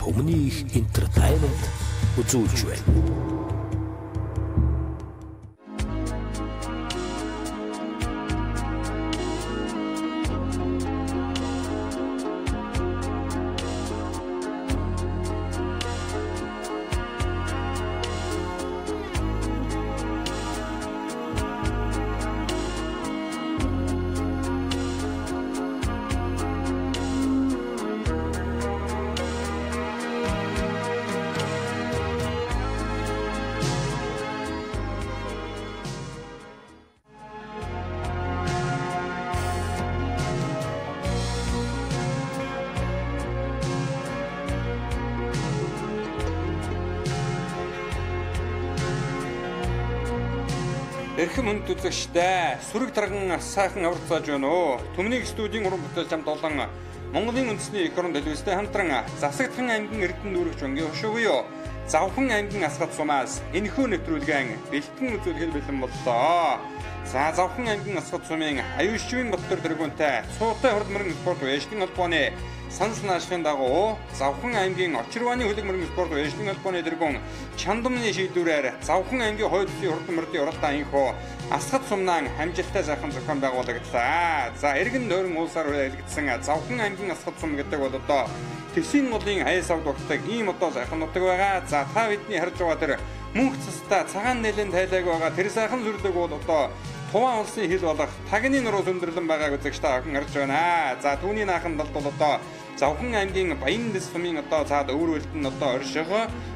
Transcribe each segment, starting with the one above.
Түмний энтертаймент үзүүлж байна. Эрхэм хүнд үзэгчтэй сүрэг тарган сайхан аварцааж байна уу? Түмний студийн уран бүтээл чамд олон Монголын үндэсний эх орон төлөвлөстэй хамтран Завхан аймгийн Эрдэнэ нүүрэгч өнгийн өшөөгүй. Завхан аймгийн Асгат сумаас энэхүү нэвтрүүлгэн бэлтгэн үзүүлэхэд бэлэн боллоо. За Завхан аймгийн Асгат сумын аюулшвын Баттар дэргүүнтэй Цуутай хурд мөрөн спорт вэжлэн холбооны санал наашхын дагуу Завхан аймгийн Очирвааны хөлөг мөрөн спорт вэжлэн холбооны дэргүүн Чандамны шийдвэрээр Завхан аймгийн Хойд бүсийн хурд мөрдийн уралдаанынхоо Асгат сумнан амжилттай сайхан зохион байгуулагдлаа. За эргэн нойрон улсаар хэрэгжсэн Завхан аймгийн Асгат сум гэдэг бол одоо Тэсийн голын аяс авд багтдаг ийм одоо сайхан нутаг байгаа. За та бидний харж байгаа тэр мөнх цастаа цагаан нэлен тайлаг байгаа тэр сайхан зүрлэг бол одоо Туван улсын хил болох тагны нуруу сүндэрлэн байгааг үзэгчтэй охин харж байна. За түүний наахан бол одоо Завхан аймгийн Баян дэс сумын одоо цаад өөрөөлт нь одоо орших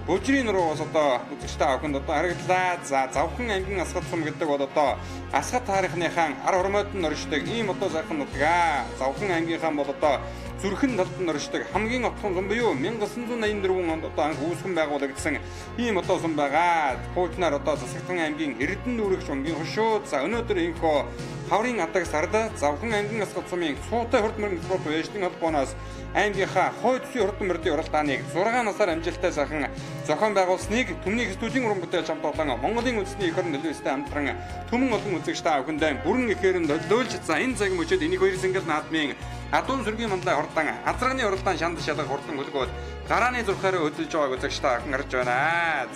Бужрийн нуруу бас одоо үзэгчтэй охинд одоо харагдлаа. За Завхан аймгийн Асгат сум гэдэг бол одоо Асгат тарихныхаа ар хормойд нь оршдог ийм одоо сайхан нутгаа. Завхан аймгийнхаа бол одоо зүрхэн талд нь оршдог хамгийн отхон сум буюу 1984 онд одоо анх үүсгэн байгуулагдсан ийм одоо сум байгаа. Хуучнаар одоо Завхан аймгийн Эрдэнэ нүүрэгч өнгийн хөшөө. За өнөөдөр инхоо хаврын адаг сард Завхан аймгийн Асгат сумын Цуутай хурд мөрөн спорт вэжлэн холбооноос аймгийнхаа Хойд бүсийн хурд мөрдийн уралдааныг 6 насаар амжилттай сайхан зохион байгуулсныг Түмний студийн уран бүтээл чамд олон Монголын үндэсний эх орон төлөвлөстэй хамтран түмэн олон үзэгчтэй авахндаа бүрэн ихээр нь төлөөлж за энэ цаг мөчөд энийг хоёр сэнгэл наадмын адуун сүргийн манлай хурдан азрагны уралдаан шанд шалгах хурдан хөлгөөд гарааны зурхаараа хөдөлж байгааг үзэгчтэй авах гарч байна.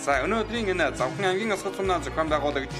За өнөөдрийн энэ Завхан аймгийн Асгат сумнаа зохион байгуулагч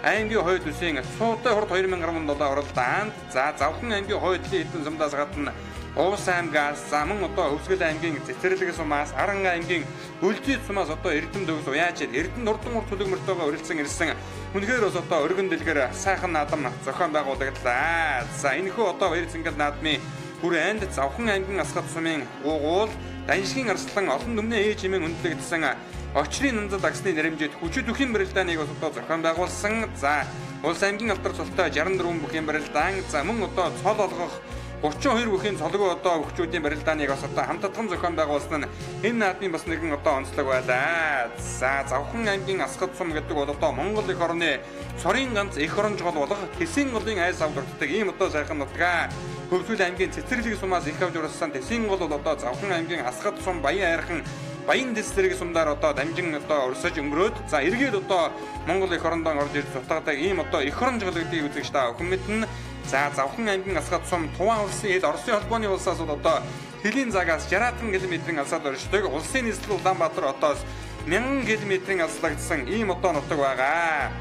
аймгийн Хойд бүсийн Цуутай хурд 2017 уралдаанд за Завхан аймгийн Хойдлын хэдэн сумдаас гадна Уус аймгаас за мөн одоо Өвсгөл аймгийн Цэцэрлэг сумаас Аран аймгийн Өлзийд сумаас одоо Эрдэнэ дөгс уяаж Эрдэнэ хурдан урт төлөг мөртөөгөө урилсан ирсэн үнэхээр бас одоо өргөн дэлгэр сайхан наадам зохион байгуулагдлаа. За энэхүү одоо хоёр сэнгэл наадмын хүрээнд Завхан аймгийн Асгат сумын гуугуул Даншгийн арслан олон түмний ээж хэмээн үнэлэгдсэн Очрын нандад агсны нэрэмжид хүчит бүхийн барилдааныг бас одоо зохион байгуулсан. За улс аймгийн алдар цолтой 64 бүхийн барилдаан за мөн одоо цол олгох 32 бүхийн цолгүй одоо өгчүүдийн барилдааныг бас одоо хамтдаган зохион байгуулсан нь энэ наадмын бас нэгэн одоо онцлог байлаа. За Завхан аймгийн Асгат сум гэдэг бол одоо Монгол эх орны цорын ганц эх оронж гол болох Тэсийн голын айс авдагддаг ийм одоо сайхан нутгаа. Хөвсгөл аймгийн Цэцэрлэг сумаас их авж уралсан Тэсийн гол бол одоо Завхан аймгийн Асгат сум Баян айрхан Баян дэс зэрэг сумдаар одоо дамжин одоо урсаж өнгөрөөд за эргээд одоо Монгол эх орондоо орж ирж сутгадаг ийм одоо эх оронж голгдгийг үзэгчтэй охин мэднэ. За Завхан аймгийн Асгат сум Туван улсын хэд Оросын холбооны улсаас бол одоо хэлийн загаас 60 км-ийн алсаад оршдог. Улсын нийслэл Улаанбаатар хотоос 1000 км-ийн алслагдсан ийм одоо нутаг байгаа.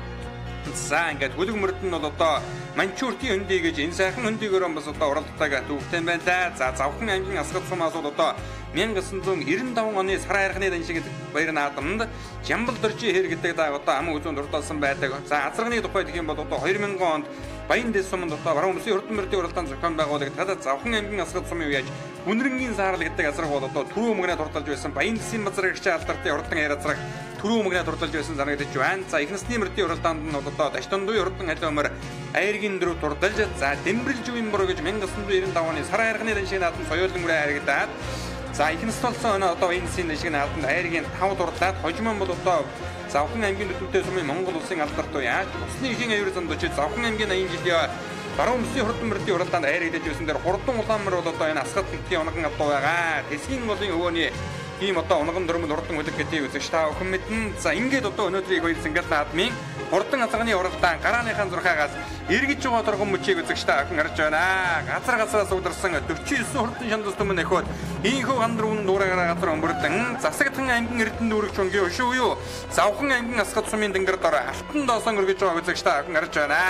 За ингээд хөлөг мөрд нь бол одоо Манчууртын хөндий гэж энэ сайхан хөндийгөр бас одоо уралддаг төвхтэй байна да. За Завхан аймгийн Асгат сумаас бол одоо 1995 оны сар хайрхны даншиг баяр наадамд Жамбал дөржи хэр гэдэг одоо ам үзүүн дурдсан байдаг. За азрагны тухай гэх юм бол одоо 2000 онд Баян дэс суманд одоо баруун бүсийн хурдан мөрдийн уралдаан зохион байгуулагдаад Завхан аймгийн Асгат сумын үеж Үнэрэнгийн саарл гэдэг азраг бол одоо түрүү мөнгөний дурдалж байсан Баян дэсийн базрагч алдартай урдан аяр азраг түрүү мөнгөний дурдалж байсан санагдаж байна. За ихнэсний мөрдийн уралдаанд нь бол одоо Даштандуй хурдан халиомор аяргийн дөрөв дурдалж за Дэмбэрэл живийн мөр гэж 1995 оны сар хайрхны даншиг наадам соёолын үрээ харагдаад за ихнэс толсон одоо энэ дэсийн даншиг наадамд аяргийн 5 дурдлаад хожимон бол одоо Завхан аймгийн төтөвтэй сумын Монгол улсын алдартай яаж усны ихийн аюур зам дочид Завхан аймгийн 80 жилийн баруун бүсийн хурдан мөрдийн уралдаанд аяр идэж байсан дээр хурдан улаанмар бол одоо энэ Асгат нутгийн онгон авдаа байгаа. Тэсгийн голын өвөөний ийм одоо онгон дөрмөнд хурдан хөлөг гэдгийг үзэгч та охин мэднэ. За ингээд одоо өнөөдрийг хоёр сэнгэл наадмын хурдан азганы уралдаан гарааныхаа зурхаагаас эргэж байгаа торгон мөчийг үзэгчтэй ахин харж байна. Газраас ударсан 49 хурдан шандас түмэн эхөөд ийхүү гандар үнэн дуурайгаар газар өнгөрдөн засагдхан аймгийн эрдэнэ дүүрэг чөнгийн өшөө юу. Завхан аймгийн Асгат сумын дэнгэр дор алтан доосон өргөж байгаа үзэгчтэй ахин харж байна.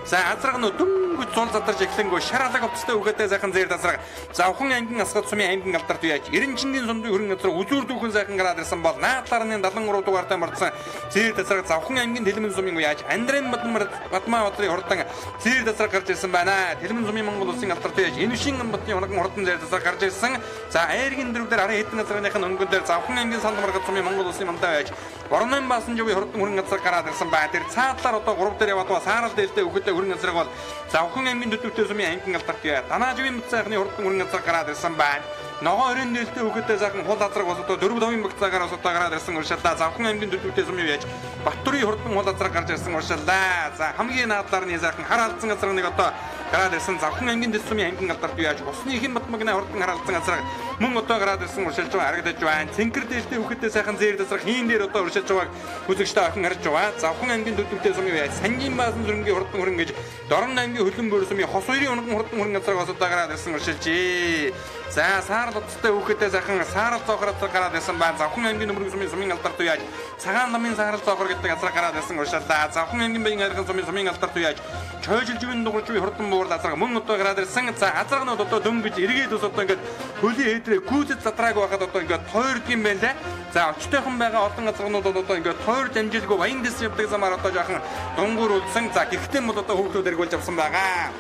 За азраг нь дөнгөж зул задарч эхлэнгөө шаралаг овцтой үгээдээ сайхан зэр дасраг Завхан аймгийн Асгат сумын аймгийн алдарт яаж 90-ийн сундын хөрөнгө газар үзүүр дүүхэн сайхан гараад ирсэн бол наадлаар нь 73 дугаартай марцсан зэр дасраг Завхан аймгийн Тэлмэн сумын яаж Андрен Батмаа одрын хурдан зэр дасраг гарч ирсэн байна. Тэлмэн сумын Монгол улсын алдарт яаж Энүшин Амбатын хоногн хурдан зэр дасраг гарч ирсэн. За айргийн дөрвдөр арын хэдэн газрынхын өнгөн дээр Завхан аймгийн Сандмаргад сумын Монгол улсын мандаа яаж Борнон баасан жовын хурдан хөрөнгө газар гараад ирсэн байна. Тэр цаадлаар одоо 3 дээр яваад саарал дээлтэй өгөдөө хөрөнгө газрыг бол Завхан аймгийн Төдөвтэй сумын аймгийн алдарт яаж Данаажвын мөцсайхны хурдан хөрөнгө газар гараад ирсэн байна. Ногоо 20 нээлттэй өгөдөө сайхан хул азраг бас одоо 4 давын багцаагаар бас одоо гараад ирсэн уршиллаа. Завхан аймгийн Төдөвтэй сумын яаж Баттурын хурдан хул азраг гарч ирсэн уршиллаа. За хамгийн наадлаар нь сайхан хар алдсан газар нэг одоо гараад ирсэн Завхан аймгийн Дэс сумын аймгийн алдарт яаж усны ихэн батмагны хурдан хар алдсан газар мөн одоо гараад ирсэн уршилж байгаа харагдаж байна. Цэнкэр дээлтэй өгөдөө сайхан зэр дасрах хийн дээр одоо уршилж байгааг үзэгчтэй ахин харж байгаа. Завхан аймгийн Төдөвтэй сумын яаж Сангийн баасан зүрэнгийн хурдан хөрөнгө гэж Дорн аймгийн Хөлбөн бөр сумын Хос хоёрын хурдан хөрөнгө газар бас одоо гараад ирсэн уршилжээ. За саарал утастай өгөдөө сайхан саарал цоохор гараад ирсэн байна. Завхан аймгийн Нөмрөг сумын алдарт яаж цагаан ламын саарал цоохор гэдэг газар гараад ирсэн уршиллаа. Завхан аймгийн Баян хайрхан сумын алдарт яаж чойжилжвэн дугуйчгүй хурдан буур азраг мөн одоо гараад ирсэн. За азрагнууд одоо дөнгөж эргээд ус одоо ингээд хөлийн хэдрээ гүйцэд задрааг байхад одоо ингээд тойрд юм байна лээ. За очтойхон байгаа олон азрагнууд одоо ингээд тойрд амжилгүй Баян дэс явдаг замаар одоо жоохон дунгуур үлдсэн. За гэхдээ бол одоо хүүхдүүд эргүүлж авсан байгаа.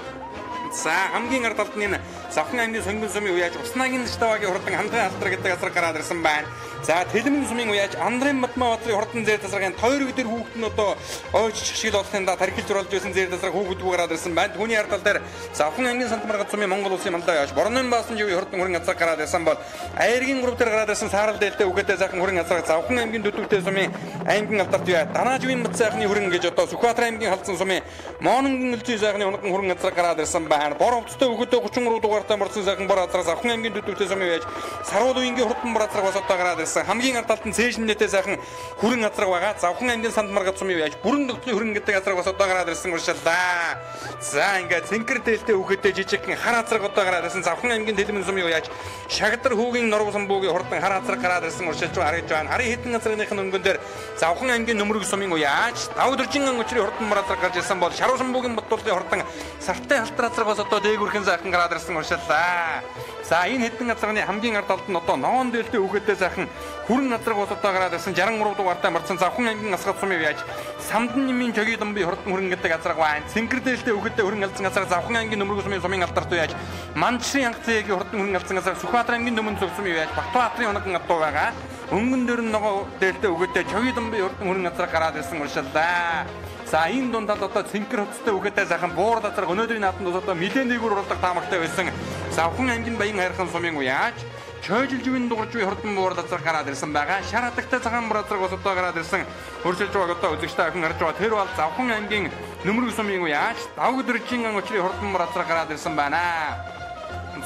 За хамгийн ард талд нь Завхан аймгийн Сонгон сумын уяаж Уснагийн Штавагийн хурдан хандрын алдар гэдэг газар гараад ирсэн байна. За Тэлмэн сумын уяаж Андрен Батмаа одрын хурдан зэр дасрагын тойрог дээр хүүхэд нь одоо ойч шиг болохын да тархилж оруулж байсан зэр дасраг хүүхэд гараад ирсэн байна. Түүний ард тал дээр Завхан аймгийн Сандмаргад сумын Монгол улсын мандаа яаж Борнон баасан жовын хурдан хөрөнгө газар гараад ирсэн бол айргийн групп дээр гараад ирсэн саарал дээлтэй үгээдээ сайхан хөрөнгө газар Завхан аймгийн Төдөвтэй сумын аймгийн алдарт яаж Данаажвын мэт сайхны хөрөнгө гэж одоо Сүхбаатар аймгийн халдсан сумын Моононгийн үлзий сайхны хоногн хөрөнгө газар гараад ирсэн байна. Бор овцтой өгөөдөө 33 дугаартай морцсон сайхан бор азраг Завхан аймгийн Төдөвтэй сумын яаж Саруул уянгийн хурдан бор азраг бас одоо гараад ирсэн. Хамгийн ард талд нь цээжнэтэй сайхан хүрэн азраг байгаа. Завхан аймгийн Сандмаргад сумын яаж бүрэн дөгцийн хөрөнгө гэдэг азраг бас одоо гараад ирсэн уршиллаа. За ингээд цэнкэр дээлтэй өгөөдөө жижигхэн хар азраг одоо гараад ирсэн. Завхан аймгийн Тэлмэн сумын яаж Шагдар хүүгийн Норвсон буугийн хурдан хар азраг гараад ирсэн уршилж харагдж байна. Харин хэдэн азрагныхын өнгөн дээр Завхан аймгийн Нөмрөг сумын яаж Давд Үржин өчрийн хурдан бор азраг гарч ирсэн бол Шаруусан буугийн Баттуулын хурдан Сартай халтар азраг бас одоо дээгүүрхэн сайхан гараад ирсэн уршиллаа. За энэ хэдэн азрагны хамгийн ард талд нь одоо ноон дээлтэй өгөөдөө сайхан хүрэн азраг бас одоо гараад ирсэн 63 дугаартай марцсан Завхан аймгийн Асгат сумын яаж Самдан нэмийн чогийн дамбын хурдан хөрөнгө гэдэг азраг байна. Цэнкэр дээлтэй өгөөдөө хөрөнгө алдсан азраг Завхан аймгийн Нөмрөг сумын алдарт яаж Манчрын анхцээгийн хурдан хөрөнгө алдсан азраг Сүхбаатар аймгийн Нөмөн цог сумын яаж Батбаатарын хоногн адуу байгаа. Өнгөн дээр нь ногоо дээлтэй өгөөдөө чогийн дамбын хурдан хөрөнгө азраг гараад ирсэн уршиллаа. За энэ дундад одоо цэнкэр хөцтэй өгөөдөө сайхан буур азраг өнөөдрийн нааданд одоо нэлээд нэгүр уралдаг таамагтай байсан Завхан аймгийн Баян хайрхан сумын уяаж чойжилжвэн дугуйчгүй хурдан буур азраг гараад ирсэн байгаа. Шар хатагтай цагаан буур азраг бас одоо гараад ирсэн хөршилж байгааг одоо үзэгчтэй ахин харж байгаа. Тэр бол Завхан аймгийн Нөмрөг сумын уяаж Давд Үржин өчрийн хурдан буур азраг гараад ирсэн байна.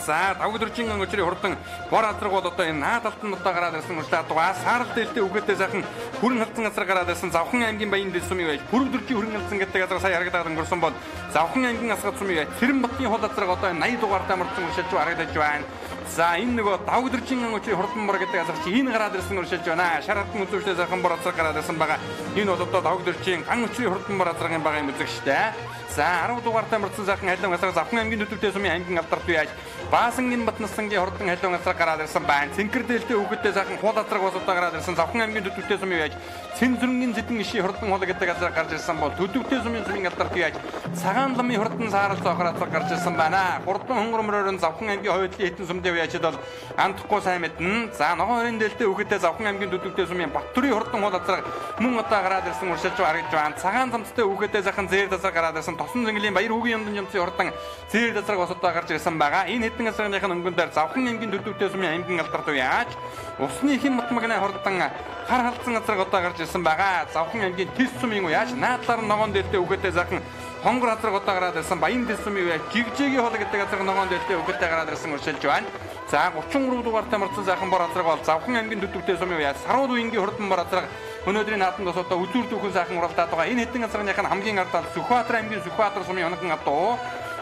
За Давд Үржин өчрийн хурдан бор азраг бол одоо энэ наадалт нь одоо гараад ирсэн урьдаа дугаа саарал дээлтэй өгөөдөө сайхан хүрэн халдсан азраг гараад ирсэн Завхан аймгийн Баян дэс сумын байж бүрв дөржийн хүрэн халдсан гэдэг азраг сая харагдаад өнгөрсөн бол Завхан аймгийн Асгат сумын байж Цэрэн Батны хол азраг одоо 80 дугаартай мөрдсөн уршилж харагдаж байна. За энэ нөгөө Давд Үржин өчрийн хурдан бор гэдэг азраг чи энэ гараад ирсэн уршилж байна. Шар хатан үзүүртэй сайхан бор азраг гараад ирсэн байгаа. Энэ бол одоо Давд Үржин ган өчрийн хурдан бор азрагын байгаа юм үзэг штэ. За 10 дугаартай мөрдсөн сайхан хайлан азраг Завхан аймгийн Төдөвтэй сумын аймгийн алдарт яаж Баасангийн Батнасангийн хурдан хайлан азраг гараад ирсэн байна. Цэнкэр дээлтэй өгөөдөө сайхан хул азраг бас одоо гараад ирсэн Завхан аймгийн Төдөвтэй сумын яаж Цэнзүрэнгийн зэдэн ишийн хурдан хул гэдэг азраг гарч ирсэн бол Төдөвтэй сумын алдарт яаж Цагаан ламын хурдан саарал цоохор азраг гарч ирсэн байна. Хурдан хонгормороор Завхан аймгийн Хойдлын хитэн сүмдээ яаж бол андахгүй сайн мэднэ. За ногоон өрийн дээлтэй өгөөдөө Завхан аймгийн Төдөвтэй сумын Баттурын хурдан хул азраг мөн одоо гараад ирсэн уршилж харагдж байна. Цагаан замцтай өгөөдөө сайхан зэр дасраг гараад ирсэн Тосон зэнгэлийн Баяр хүүгийн яндан жамцын хурдан зэр дасраг бас одоо гарч ирсэн байгаа. Энэ хэдэн азрагныхын өнгөн дээр Завхан аймгийн Төдөвтэй сумын аймгийн алдарт яаж усны ихэн матмагны хурдан хар халдсан азраг одоо гарч ирсэн байгаа. Завхан аймгийн Тэс сумын яаж наадлаар ногоон дээлтэй өгөөдөө сайхан хонгор азраг одоо гараад ирсэн Баян дэс сумын яаж жигжигийн хол гэдэг азраг ногоон дээлтэй өгөөдөө гараад ирсэн уршилж байна. За 33 дугаартай марцсан сайхан бор азраг бол Завхан аймгийн Төдөвтэй сумын яаж Саруул уянгийн хурдан бор азраг өнөөдрийн нааданд бас одоо үзүүр дүүхэн сайхан уралдаад байгаа. Энэ хэдэн газрынх нь хамгийн ардаа Сүхбаатар аймгийн Сүхбаатар сумын оногон адуу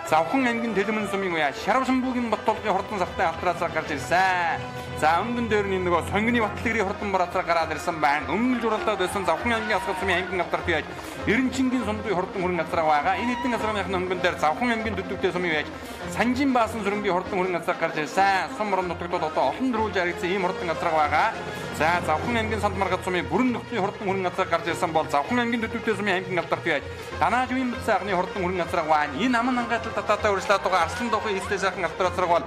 Завхан аймгийн Дэлмэн сумын уяа Шарвшамбуугийн Боттолгийн хурдан завтай автораасаа гарч ирсэн. За өмнөн дээр нь нөгөө сонгоны Батлагрийн хурдан борооцоо гараад ирсэн байна. Өмнө л уралдаад байсан Завхан аймгийн Асгат сумын аймгийн авторт яаж Эренчингийн сондгийн хурдан хүрэн газар байгаа. Энэ хэдэн газрынх нь өмнөн дээр Завхан аймгийн Дөдөвтэй сумын яаж Санжин Баасан сүрэнгийн хурдан хүрэн газар гарч ирсэн. Сум морон нутагтууд одоо олон дөрвөлж харагдсан ийм хурдан газар байгаа. За Завхан аймгийн Санд Маргад сумын бүрэн нөхцөлийн хурдан хүрэн газар гарч ирсэн бол Завхан аймгийн Дөдөвтэй сумын аймгийн авторт яаж Данаажвын бүсийн агны хурдан хүрэн газар байгаа. Энэ аман ангаатлал татаатай урьдчилаад байгаа Арслан дохын эстэй сайхан авторацраг бол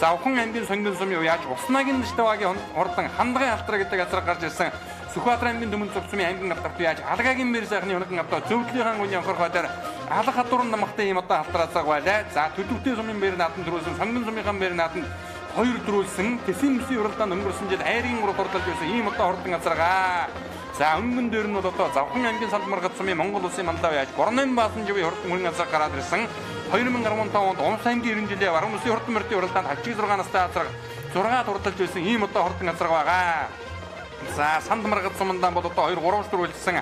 Завхан аймгийн сонгон сумын яаж Уснагийн дэжтэвагийн хурдан хандгын алтраа гэдэг газар гарч ирсэн. Сүхбаатар аймгийн Түмний цогцмын аймгийн авторт яаж Алгагийн мэр сайхны оногон авто Зөвдлийн хаан үеийн анхор хойдоор алга хадуурн намхтай ийм одоо авторацраг байлаа. За Төдөвтэй сумын мэр нааданд төрүүлсэн сонгон сумын мэр нааданд хоёр төрүүлсэн Тэсэн бүсийн уралдаанд өнгөрсөн жил айргийн урал хурдалж байсан ийм одоо хурдан газаргаа. За өмнөн дээр нь бол одоо Завхан аймгийн Санд Маргад сумын Монгол улсын мандав яаж Борнон Баасан живийн хурдан хүрэн газар гараад ирсэн. 2015 онд Умс аймгийн 90 жилийн Баруун улсын хурдан мөрдийн уралдаанд хавчиг 6 настай азраг 6 хурдалж байсан ийм одоо хурдан газар байгаа. За Санд Маргад сумандаа бол одоо 2-3 төрүүлсэн.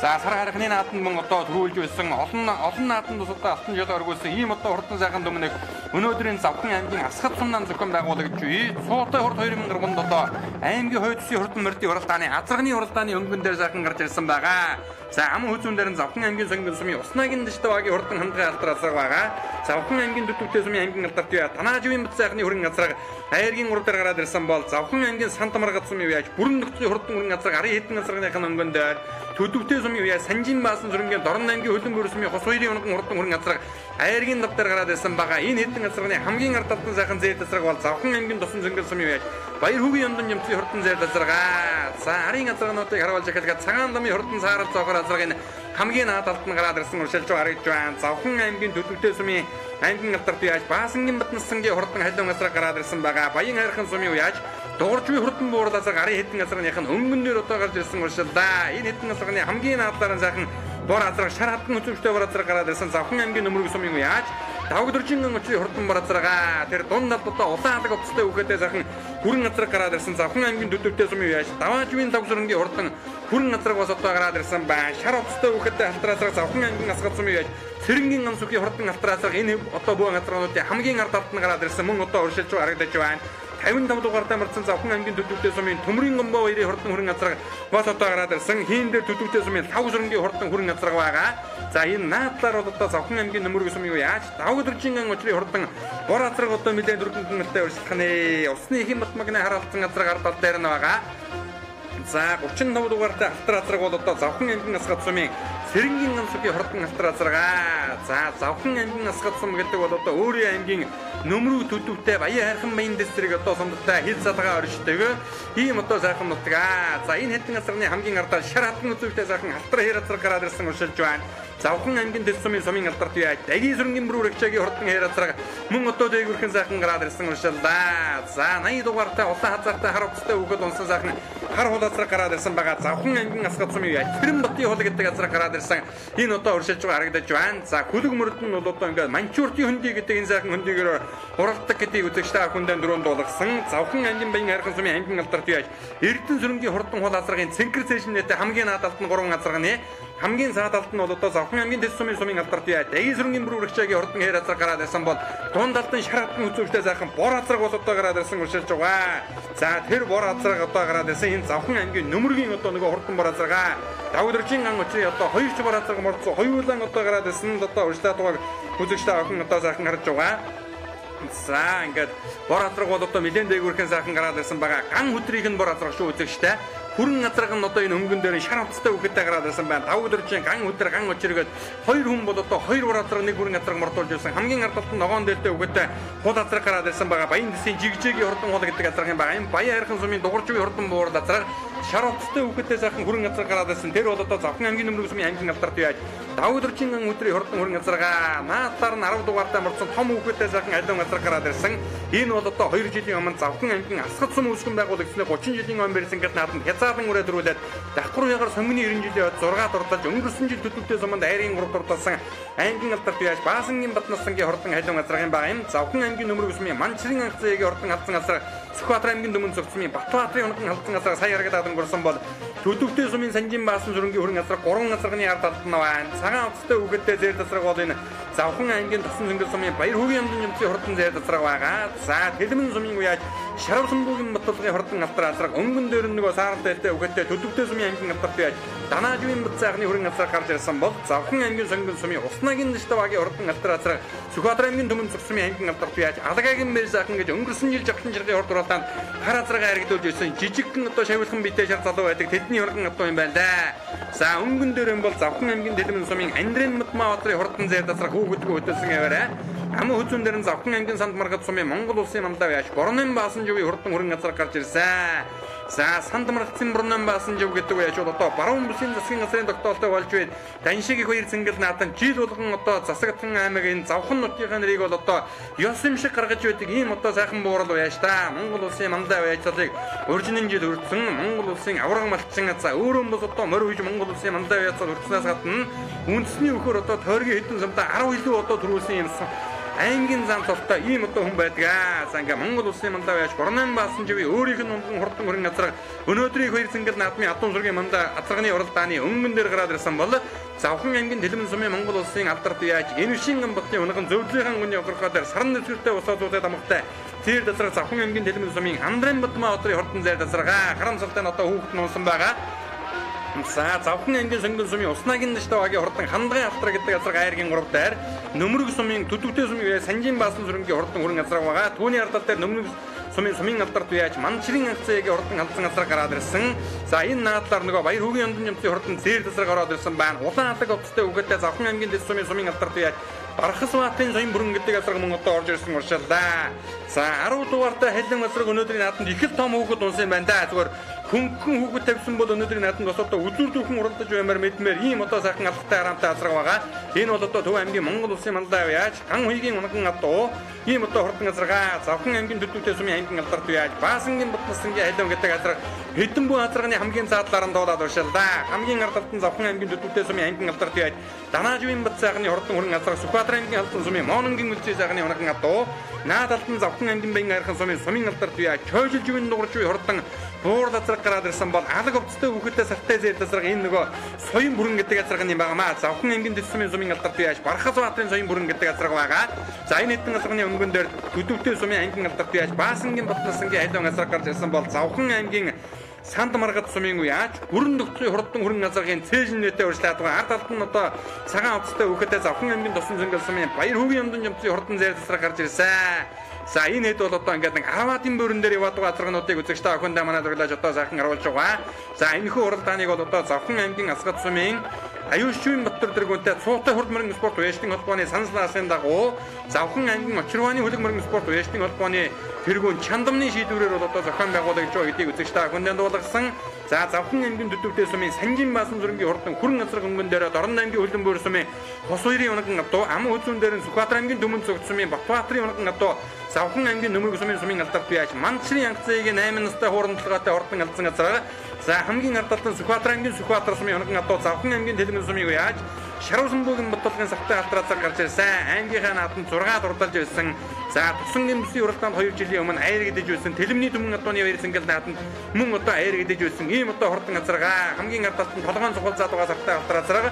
За сар харихны нааданд мөн одоо төрүүлж байсан олон нааданд бас одоо алтан жил оргуулсан ийм одоо хурдан сайхан дүмнэг өнөөдрийн Завхан аймгийн Асгат сумнан зохион байгуулагдж буй Цуутай хурд 2010 онд одоо аймгийн Хойд бүсийн хурдан мөрдийн уралдааны азрагны уралдааны өнгөн дээр сайхан гарч ирсэн байгаа. За ам хүзүүн дээр нь Завхан аймгийн сонгон сумын Уснагийн дэжтэвагийн хурдан хандгын алдар азраг байгаа. Завхан аймгийн Дөдөвтэй сумын аймгийн алдарт Данаажвын бүсийн агны хүрэн азраг айргийн урал дээр гараад ирсэн бол Завхан аймгийн Сант Маргад сумын яаж бүрэн нөхцөлийн хурдан хүрэн азраг арын хэдэн азрагныхын өнгөн дээр Төдөвтэй сумын уяа Санжин Баасан сүрэнгийн Дорн аймгийн Хөлбөмбөр сумын Хос хоёрын оногон хурдан хүрэн азраг айргийн давтар гараад ирсэн байгаа. Энэ хэдэн азрагны хамгийн ард талдан сайхан зээл азраг бол Завхан аймгийн Досон зөнгөл сумын уяа Баяр хүүгийн ямдан нэмцлийн хурдан зээл азрагаа. За арын азрагнуудыг харуулж эхлэхэд цагаан ламын хурдан саарал цоохор азрагын хамгийн наад талд нь гараад ирсэн уршилж харагдж байна. Завхан аймгийн Төдөвтэй сумын аймгийн алдарт яаж Баасангийн Батнасангийн хурдан халуун азраг гараад ирсэн байгаа. Баян хайрхан сумын яаж Дууржгүй хурдан буурал азраг арын хэдэн азрагных нь өнгөн дээр одоо гарч ирсэн уршилдаа. Энэ хэдэн азрагны хамгийн наадлаар нь сайхан бор азраг шар хатан хөцөмжтэй бор азраг гараад ирсэн Завхан аймгийн Нөмрөг сумын яаж Давгдөржин очрын хурдан бор азрагаа. Тэр дунд талд одоо улаан алга утастай үхэтэй сайхан хүрэн азраг гараад ирсэн Завхан аймгийн Дөдөвтэй сумын яаж Даваажвын тавсрынгийн хурдан хүрэн азраг бас одоо гараад ирсэн байна. Шар утастай үхэтэй алтар азраг Завхан аймгийн Асгат сумын яаж Цэрэнгийн ансүхийн хурдан алтар азраг энэ одоо буян азрагнуудын хамгийн ард талд нь гараад ирсэн мөн одоо уршилж харагдаж байна. 55 дугаартай марцсан Завхан аймгийн Дөдөвтэй сумын Түмний гомбоо хоёрын хурдан хүрэн азраг бас одоо гараад ирсэн. Хийн дээр Дөдөвтэй сумын Лав сүрэнгийн хурдан хүрэн азраг байгаа. За энэ наадлаар бол одоо Завхан аймгийн Нөмрөг сумын яаж Давгдөржин очрын хурдан бор азраг одоо нэлээд дөрвөлтөнтэй урьдчилах нэ. Усны ихэн батмагны хараалтсан азраг ард тал дээр нь байгаа. За 35 дугаартай алтар азраг бол одоо Завхан аймгийн Асгат сумын Сэрэнгийн ансүгийн хурдан алтар азрагаа. За Завхан аймгийн Асгат сум гэдэг бол одоо өөрийн аймгийн Нөмрөг Төдөвтэй Баян хайрхан баян дэстрийг одоо сондоттой хил салгаа оршдог ийм одоо сайхан нутгаа. За энэ хэдэн азрагны хамгийн ардаа шар хатан үзүүртэй сайхан алтар хэр азраг гараад ирсэн уршилж байна. Завхан аймгийн дэс сумын сумын алдарт яаж Дагийн сүрэнгийн бүрэг чагийн хурдан хэр азраг мөн одоо дээгүрхэн сайхан гараад ирсэн уршилдаа. За 80 дугаартай улаан хазаартай хар утастай өгөл унсан сайхан хар хул азраг гараад ирсэн байгаа. Завхан аймгийн Асгат сумын яаж Тэрэн Батын хул гэдэг азраг гараад ирсэн. Энэ одоо уршилж харагдаж байна. За хүлэг мөрөд нь бол одоо ингээд манчууртын хөндөй гэдэг энэ сайхан хөндөйгөр уралдаг гэдгийг үзэгчтэй хүндэн дөрөнд болгосон. Завхан аймгийн баян хайрхан сумын аймгийн алдарт яаж Эрдэнэ сүрэнгийн хурдан хул азрагын цэнхэр цэшнэтэй хамгийн наад талд нь 3 азрагны хамгийн саад талд нь бол одоо Завхан аймгийн дэс сумын алдарт яаж Дагийн сүрэнгийн бүрэгчагийн хурдан хэр азраг гараад ирсэн бол дунд талд нь шар хатан үзүүртэй сайхан бор азраг бол одоо гараад ирсэн уршилж байгаа. За тэр бор азраг одоо гараад ирсэн энэ Завхан аймгийн Нөмрөгийн одоо нөгөө хурдан бор азрагаа Давгдөржин очрын одоо 2 ч бор азраг морцсон хоёулаа одоо гараад ирсэн одоо урьдчилаад байгаа үзэгчтэй охин одоо сайхан харж байгаа. За ингээд бор азраг бол одоо нэлээд дээгүүрхэн сайхан гараад ирсэн байгаа. Ган хөдрийг нь бор азраг шүү үзэгчтэй. Хүрэн азраг нь одоо энэ өнгөн дээр шар утастай үхэтэй гараад ирсэн байна. Давгдөржин ган хөдөр ган очиргээд хоёр хүн бол одоо хоёр бор азраг нэг хүрэн азраг мордуулж ирсэн. Хамгийн ард талд нь ногоон дээртэй үхэтэй хул азраг гараад ирсэн байгаа. Баян дэсийн жигжээгийн хурдан хул гэдэг азраг юм байгаа. Энэ баян хайрхан сумын дугууржгийн хурдан буурал азраг шар утастай үхэтэй сайхан хүрэн азраг гараад ирсэн. Тэр бол одоо Завхан аймгийн Нөмрөг сумын аймгийн алдарт яаж Давгдөржин өдрийн хурдан хүрэн азрагаа наадаар нь 10 дугаартай морцсон том үхэтэй сайхан алуун азраг гараад ирсэн. Энэ бол одоо 2 жилийн өмнө Завхан аймгийн Асгат сум үүсгэн байгуулагчны 30 жилийн өмнө бэрсэн гэт нааданд хязгаарлан үрээд дөрүүлээд давхар ягаар сонгоны 90 жилийн 6 дурдалж өнгөрсөн жил Төдөвтэй суманд айрын 3 дурдалсан аймгийн алдарт яаж Баасангийн Батнасангийн хурдан халуун азрагын баг юм. Завхан аймгийн Нөмрөг сумын Манчрын анхцаагийн хурдан алдсан азраг Сүхбаатар аймгийн Түмэн цогцмын Батбаатарын хонхон халдсан газар сая харагдаад өнгөрсөн бол төдөвтэй сумын Санжин баасан зүрэнгийн хүрэн газар 3 газарганы ард талд нь байна. Цагаан утастай үгэдтэй зээл тасраг бол энэ Завхан аймгийн Тосон зөнгөл сумын Баяр хүүгийн амдын жимсийн хурдан зээл тасраг байгаа. За Тэлмэн сумын уяаж Шаравсанбуугийн Батлагын хурдан алдар азраг өнгөн дээр нөгөө саарал дээлтэй үгэдтэй төдөвтэй сумын аймгийн алдарт уяаж Данаажвын бацаахны хүрэн газар гарч ирсэн бол Завхан аймгийн Сонгон сумын Уснагийн Дэштавагийн хурдан алдар азраг Сүхбаатар аймгийн Түмэн цогцмын аймгийн алдарт уяаж Алагагийн Мэрзаахан гэж өнгөрсөн жил жавхлан жиргэн хурд уралдаанд хар азрага харагдуулж ирсэн жижигхэн одоо шавилхан битэй шар залуу байдаг тэдний хурдан одоо юм байна да. За өнгөн дээр юм бол Завхан аймгийн Тэлмэн сумын Андрын Мутмаа одрын хурдан зээл тасрах хүүхэдгүй хөтөлсөн аваарай. Ам хөзүүн дээр нь Завхан аймгийн Санд Маргад сумын Монгол улсын мандаа яаш Борнон баасан живийн хурдан хүрэн газар гарч ирсэн. За Санд Маргадын Борнон баасан жив гэдэг үеч одоо баруун бүсийн засгийн газрын тогтоолтой болж байна. Даншиг их хоёр цэнгэл наатан жил болгон одоо засагдсан аймгийн Завхан нутгийн нэрийг бол одоо ёс юм шиг гаргаж байдаг ийм одоо сайхан буурал байж та Монгол улсын мандаа байцлыг урьдчилан жил өртсөн Монгол улсын авраг малчин за өөрөө бос одоо морь үйж Монгол улсын мандаа байцлал өртснөөс гадна үндэсний өхөр одоо тойргийн хэдэн самтаа 10 илүү одоо төрүүлсэн юм аймгийн зам цолтой ийм одоо хүн байдаг. За ингээ Монгол улсын мандаа байж Борнон баасан живийн өөрийнх нь унган хурдан хүрэн газар өнөөдрийн хоёр цэнгэл наадмын адуун зургийн мандаа азрагны уралдааны өнгөн дээр гараад ирсэн бол Завхан аймгийн Тэлмэн сумын Монгол улсын алдарт яаж энэвшин гамбатын унган зөвлөлийн хүний огорхоор сарн нэвсгэртэй усаадуудад амгатай тэр дасраг Завхан аймгийн Тэлмэн сумын Андрын Батмаа одрын хурдан зээл дасрага харамсалтай нь одоо хүүхэд нуусан байгаа. За Завхан аймгийн Сонгон сумын Уснагийн Дэштавагийн хурдан хандгын алтраа гэдэг газар аймгийн 3 дайр Нөмрөг сумын төдөвтэй сумын Санжин баасан зүрэнгийн хурдан хүрэн газар байгаа. Түүний ардал дээр Нөмрөг сумын алдарт уяаж Манчрын анхцаагийн хурдан халдсан газар гараад ирсэн. За энэ наадлаар нөгөө Баяр хүүгийн амдын жимсийн хурдан зээл тасраг ороод ирсэн байна. Улаан алаг овцтой үгээдээ Завхан аймгийн Дэс сумын алдарт уяаж Бархас Баатын соён бүрэн гэдэг газар мөн одоо орж ирсэн уршаалаа. За 10 дугаартай хэлэн газар өнөөдрийн наадамд их л том хүүхэд унсан байна да. Зүгээр хөнгөн хүүхэд тавьсан бол өнөөдрийн наадамд бас одоо үзүүр дүүхэн уралдаж баймаар мэдмээр ийм одоо сайхан алхтай харамтай азраг байгаа. Энэ бол одоо Төв аймгийн Монгол улсын мандаа яаж хан хуйгийн унган адуу ийм одоо хурдан азрага Завхан аймгийн төдөвтэй сумын аймгийн алдарт яаж Баасангийн Батнасангийн хэлэн гэдэг газар хэдэн бүх азрагны хамгийн цаадлаар нь дуулаад уршаалаа. Хамгийн ардалтан Завхан аймгийн төдөвтэй сумын аймгийн алдарт яаж Данаажвын бацаахны хурдан хүрэн азраг Сүхбаатар аймгийн халдсан сумын Моононгийн үлзий сайхны унган адуу наадалтан Завхан аймгийн Баян архан сумын алдарт яаж Чойжил живийн нугарчгүй хурдан буур азраг гараад ирсэн бол алаг овцтой хүүхэдтэй сартай зээл азраг энэ нөгөө соён бүрэн гэдэг азраг нь байгаамаа. Завхан аймгийн Дэс сумын алдарт яаж Бархас Баатын соён бүрэн гэдэг азраг байгаа. За энэ хэдэн азрагны өнгөн дээр төдөвтэй сумын аймгийн алдарт яаж Баасангийн Батнасангийн хайлуун азраг гарч ирсэн бол Завхан аймгийн Санд Маргад сумын уяаж бүрэн дөгцгийн хурдан хүрэн азрагын цээжин нэтэ урьшлаад байгаа. Ард талд нь одоо цагаан утастай хүүхэдтэй Завхан аймгийн Тосон зөнгөл сумын Баяр хүүгийн амдын жимсийн хурдан зээл тасраг гарч ирсэн. За энэ хэд бол одоо ингээд нэг 10-ын бөөрөн дээр яваад байгаа азрагнуудыг үзэгч та охиндаа манайд орлож одоо сайхан харуулж байгаа. За энэхүү уралдааныг бол одоо Завхан аймгийн Асгат сумын Аюушчуйн Баттар дэргүүнтэй Цуутай хурд мөрөн спорт уяжлын холбооны санал наасын дагуу Завхан аймгийн Очирвааны хөлөг мөрөн спорт уяжлын холбооны тэргүүн чандамны шийдвэрээр бол одоо зохион байгуулагдж байгаа гэдгийг үзэгч та охиндаа дуулгасан. За Завхан аймгийн төдөвтэй сумын Санжин баасан зүрэнгийн хурдан хүрэн азраг өнгөн дээр Дорн аймгийн хөлбөмбөр бөөр сумын Хос хоёрын унган адуу ам хөзүүн дээр нь Сүхбаатар аймгийн Түмэн цогц сумын Батбаатарын унган адуу Завхан аймгийн Нөмрөг сумын алдарт яаж Манчрын анхцаагийн 8 настай хууранталгаатай хурдан алдсан газар. За хамгийн ардалтан Сүхбаатар аймгийн Сүхбаатар сумын унган адуу Завхан аймгийн Тэлмэн сумын яаж Шаравсанбуугийн Батлагын сахтай алтрацаар гарч ирсэн. Аймгийнхаа наадамд 6 дурдалж байсан. За Тусан бүсийн уралдаанд 2 жилийн өмнө аяр гэдэж байсан. Тэлмний Түмэн адууны 2 цэнгэл наадамд мөн одоо аяр гэдэж байсан. Ийм одоо хурдан газаргаа хамгийн ардалтан толгоон цугалзаад байгаа сахтай алтрацаар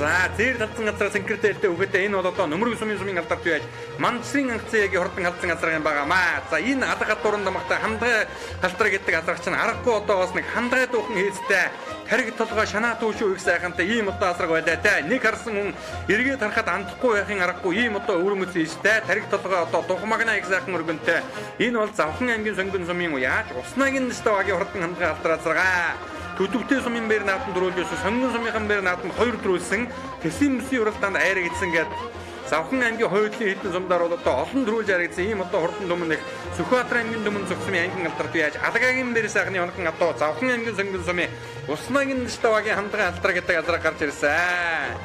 за зэр талцсан газар синкертэлтэй үгээдээ энэ бол одоо Нөмрөг сумын алдарт байж Манчрын анхцаагийн хурдан халдсан газар юм байгаамаа. За энэ алга хатуурын дамгтай хандгай халтраа гэдэг газар чинь аргагүй одоо бас нэг хандгай дуухан хийцтэй тариг толгой шанаа түүшүү их сайхантай ийм одоо асраг байлаа те. Нэг харсан хүн эргээд харахад андахгүй байхын аргагүй ийм одоо өвөрмөц ийштэй тариг толгой одоо духмагна их сайхан өргөнтэй. Энэ бол Завхан аймгийн Сонгон сумын уяаж Уснагийн Дэштавагийн хурдан хандгай халтраа азрага төдөвтэй сумын бэр наадамд дөрүүлж байсан Сонгон сумын бэр наадамд 2 дөрүүлсэн Тэсийн бүсийн уралдаанд аяр гэдсэн гээд Завхан аймгийн Хойдын хэдэн сумдаар бол одоо олон дөрүүлж аригдсан ийм одоо хурдан Түмэн их Сүхбаатар аймгийн Түмэн цогцмын аймгийн алдарт яаж Алагагийн бэр сайхны унган адуу Завхан аймгийн Сонгон сумын Уснагийн Дэштавагийн хандгай алтраа гэдэг азраг гарч ирсэн.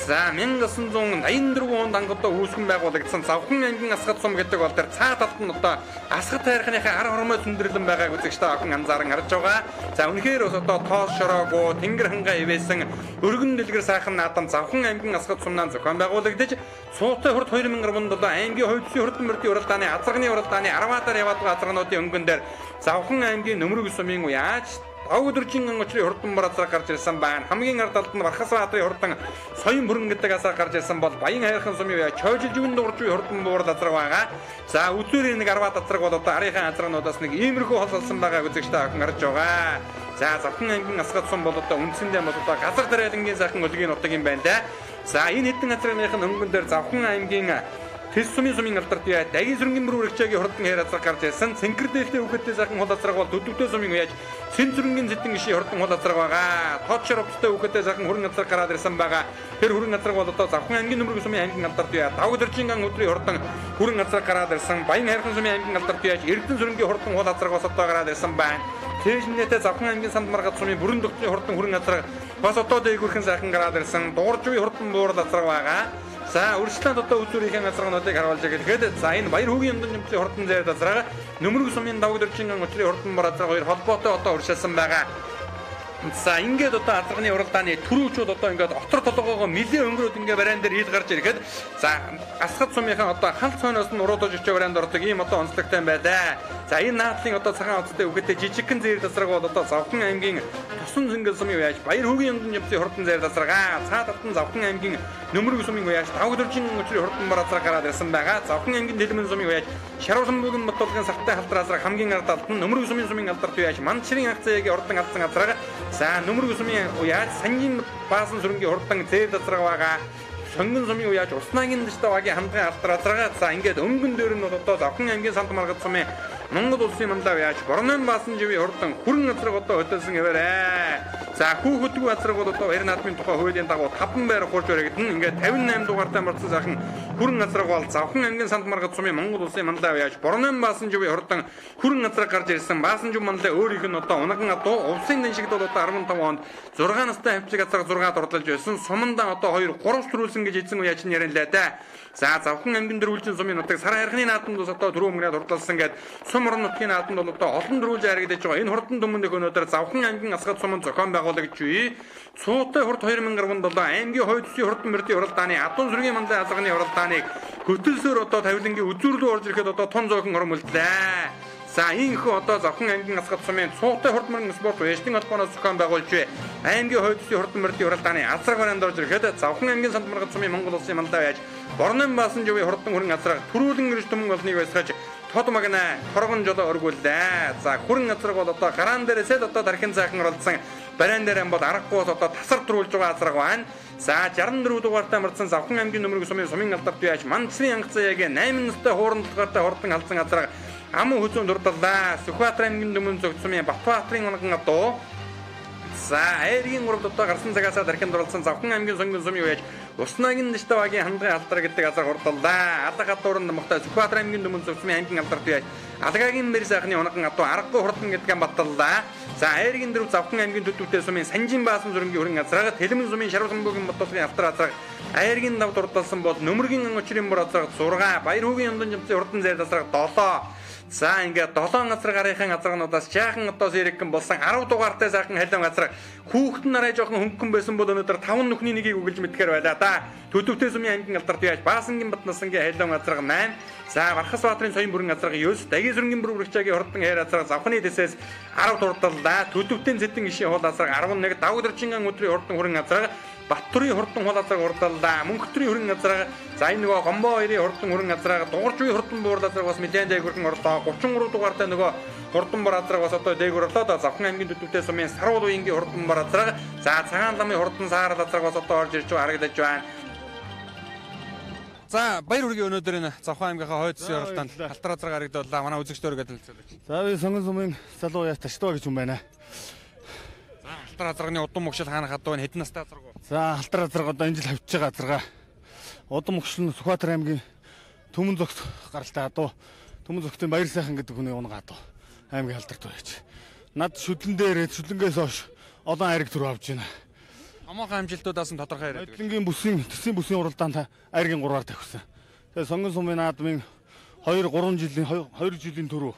За 1984 онд ангуудаа үүсгэн байгуулагдсан Завхан аймгийн Асгат сум гэдэг бол тэр цаа талд нь одоо Асгат хайрхныхаа ар хормой сүндэрлэн байгааг үзэгчтэй охин анзааран харж байгаа. За үнэхээр бас одоо тоос шороогүй тэнгэр хангаа ивэсэн өргөн дэлгэр сайхан наадам Завхан аймгийн Асгат сумнаа зохион байгуулагдаж Цуутай хурд 2017 аймгийн Хойд бүсийн хурдан мөрдийн уралдааны азарганы уралдааны 10-аар яваад байгаа азаргнуудын өнгөн дээр Завхан аймгийн нөмрөг сумын уяаж Авдржин очрын хурдан барацраг гарч ирсэн байна. Хамгийн ард талд нь Бархас баатрын хурдан Соён бүрэн гэдэг асар гарч ирсэн бол Баян хайрхан сумын уяа Чойжилжүн дуурчгүй хурдан буурал азраг байгаа. За үзүүрийн нэг 10-аад азраг бол одоо арийнхаа азрагнуудаас нэг иймэрхүү хол болсон байгааг үзэгчтэй охин харж байгаа. За Завхан аймгийн Асгат сум бол одоо үндсэндээ бол одоо газар тариалангийн сайхан өлгийн нутаг юм байна да. За энэ хэдэн азрагныхын өнгөн дээр Завхан аймгийн Тэс сумын алдарт яа дагийн сүрэнгийн мөр үргчээгийн хурдан хэр азраг гарч ирсэн. Цэнгэр дээлтэй үгэдтэй сайхан хол азраг бол Төдөвтэй сумын уяаж Цэн сүрэнгийн зэтэн гişийн хурдан хол азраг байгаа. Тоочор овцтой үгэдтэй сайхан хүрэн азраг гараад ирсэн байгаа. Тэр хүрэн азраг бол одоо Завхан аймгийн нөмрөг сумын аймгийн алдарт яа Давгдэржин ан өдрийн хурдан хүрэн азраг гараад ирсэн. Баян хайрхан сумын аймгийн алдарт яаж Эрдэнэ сүрэнгийн хурдан хол азраг бас одоо гараад ирсэн байна. Тэжнэтэ Завхан аймгийн Санд Маргат сумын бүрэн дөхцийн хурдан хүрэн азраг бас одоо дээгүүрхэн сайхан гараад ирсэн. Дууржуй хурдан буурал азраг байгаа. За үржлээд одоо үзүүрийн азрагнуудыг харуулж гэхэд за энэ Баяр хүүгийн ёндон нэмтлийн хурдан зайд азраг нөмрөг сумын Давгдэржин очрын хурдан бар азраг хоёр холбоотой одоо урьдчилсан байгаа. За ингээд одоо азрагны уралдааны төрүүчүүд одоо ингээд отор толгоогоо нэлээ өнгөрөөд ингээд бараан дээр ил гарч ирэхэд за Асгат сумынхаа одоо халт цооноос нь уруудаж очиж бараанд ордог ийм одоо онцлогтой байлаа. За энэ наадлын одоо цагаан оцтой үгэдтэй жижигхэн зээр азраг бол одоо Завхан аймгийн Тусан зингэл сумын уяаж Баяр хүүгийн ёндон нэмтлийн хурдан зайд азраг цаад талд нь Завхан аймгийн нөмрөг сумын уяаж Давгдэржин очрын хурдан бар азраг гараад ирсэн байгаа. Завхан аймгийн Дэлмэн сумын уяаж Шаруулмбүгийн Батулгын сартай халтраа азраг хамгийн ард талд нь нөмрөг сумын алдарт уяаж Мандчрын акциягийн хурдан алдсан азраг. За нөмрөг сумын уяаж Санжин Баасан сүрэнгийн хурдан зээл азраг байгаа. Сонгон сумын уяаж Уснагийн дэжтэй багийн хамтран алдар азраг. За ингээд өнгөн дээр нь одоо Завхан аймгийн Сант Маргат сумын Монгол улсын мандаа уяаж Борнон Баасан живийн хурдан хүрэн азраг одоо хөдөлсөн хэвээрээ. За хүүхдгүй азраг бол одоо баяр наадмын тухай хуулийн дагуу 5 байр хурж баригдана. Ингээд 58 дугаартай марцсан сайхан хүрэн азраг бол Завхан аймгийн Сант Маргат сумын Монгол улсын мандаа уяаж Борнон Баасан живийн хурдан хүрэн азраг гарч ирсэн. Баасан жив мандаа өөрийнх нь одоо унган адуу увсын дэншигд бол одоо 15 онд 6 настай хавчиг азраг 6 дурлалж байсан. Сумандаа одоо 2 3 төрүүлсэн гэж эзэн уяаж нь ярина лээ да. За Завхан аймгийн дөрвөлжин сумын нутаг сар хайрхны наадамд бас одоо түрүү өмнөд хурдлалсан гэдэг сум орон нутгийн наадамд бол одоо олон дөрвөлж харагдаж байгаа. Энэ хурдан дүмнэх өнөөдөр Завхан аймгийн Асгат сумын зохион байгуулагч буй Цуутай хурд 2017 аймгийн Хойд бүсийн хурдан мөрдийн уралдааны адуун сүргийн мандаа азрагны уралдааныг хөтөлсөөр одоо тавилангийн үзүүрлүү орж ирэхэд одоо тон зоохон оромөлдлээ. За ийхүү одоо Завхан аймгийн Асгат сумын Цуутай хурд мөрдийн спорт уяжтын холбооноос зохион байгуулж буй аймгийн Хойд бүсийн хурдан мөрдийн уралдааны азраг бараанд орж ирэхэд Завхан аймгийн Сант Маргат сумын Монгол улсын мандаа яаж Борнон Баасан живийн хурдан хүрэн азраг төрүүлэн ирж түмэн болныг байсгаж тод магна хоргон жолоо өргүүллээ. За хүрэн азраг бол одоо гараан дээрээсээ одоо тархин цаахан оролцсон бараан дээр бол аргагүй одоо тасар төрүүлж байгаа азраг байна. За 64 дугаартай марцсан Завхан аймгийн нөмрөг сумын алдарт яаж Мандчрын ангацаягийн 8 настай хууран дугаартай хурдан халдсан азраг ам хөзөн дурдаллаа. Сүхбаатар аймгийн Дүмэн зөв сумын Батбаатрын унган адуу. За аймгийн урд одоо гарсан цагаасаа тархинд оролцсон Завхан аймгийн сонгон сумын уяаж Уснагийн дэжтэй багийн хандгын алдар гэдэг азар хурдаллаа. Алга хатуурын мохтой Сүхбаатар аймгийн Дүмэн зөв сумын аймгийн алдарт уяаж Алгагийн мэр сайхны унган адуу аргагүй хурдан гэдгэн батталлаа. За аймгийн дөрөв Завхан аймгийн Төдөвтэй сумын Санжин Баасан зүрэнгийн хүрэн азраг Дэлмэн сумын Шаруулмбүгийн Батулгын алдар азраг аймгийн давд урдалсан бол нөмрөгийн очрын бүр азраг 6 Баяр хүүгийн ёндон жимцийн хурдан зайд азраг 7. За ингээд 7 азраг гарынхан азрагнуудаас жаахан одоо сэрэгэн болсон 10 дугаартай сайхан халиун азраг хүүхдэн нарай жоохон хөнгөн байсан бол өнөөдөр 5 нүхний нэгийг үгэлж мэдгээр байлаа да. Төдөвтэй сумын аймгийн алдарт яаж Баасангийн Батнаснгийн халиун азраг 8. За Бархас баатрын соён бүрэн азраг 9. Дагийн сүрэнгийн бүр үргчээгийн хурдан хэр азраг Завханы дэсээс 10 дурдаллаа. Төдөвтэй зэтэн гişийн хол азраг 11. Давгдэржин өдрийн хурдан хүрэн азраг Баттурын хурдан хол азраг урдаллаа. Мөнхтрийн хүрэн азраг за энэ нөгөө Гомбо 2-ийн хурдан хүрэн азраг Дууржуй хурдан буурал азраг бас мэдэн дээгүрхэн орлоо. 33 дугаартай нөгөө хурдан бар азраг бас одоо дээгүр орлоо. Завхан аймгийн Төдөвтэй сумын Саруул уянгийн хурдан бар азраг за Цагаан ламын хурдан саарал азраг бас одоо орж ирж харагдаж байна. За баяр хүргэе өнөөдөр энэ Завхан аймгийнхаа Хойд бүсийн уралдаанд алтар азраг харагдууллаа. Манай үзэгчдөө гэдэг хэлцүүлээ. За би сонгон сумын залуу яа ташдаа гэж юм байна. Алтар азрагны удам мөгшил хаанах адуу энэ хэдэн настай азраг вэ? За алтар азраг одоо энэ жил хавчиж байгаа азраг. Удам мөгшил нь Сүхбаатар аймгийн Түмэн зөвхт гаралтай адуу. Түмэн зөвхтийн Баяр сайхан гэдэг хүний унга адуу. Аймгийн алдарт байж. Над шүдлэн дээр шүдлэнгээс хойш олон айраг төрөө авж байна. Томоохон амжилтуудаас нь тодорхой яриад. Аймгийн бүсийн уралдаанд аймгийн 3-аар тавьсан. Тэгээ сонгон сумын наадмын 2 жилийн түрүү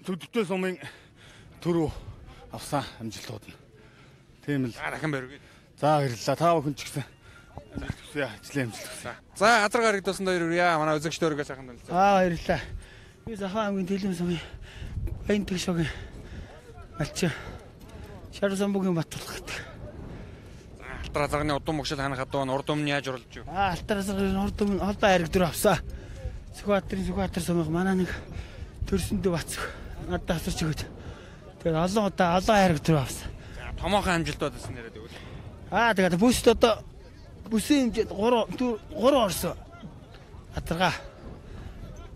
Түмний сумын түрүү авсан амжилтууд нь. Тийм л. Дахин барь. За баярлалаа. Та бүхэн ч гэсэн ажлын амжилт хүсье. За азар гарагдсан дээр үрье. Манай үзэгчдөргөө сайхан танилцуулъя. Баярлалаа. Би Завхан аймгийн Түмний сумын баян төгшөгийн малчин Шар самбугийн Батбалга гэдэг. Алтар азарганы удам мөгшил ханах хадуун урд өмнө яаж орлож юу? Алтар азарганы урд өмнө холбоо хайраг дөрөв авсан. Сүхбаатар сумын манай нэг төрсөндөө бацх надад асарч өгөөд. Тэгээд олон хайраг дөрөв авсан. Томоохон амжилтууд гэсэн яриад өгөл. Тэгээд бүст одоо бүсийн хэмжээд 3 орсон. Атарга.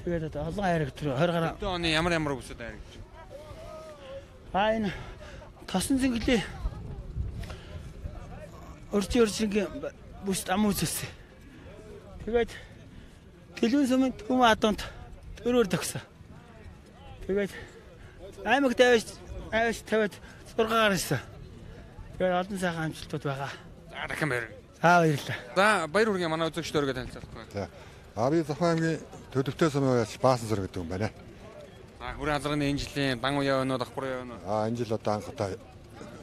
Тэгээд одоо олон хайраг дөрөв 20 гаруй. Хэдэн оны ямар бүсэд хайраг гэж. Энэ тосон зинглээ өрчингийн бүст ам үзсэн. Тэгээд Түмний сумын Түмний адуунд төрөөр төгсөн. Тэгээд аймагт авч тавиад 6 гаруй ирсэн. Тэгээд олон сайхан амжилтууд байгаа. За дахин баяр. Баярлалаа. За баяр үргийн манай үзэгчдөргөө танилцуулах. За. Би Завхан аймгийн Түмний сумын уяач Баасан зэрэг гэдэг юм байна. Хүрээ азарганы энэ жилийн дан уяа өнөө давхар уяа өнөө. Энэ жил одоо анх удаа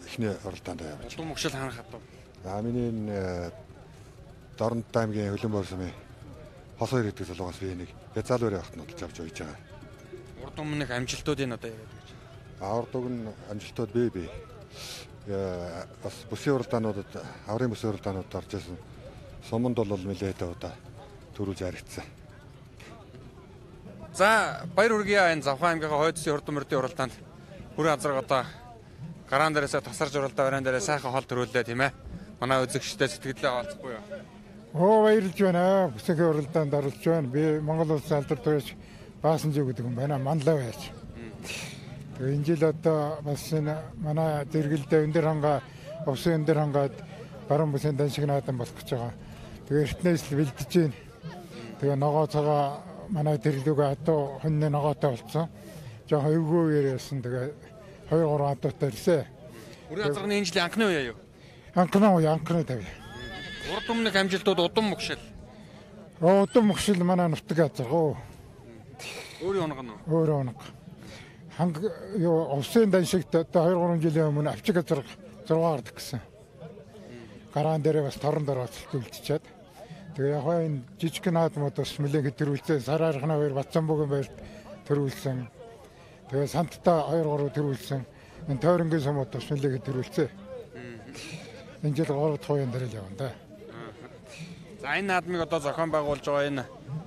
эхний уралдаанд явж. Удам мөгшил ханах хатуу. Миний энэ Дорнод аймгийн Хөлбөмбөр сумын хос 2 гэдэг залуугаас би нэг Язаалуурын ахт нотолж авч явж байгаа. Урд өмнөх амжилтуудыг одоо яриад гэж. Урд өмнө амжилтууд бий. Бас бүсийн уралдаануудад аврын бүсийн уралдаануудад орж ирсэн. Суманд бол нэлээд удаа төрүүлж харагдсан. За баяр үргийн энэ Завхан аймгийн Хойдсын урд мөрдийн уралдаанд хүрээ азарга одоо гараан дээрээс тасарж уралдаа бараан дээрээ сайхан хол төрүүлээ тийм ээ. Манай үзэгчтэй сэтгэлдээ хаалцахгүй юу? Баярлж байна. Бүсийн уралдаанд оролцож байна. Би Монгол улсын алдар туяач Баасан жиг гэдэг юм байна. Манлаа байж. Тэгээ энэ жил одоо бас энэ манай зэрэгэлдээ өндөр хангаа усын өндөр хангаад баруун бүсийн даншиг наадам болох гэж байгаа. Тэгээ эртнээс л бэлдэж байна. Тэгээ ногоо цагаа манай тэрлүүгээ адуу хоньны ногоотой болцсон. Жоо эвгүйгээр яасан. Тэгээ 2-3 адуутай ирсэн. Хүрээ азарганы энэ жилийн анхны үе юу? Анхны тавь. Урд өмнөх амжилтууд удам мөгшил. Удам мөгшил манай нутаг азаргуу. Өөрийн оног нь. Өөрөө оног. Усын даншигт одоо 2-3 жилийн өмнө авчиг азарга 6 гардаг гэсэн. Гараан дээрээ бас торон дөрөөлт үлдчихээд. Тэгээ яг энэ жижиг наадмууд бас нэлээд төрүүлсэн. Сараархны 2 Батцамбугийн баярт төрүүлсэн. Тэгээ Сантта 2-3 төрүүлсэн. Энэ тойронгийн сумууд бас нэлээд төрүүлсэн. Энэ жил 3 дахь уян дээр л явна да. За энэ наадмыг одоо зохион байгуулж байгаа энэ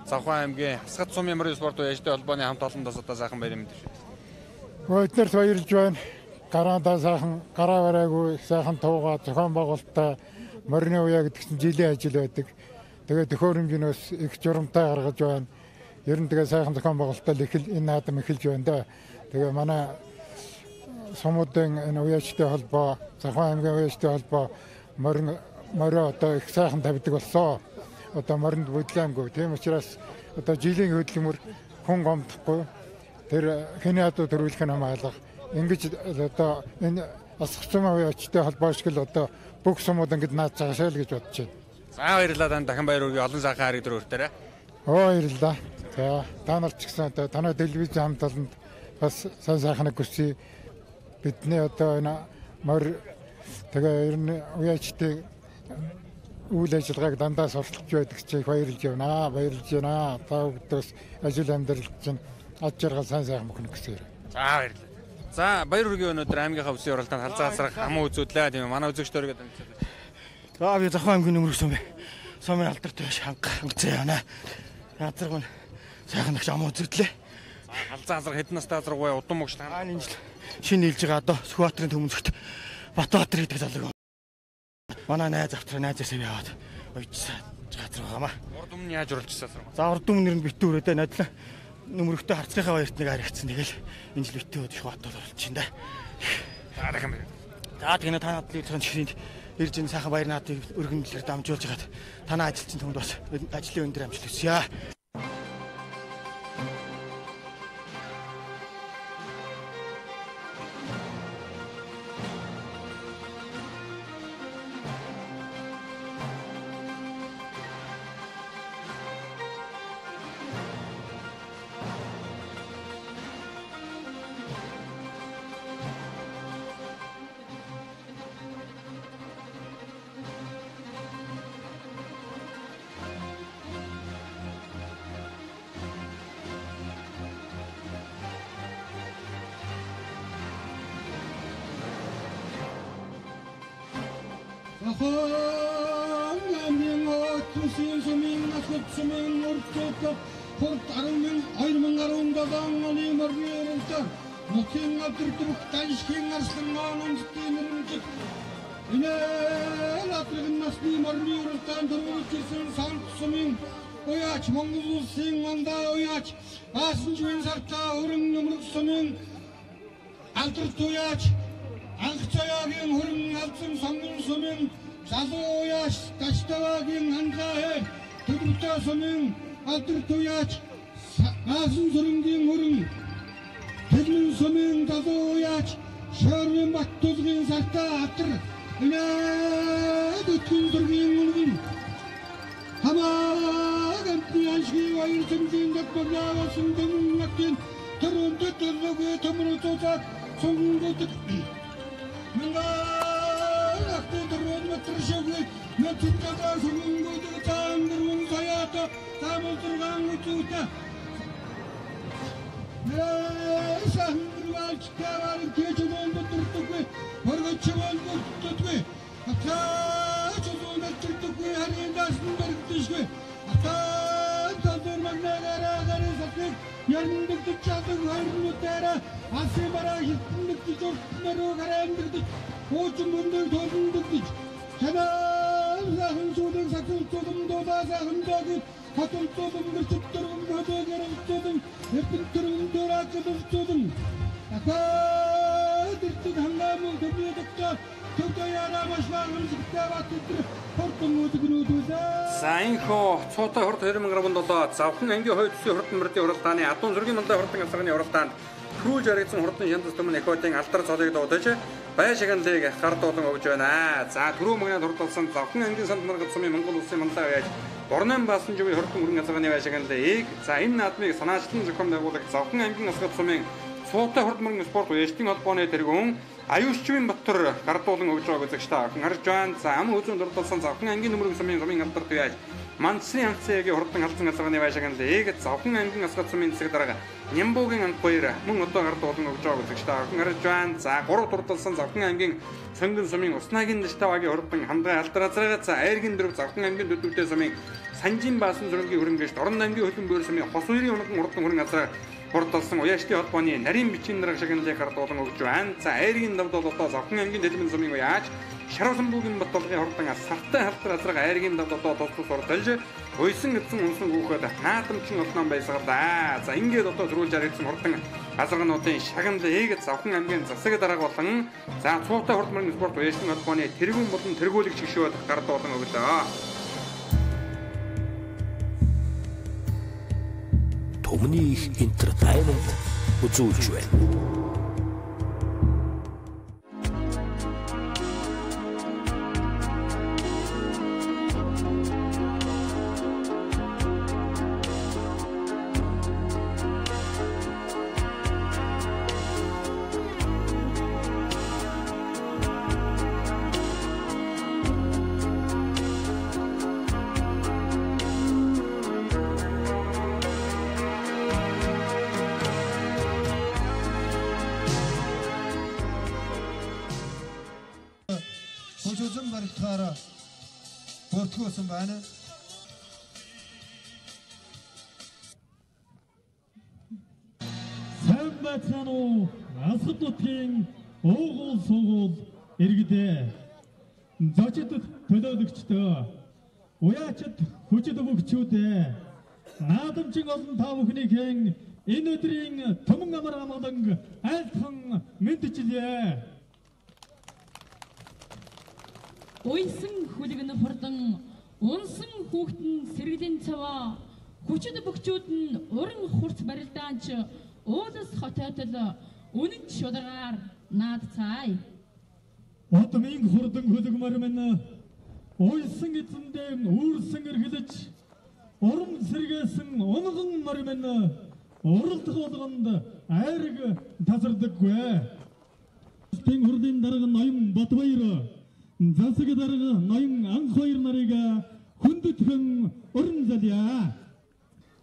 Завхан аймгийн Асгат сумын мөрийн спорт уяажтай холбооны хамт олондоос одоо сайхан баяр мэдээж. Эднэрт баярлж байна. Гараандаа сайхан гараа бараагүй сайхан туугаа зохион байгуулалтаа морины уяа гэдэг чинь жилийн ажил байдаг. Тэгээ төхөөрөмжнөөс их журамтай гаргаж байна. Ер нь тэгээ сайхан зохион байгуулалтаа энэ наадам эхэлж байна да. Тэгээ манай сумуудын энэ уяачтай холбоо, Завхан аймгийн уяачтай холбоо морио одоо их сайхан тавьдаг болсон. Одоо моринд бодлоомгүй. Тийм учраас одоо жилийн хөдөлмөр хүн гомдохгүй. Тэр хэний адуу төрүүлэх нь хамаалга. Ингэж одоо энэ асгах сумын уяачтай холбоо шиг л одоо бүх сумууд ингэж наад цагаашаа л гэж бодож байна. За баярлалаа тань дахин баяр үргээ олон сайхан хариг дөрөвтөрөө. Баярлалаа. За та нар ч гэсэн одоо танай телевизийн хамт олонд бас сайн сайхныг хүсье. Бидний одоо энэ морь тэгээ ер нь уяачтай үйл ажиллагааг дандаа сурталчилж байдаг чинь баярлж байна. Баярлж байна. Та бүдээс ажил амьдрал чинь аж жаргал сайн сайхан мөхнө гэсэн. За баярлалаа. За баяр үргийн өнөөдөр аймгийнхаа бүсийн уралдаанд халзаа асрах хамаа үзүүлээ. Тийм манай үзэгчдөргөө танилцуулъя. За би Завхан аймгийн нөмрөх сумын алдар туяач хангацсан явна. Язарг нь сайхан нэгч ам үзүүлээ. Халзаа асрах хэдэн настай азаргуй удам мөгш тань. Энэ жил шинэ хэлж байгаа одоо Сүхбаатарын Түмнзэгт Батбаатар гэдэг залуу. Манай найз найзаасаа яваад ойчсан газар байгаамаа. Урд өмнө яаж уралжсан асар. За урд өмнөр нь битүү өрөөдөө найдлаа нөмрөхтэй харцгийнхаа баярт нэг харагдсан. Тэгэл энэ жил битүү Сүхбаатар оролцож байна да. За дахин баяр. За тэгнэ та надлын чихрийн ирж энэ сайхан баяр наадыг өргөндлөөр дамжуулж хагаад танай ажилчин түмэнд бас ажлын өндөр амжилт хүсье. Завхан аймгийн Хойд бүсийн Түмний асгатсмын уралдаанAсгат хурд 2017 оны морины уралдаан нутгийн авдрах даншгийн арслан онцгийн нэрмжиг инээ латрын насны морины уралдаан төрүүлсэн санцсмын уяач Монгол улсын мандаа уяач аасан живэн сартаа өрн нөмрөсмын алдарт уяач анх цаяагийн хөрөн алдсан сонгон сумын залуу уяач таштаваагийн хангаа төлөвтэй сумын алдарт уяач аасан зүрэнгийн хөрөн төлмөн сумын залуу уяач шорын бат тулгийн сартаа атар инээ дөтгөн зүргийн үнэн хамаагийн пианшгийн ваян цэмжийн дэвтэрнавасан дэмнэкин төрөндө төлөвгүй төмөрөцөөд сонгогддог Мангaalахтын төрөнд мэтршэвгүй мэтрчэдээ сонгогддог таамдрын саяата таамдрын үтүүтэ Шахмрвалч тавар кечмон дотуртгүй хоргочмон дотуртгүй атаач зүүнэлтэртгүй харин бэрдишгүй атаа тодор магнаараа сатник ярмдаг чаддаг хайрнуудаараа асын бараа хитнэг дөртнөрөө гараамдаг уучин мөндөр толмдог чанаа захын зүудэн сатун додаа захын дог хатун мөрчтөргөн хөдөөгөрөлтөдөн эпэнтөргөн дөраачлөлтөдөн атаа дэртэг хангаамын төбөдөктөө төдөөяараа машлагын зэгтээват өдр хортон үдгнүүдээ Заинхоо Цуутай хурд 2017 Завхан аймгийн Хойд бүсийн хурд мөрдийн уралдааны адуун зургийн мандаа хурдан асганы уралдаанд түрүүлж харагдсан хурдан шандас Түмний Хойдын алдар цолыг дуудаж бай шагналыг гардуулан өгж байна. За түрүү магнад хурдалсан Завхан аймгийн санд маргад сумын Монгол улсын мандаа яаж Борнон баасан живийн хурдан хөрөнгө асганы бай шагналыг за энэ наадмыг санаачлан зохион байгуулагч Завхан аймгийн асгат сумын Цуутай хурд мөрөн спорт уяалтын холбооны тэргүүн Аюушчвын Батар гардуулан өгж байгааг үзэгчтэй харж байна. За ам үзүүнд дурдсан Завхан аймгийн нөмрөг сумын алдарт яаж Мансрын амцгийн хурдан халдсан асганы бай шагналыг Завхан аймгийн асгат сумын засаг дарга Нямбуугийн анх баяр мөн одоо гардуулан өгж байгааг үзэгчтэй харж байна. За 3 дурдсан Завхан аймгийн Сонгон сумын Уснагийн Даштаваагийн хурдан хандгай алдар азраагаа за айргийн дөрөв Завхан аймгийн Дөдөвтэй сумын Санжин баасан зургийн хөрөнгөж Орон аймгийн Хөлбөмбөр сумын Хос хоёрын унган хурдан хөрөнгө азраа хурдалсан уяачдын холбооны нарийн бичгийн дарга шагналыг гардуулан өгж байна. За айргийн давд бол одоо Завхан аймгийн Дэлмэн сумын уяач Шаравсанбуугийн Баталгын хурдан сартай халдар азраг айргийн давд одоо тус урдалж уйсан эдсэн унсан гүөхөд наадамчин олноон байсгарлаа. За ингээд одоо зөрүүлж харагдсан хурдан азаргнуудын шагналыг Завхан аймгийн засаг дарга болон за Цуутай хурд мөрөн спорт уяачдын холбооны тэргүүн болон тэргүүлэгч гишүүд гардуулан өглөө. Түмний энтертаймент үзүүлж байна. Хожуулсан баригдахаараа бүртгүүлсэн байна. Сайн байцгаана уу? Асгат нутгийн уугуул сугуул иргэдээ. Зочдод төлөөлөгчдөө, уяачид хүчит өвөгчүүдээ, наадамчин олон та бүхнийхэн энэ өдрийн түмэн амар амгалан айлтхан мэдчилээ. Уйсан хүлэгэн хурдан унсан хүүхдэн сэргэлэн цаваа хүчит бөхчүүд нь уран хурц барилдаанч уулас хотоотол үнэн шударгаар наад цай. Отмын хурдан хүлэгмэр мэн уйсан эзэндээ үүрсэн эргэлж уран сэргээсэн унган мөр мэн уралдах болгонд айраг тасардаггүй. Тэн хурдын дарга ноён Батбаяр засаг дарга ноён анх баяр нарыг хүндэтгэн өрн залъя.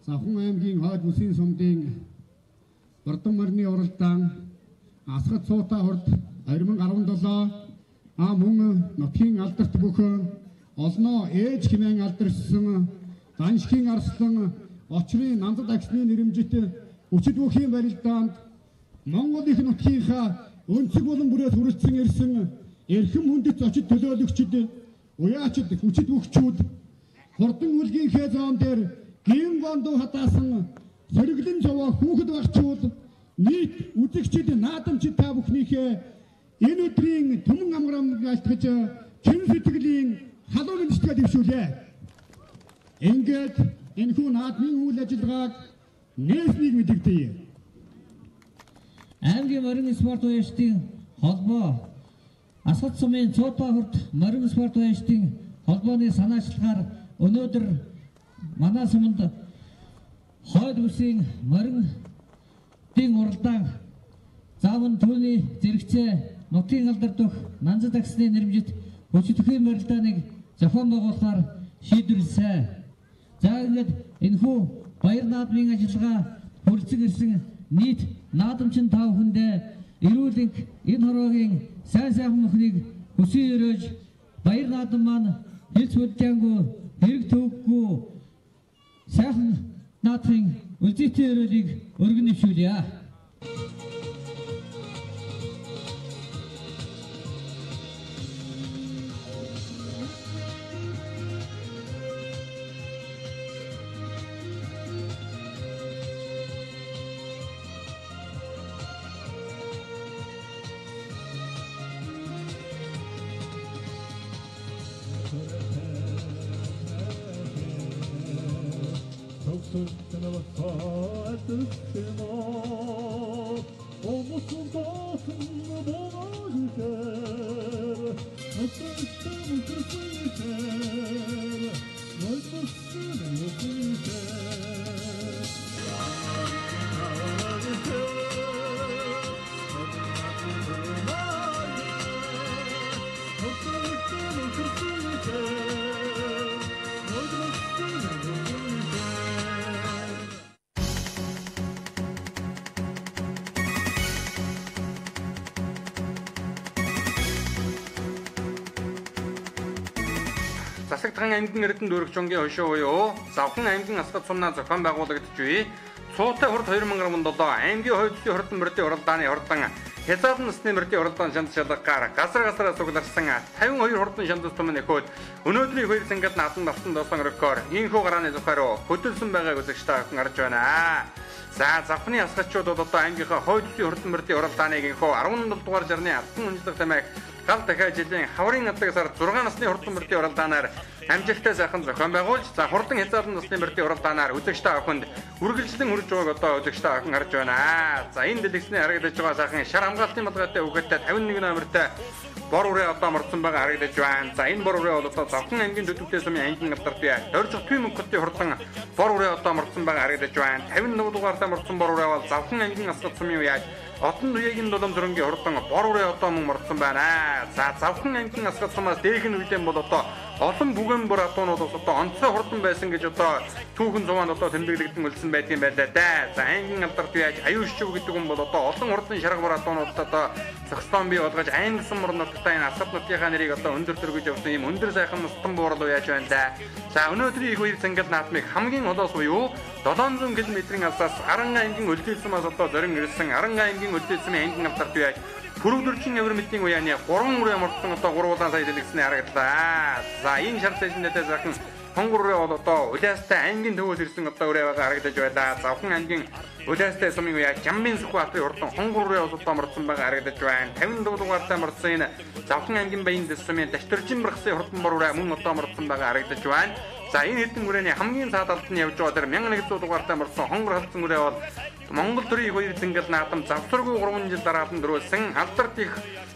Завхан аймгийн Хойд бүсийн сумдын Уралдаан морины уралдаан Асгат Цуутай хурд 2017 мөн нутгийн алдарт бүх олноо ээж хэмээн алдарсан даншхийн арслан очрын нандад агсны нэрэмжит өчид бүхийн барилдаанд Монгол их нутгийнхаа өнцөг болон бүрээс хүрэлцэн ирсэн эрхэм хүндэт зочид төлөөлөгчд, уяачид, хүчит бүхчүүд хурдан үлгийнхээ зоон дээр гин гондоо хатаасан сэргэлэн зовоо хүүхэд багчууд нийт үзэгчид наадамчид та бүхнийхээ энэ өдрийн түмэн амгарамыг алтгаж чин сэтгэлийн халуун нэмжлэгээ дэвшүүлээ. Ингээд энэхүү наадмын үйл ажиллагааг нээснийг мэдэгдэе. Аймгийн морин спорт уяачдын холбоо Асгат сумын Цуутай хурд морин спорт уяачдын холбооны санаачлагаар өнөөдөр манай суманд Хойд бүсийн морин уралдаан Завхан Түмний зэрэгцээ нутгийн алдар дөх нандад агсны нэрмжит хүчтэхийн барилдааныг зохион байгуулахаар шийдвэрлсэн. За ингээд энэхүү баяр наадмын ажиллагаа хүрэлцэн ирсэн нийт наадамчин тав хүндээ эрүүлэнх энэ хороогийн сайн мөхнийг хүсье өрөөж баяр наадам маань хэлц бүлжээнгүй хэрэг төвөггүй сайхан наадмын үлзийтэй өрөөлийг өргөн нэвшүүлье. Завхан аймгийн эрдэнэ дүүрэгчөнгийн хошуу буюу Завхан аймгийн асгат сумнаа зохион байгуулагдж буй Цуутай хурд 2017 аймгийн хойдын хурдан мөрдийн уралдааны хурдан хязгаарлан насны мөрдийн уралдаан шанд шалгагаар газар сугларсан 52 хурдан шандас түмэн эхөөд өнөөдрийн хоёр цангад наадам давтан доосон рекорд инхүү гарааны зохиороо хөдөлсөн байгааг үзэгчтэй охин харж байна. За Завханы асгатчууд одоо аймгийнхаа хойдын хурдан мөрдийн уралдааныг инхүү 17 дугаар жарны алтан үнэлэх тамиг гал дахиад жилийн хаврын адлагсаар 6 насны хурдан мөрдийн уралдаанаар амжилттай сайхан зохион байгуулж за хурдан хязгаарлан насны мөрдийн уралдаанаар үзэгчтэй охинд үргэлжлэн хүрж байгааг одоо үзэгчтэй охин харж байна. За энэ дэлгэцний харагдаж байгаа сайхан шар хамгаалтын малгайтай үгээтэй 51 номертой бор үрээ одоо морцсон байгаа харагдаж байна. За энэ бор үрээ бол одоо Завхан аймгийн төдөвтэй сумын аймгийн алдарт бие дөржих мөнгөтэй хурдан бор үрээ одоо морцсон байгаа харагдаж байна. 54 дугаартай морцсон бор үрээ бол Завхан аймгийн асгат сумын уяаж Отон үеийн долоом дөрөнгийн хурдан бор үрээ одоо мөн морцсон байна. За Завхан аймгийн асгат сумаас дээрх нь үедэн бол одоо олон бүгэн бүр атуунууд одоо онцгой хурдан байсан гэж одоо түүхэн зугаанд одоо тэмдэглэгдэн үлдсэн байдгийн байлаа да. За аймгийн алдарт яаж аюул шив гэдэг юм бол одоо олон хурдан шарга бүр атуунууд одоо зохистой бий болгож аймаг сум орнуудтай энэ асгат нутгийнхаа нэрийг одоо өндөр төргөж явсан юм өндөр сайхан мустан буурал яаж байна да. За өнөөдрийн их хоёр цангал наадмыг хамгийн холоос буюу 700 км-ийн алсаас Аран аймгийн Өлдөлсмаас одоо зорин ирсэн Аран аймгийн Өлдөлсмийн аймгийн алдарт яаж Хүрэгдүрчин авир мэдийн уяаны 3 үрээ морцсон одоо 3 удаа сая дэлгэснээ харагдлаа. За энэ шар сайжнаатай захан хонгор үрээ бол одоо Улаастай аймгийн төвөөс ирсэн одоо үрээ байгаа харагдаж байлаа. Завхан аймгийн Улаастай сумын уяа Жамбын Сүхбаатарын хурдан хонгор үрээ бол одоо морцсон байгаа харагдаж байна. 50 дугаартай морцсон энэ Завхан аймгийн Баян дэс сумын Дашторжин бэрхсийн хурдан бор үрээ мөн одоо морцсон байгаа харагдаж байна. За энэ хэдэн үрээний хамгийн цаад алд нь явж байгаа дэр 1100 дугаартай морцсон хонгор халдсан үрээ бол Монгол төрийн хоёр цэнгэл наадам завсаргүй 3 жил дараалан дөрүүлсэн алдарт их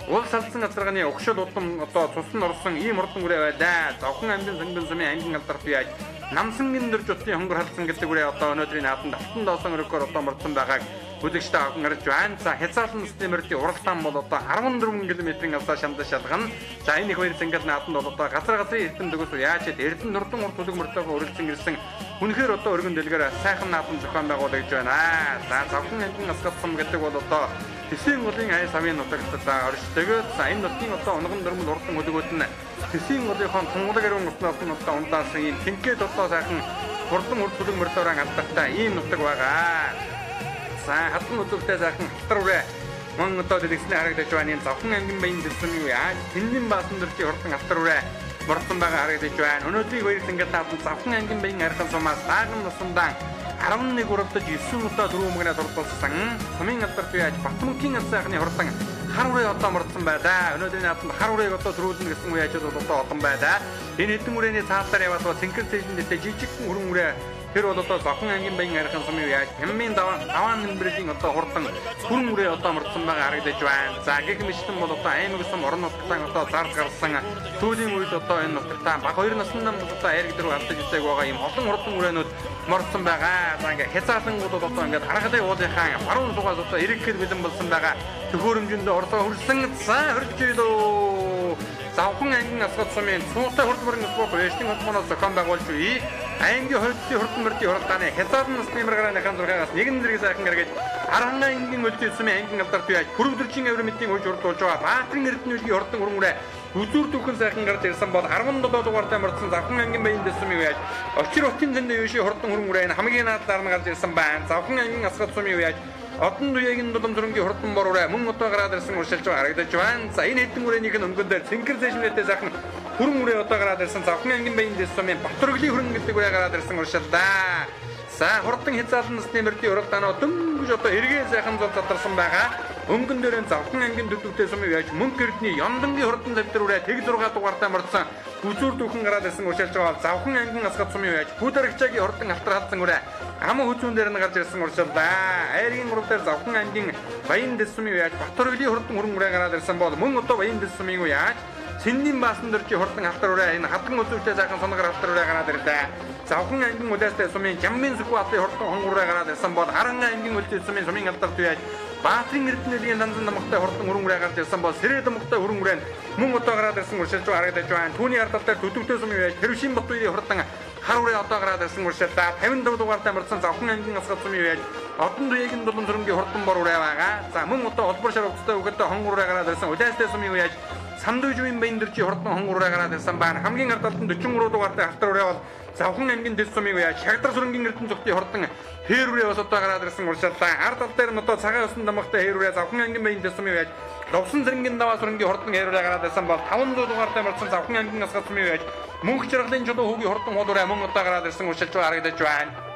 улс алдсан газарганы өгшөл удам одоо цусан орсон ийм хурдан үрээ байлаа. Завхан аймгийн Санган сумын аймгийн алдарт яаж намсангийн дөрж утын хонгор халдсан гэдэг үрээ одоо өнөөдрийн наадамд алтан доосон рекорд одоо морцсон байгааг үзэгчтэй аван гарч байна. За хязгаарлан насны мөрдийн уралдаан бол одоо 14 км-ийн алсаа шандаа шалгана. За энэ их хоёр цэнгэл наадамд бол одоо газар эрдэм дөгөөс яаж эрдэн нурдан урт төлөг мөртөөгөө өрөлцөн ирсэн үнэхээр одоо өргөн дэлгэр сайхан наадам зохион байгуулагдж байна. За Завхан аймгийн асгат сум гэдэг бол одоо Тэсийн голын ай савын нутагтаа орж тэгээд энэ нутгийн одоо онгон дөрмөл урдан хөдөгөөд нь Тэсийн голынхон тунгалаг ариун утнаас нь одоо ундаасан ийм тэнхээд одоо сайхан хурдан урд бүлэг мөрдөрөн алдартай ийм нутаг байгаа. За хатан үзүүртэй сайхан халтар мөн одоо дэлгэсний харагдаж байна. Энэ Завхан аймгийн баян дэвсмийн үе Түмний баасан дөржи хурдан халтар мордсон байгаа харагдаж байна. Өнөөдрийг баярлан ингээд таатан Завхан аймгийн баян архан сумаас тааган насандаа 11 уралдаж 9 удаа дөрөв мөнгөнд оролцсон. Сумын алдарт яаж Батмөнхийн сайхны хурдан хар үрээ одоо мордсон байлаа. Өнөөдрийн наадманд хар үрээг одоо төрүүлнэ гэсэн үе ажил бол одоо олон байлаа. Энэ хэдэн үрээний цаалтаар яваад цэнхэр цэжиндээ жижигхэн хүрэн үрээ тэр бол одоо Завхан аймгийн баян архан сумын үе яаж хямын даваан нэмбэрийн одоо хурдан хүрэн үрээ одоо мордсон байгаа харагдаж байна. За гэх мэтлэн бол одоо аймаг сум орон нутгатаа одоо зард гарсан сүүлийн үед одоо энэ нутгатаа баг 2 наснаа одоо айраг дээр алдаж ицэг байгаа юм олон хурдан үрээнүүд мордсон байгаа. За ингээ хязгаарлангууд бол одоо ингээ харгалын уулынхаа баруун сугаас одоо эрэгхэр бэлэн болсон байгаа. Төхөөрөмжөндөө орцоо хүрсэн за хөрж ийлөө. Завхан аймгийн Асгат сумын Цуутай хурд мөрөн спорт вэштинг холбооноос зохион байгуулж буй аймгийн Хойдын хурдан мөрдийн уралдааны хязгаарлан насны мэрэграаныхан зургаас нэгэн зэрэг сайхан гаргаж Аранга аймгийн өлтийн сумын аймгийн алдарт байж хүрвдэрчийн авирмитийн хууч урдуулж байгаа Баатарын эрдэнэгийн хурдан хөрөнгөрөө үзүүр дүүхэн сайхан гарч ирсэн бол 17 дугаартай мордсон Завхан аймгийн баян дэвсмийн үе очир утын зөндөө юуши хурдан хөрөнгөрөө хамгийн наадаар нь гарч ирсэн байна. Завхан аймгийн Асгат сумын үе Одон дуягийн дулам зөрөнгийн хурдан бороо мөн одоо гараад ирсэн уршилж байгаа харагдаж байна. За энэ хэдэн үрээнийх нь өнгөн дээр цэнхэр зэжмнэтэй сайхан хүрэн үрээ одоо гараад ирсэн Завхан аймгийн баян дэвсмийн Батөргөлийн хүрэн гэдэг үрээ гараад ирсэн уршилдаа. За хурдан хязгаарлан насны мөрдийн уралдаанаа дөнгөж одоо эргээ сайхан зул задарсан байгаа. Өнгөн дээр Завхан аймгийн төдөвтэй сумын яаж мөнгө эрдний Ёндангийн хурдан завдар үрээ тэг 6 дугаартай мордсон үзүүр дүүхэн гараад ирсэн уршилж байгаа Завхан аймгийн Асгат сумын яаж Бүдэрэгчаагийн хурдан алтар хатсан үрээ ам хүзүүн дээр нь гарч ирсэн уршилдаа. Айргийн урал дээр Завхан аймгийн баян дэвсмийн яаж Батөргөлийн хурдан хүрэн үрээ гараад ирсэн бол мөн одоо баян дэвсмийн яаж Цэнний баасан дөржи хурдан алтар үрээ энэ хатан үзүүртэй сайхан соногор алтар үрээ гараад ирлээ. Завхан аймгийн үлээстэй сумын Жаммын сүхүү алтын хурдан хонгороо гараад ирсэн бол Аранга аймгийн үлдээ сумын сумын алдарт яаж Баатарын эрдэнэлийн данзан намхтай хурдан хүрэн үрээ гараад ирсэн бол Сэрээ дамхтай хүрэн үрээ мөн одоо гараад ирсэн уршилж харагдаж байна. Түүний ардал дээр төдөвтэй сумын яаж Тэрвшин Батбаярын хурдан хар үрээ одоо гараад ирсэн уршилдаа 54 дугаартай мордсон Завхан аймгийн Асгат сумын яаж Одон дуягийн дулам зөрөнгийн хурдан бор үрээ байгаа. За мөн одоо олбор шарвцтай өгөөдөө хонгор үрээ гараад ирсэн үлээстэй сумын яаж Сандуужийн баян дөржи хурдан хонгор үрээ гараад ирсэн байна. Хамгийн ардалд нь 43 дугаартай алтар үрээ бол Завхан аймгийн дэс сумын яаж Шагдар сүрэнгийн эрдэнэ зүгтийн хурдан хээр үрээ бас одоо гараад ирсэн уршилдаа. Ард тал дээр нь одоо цагаан усан дамгтай хээр үрээ Завхан аймгийн баян дэс сумын яаж Ловсон зэрэнгийн даваа сүрэнгийн хурдан хээр үрээ гараад ирсэн бол 500 дугаартай мордсон Завхан аймгийн Асгат сумын яаж мөнх жаргалын чулуу хүүгийн хурдан хол үрээ мөн одоо гараад ирсэн уршилж харагдаж байна.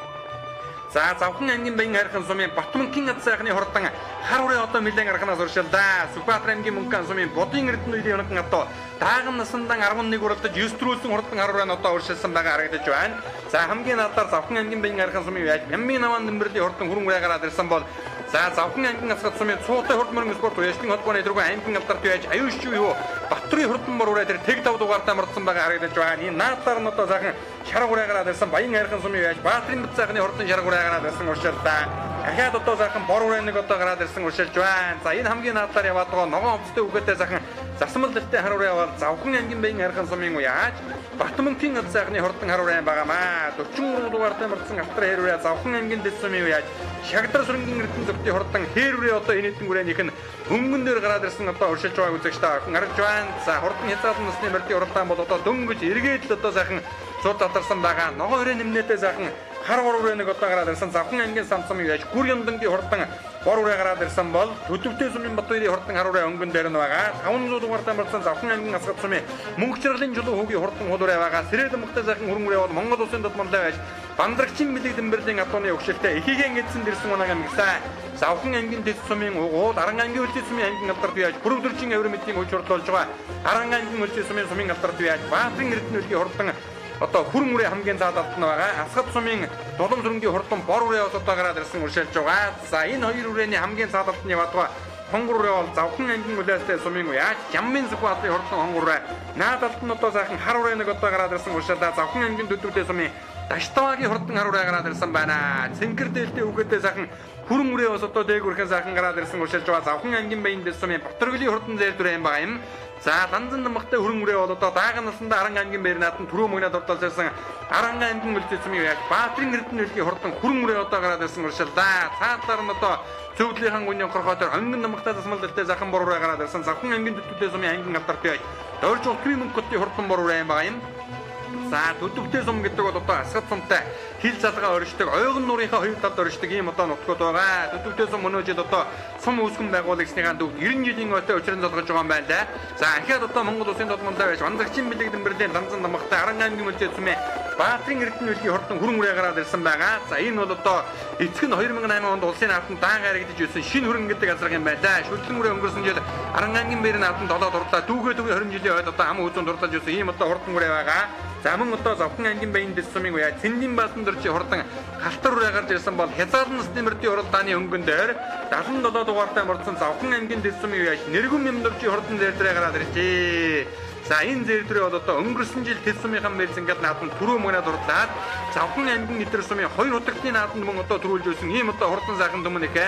За Завхан аймгийн баян архан сумын Батмөнхийн сайхны хурдан хар үрээ одоо нэлээд арханаас уршилдаа. Сүхбаатар аймгийн Мөнхөн сумын Бодын эрдэнэ үеийн өнөкн одоо дааган насандан 11 уралдаж 9 төрүүлсэн хурдан хар үрээ одоо уршилсан байгаа харагдаж байна. За хамгийн наадаар Завхан аймгийн баян архан сумын яаж Мямын наван нэмбэрлийн хурдан хүрэн үрээ гараад ирсэн бол за Завхан аймгийн Асгат сумын Цуутай хурд мөрөн спорт вэштинг холбооны дөрвөн аймгийн алдарт яаж аюулч юу Батрын хурдан бор үрээ тэр тэг 5 дугаартай мордсон байгаа харагдаж байна. Энэ наадаар нь одоо сайхан шарга үрээ гараад ирсэн баян архан сумын яаж Баатарын бит сайхны хурдан шарга үрээ гараад ирсэн уршилдаа. Ахаад одоо сайхан бор үрээ нэг одоо гараад ирсэн уршилж байна. За энэ хамгийн наадаар яваад байгаа ногоон овцтой үгээтэй сайхан засмал дэлтэй хар үрээ бол Завхан аймгийн баян архан сумын яаж Батмөнхийн сайхны хурдан хар үрээ байгаамаа. 43 дугаартай мордсон автар хээр үрээ Завхан аймгийн дэс сумын яаж Шагдар сүрэнгийн эрдэнэ зүгтийн хурдан хээр үрээ одоо энэ хэдэн үрээнийх нь өнгөн дээр гараад ирсэн одоо уршилж байгааг үзэгчтэй охин харж байна. За хурдан хязгаарлан насны мөрдийн уралдаан бол одоо дөнгөж эргээд л одоо сайхан цууд татарсан байгаа. Ногоон хүрээ нэмнээтэй сайхан хар бор үрээ нэг одоо гараад ирсэн Завхан аймгийн самсамыг яаж гүр ямдангийн хурдан бор үрээ гараад ирсэн бол төдөвтэй сумын Батбаярын хурдан хар үрээ өнгөн дээр нь байгаа. 500 дугаартай мордсон Завхан аймгийн Асгат сумын мөнх жаргалын чулуу хүүгийн хурдан хол үрээ байгаа. Сэрээ дамхтай сайхан хүрэн үрээ бол Монгол улсын дутмалтай байж Бандрагчин бэлэг дэмбэрлийн атууны өгшөлтөй ихийгэн эдсэн дэрсэн унаага мэгсаа. Завхан аймгийн дэс сумын уул Аранга аймгийн өлтийн сумын аймгийн алдарт яаж бүрөвдөрчийн авирмитийн үуч урдуулж байгаа. Аранга аймгийн өлтийн сумын алдарт яаж Баатарын эрдэнэ үеийн хурдан одоо хүрэн үрээ хамгийн заалалт нь байгаа. Асгат сумын дулам сүрэнгийн хурдан бор үрээ одоо гараад ирсэн уршилж байгаа. За энэ хоёр үрээний хамгийн заалалт нь яваад байгаа хонгор үрээ бол Завхан аймгийн үлээстэй сумын яаж Жаммын сүхүү алтын хурдан хонгор үрээ наадалт нь одоо сайхан хар үрээ нэг одоо гараад ирсэн уршилдаа Завхан аймгийн төдөвтэй сумын Даштаваагийн хурдан харуулаа гараад ирсэн байна. Цэнгэр дээлтэй үгээдээ сайхан хүрэн үрээ бас одоо дээгүүрхэн сайхан гараад ирсэн уршилж байгаа. Завхан аймгийн баян дэс сумын Батөргөлийн хурдан зээлдүрэ юм байгаа юм. За Ланзан намхтай хүрэн үрээ бол одоо Дааган насанда Аран аймгийн баяр наадан түрүү мөгнөд ордолж ирсэн Аран аймгийн үлдээ сумын яаж Баатрин эрдэнэлгийн хурдан хүрэн үрээ одоо гараад ирсэн уршилдаа. Цаадлаар нь одоо Зөвдлийнхан гүнийн хорхоотоор онгон намхтай засмалдaltaй Захан бороо гараад ирсэн Завхан аймгийн төтөлтэй сумын аймгийн алдарт байж Дорж ултрын мөнгөтийн хурдан бороо юм байгаа юм. За төдөвтэй сум гэдэг бол одоо асгат сумтай хил залгаа оршдог ойгон нуурынхаа хоёр талд оршдог ийм одоо нутгууд байгаа. Төдөвтэй сум өнөө жил одоо сум үүсгэн байгуулагчныхаа төвд 90 жилийн ойтой учрын залгаж байгаа юм байна да. За ахиад одоо Монгол улсын толгомдоо байж вандагчин бэлэг дэмбэрлийн Ланзан намхтай Аран аймгийн мөлжид сумын Баатрин эрдэнэлгийн хурдан хүрэн үрээ гараад ирсэн байгаа. За энэ бол одоо эцэг нь 2008 онд улсын наадмын даан гарагдаж ирсэн шинэ хүрэн гэдэг азраг юм байна да. Шүтлэн үрээ өнгөрсөн жил Аран аймгийн баяр наадмын долоод дурлаа дүүгээ 20 жилийн ойд одоо ам үзүүн дурлаж ирсэн ийм одоо хурдан үрээ байгаа. За мөн одоо Завхан аймгийн баян дэс сумын үе Цэндийн баасан дөржи хурдан халтар үрээ гарч ирсэн бол Хязаалнас нэмэрдийн уралдааны өнгөн дээр 77 дугаартай мордсон Завхан аймгийн дэс сумын үе нэргүн нэмдөржи хурдан зээлдрээ гараад иржээ. За энэ зээлдрээ бол одоо өнгөрсөн жил дэс сумынхаа мэрзэнгээд наадмын түрүү мөгнөд дурлаад Завхан аймгийн эдэр сумын хоёр утгын наадмын мөн одоо төрүүлж өгсөн ийм одоо хурдан сайхан түмэн ихэ.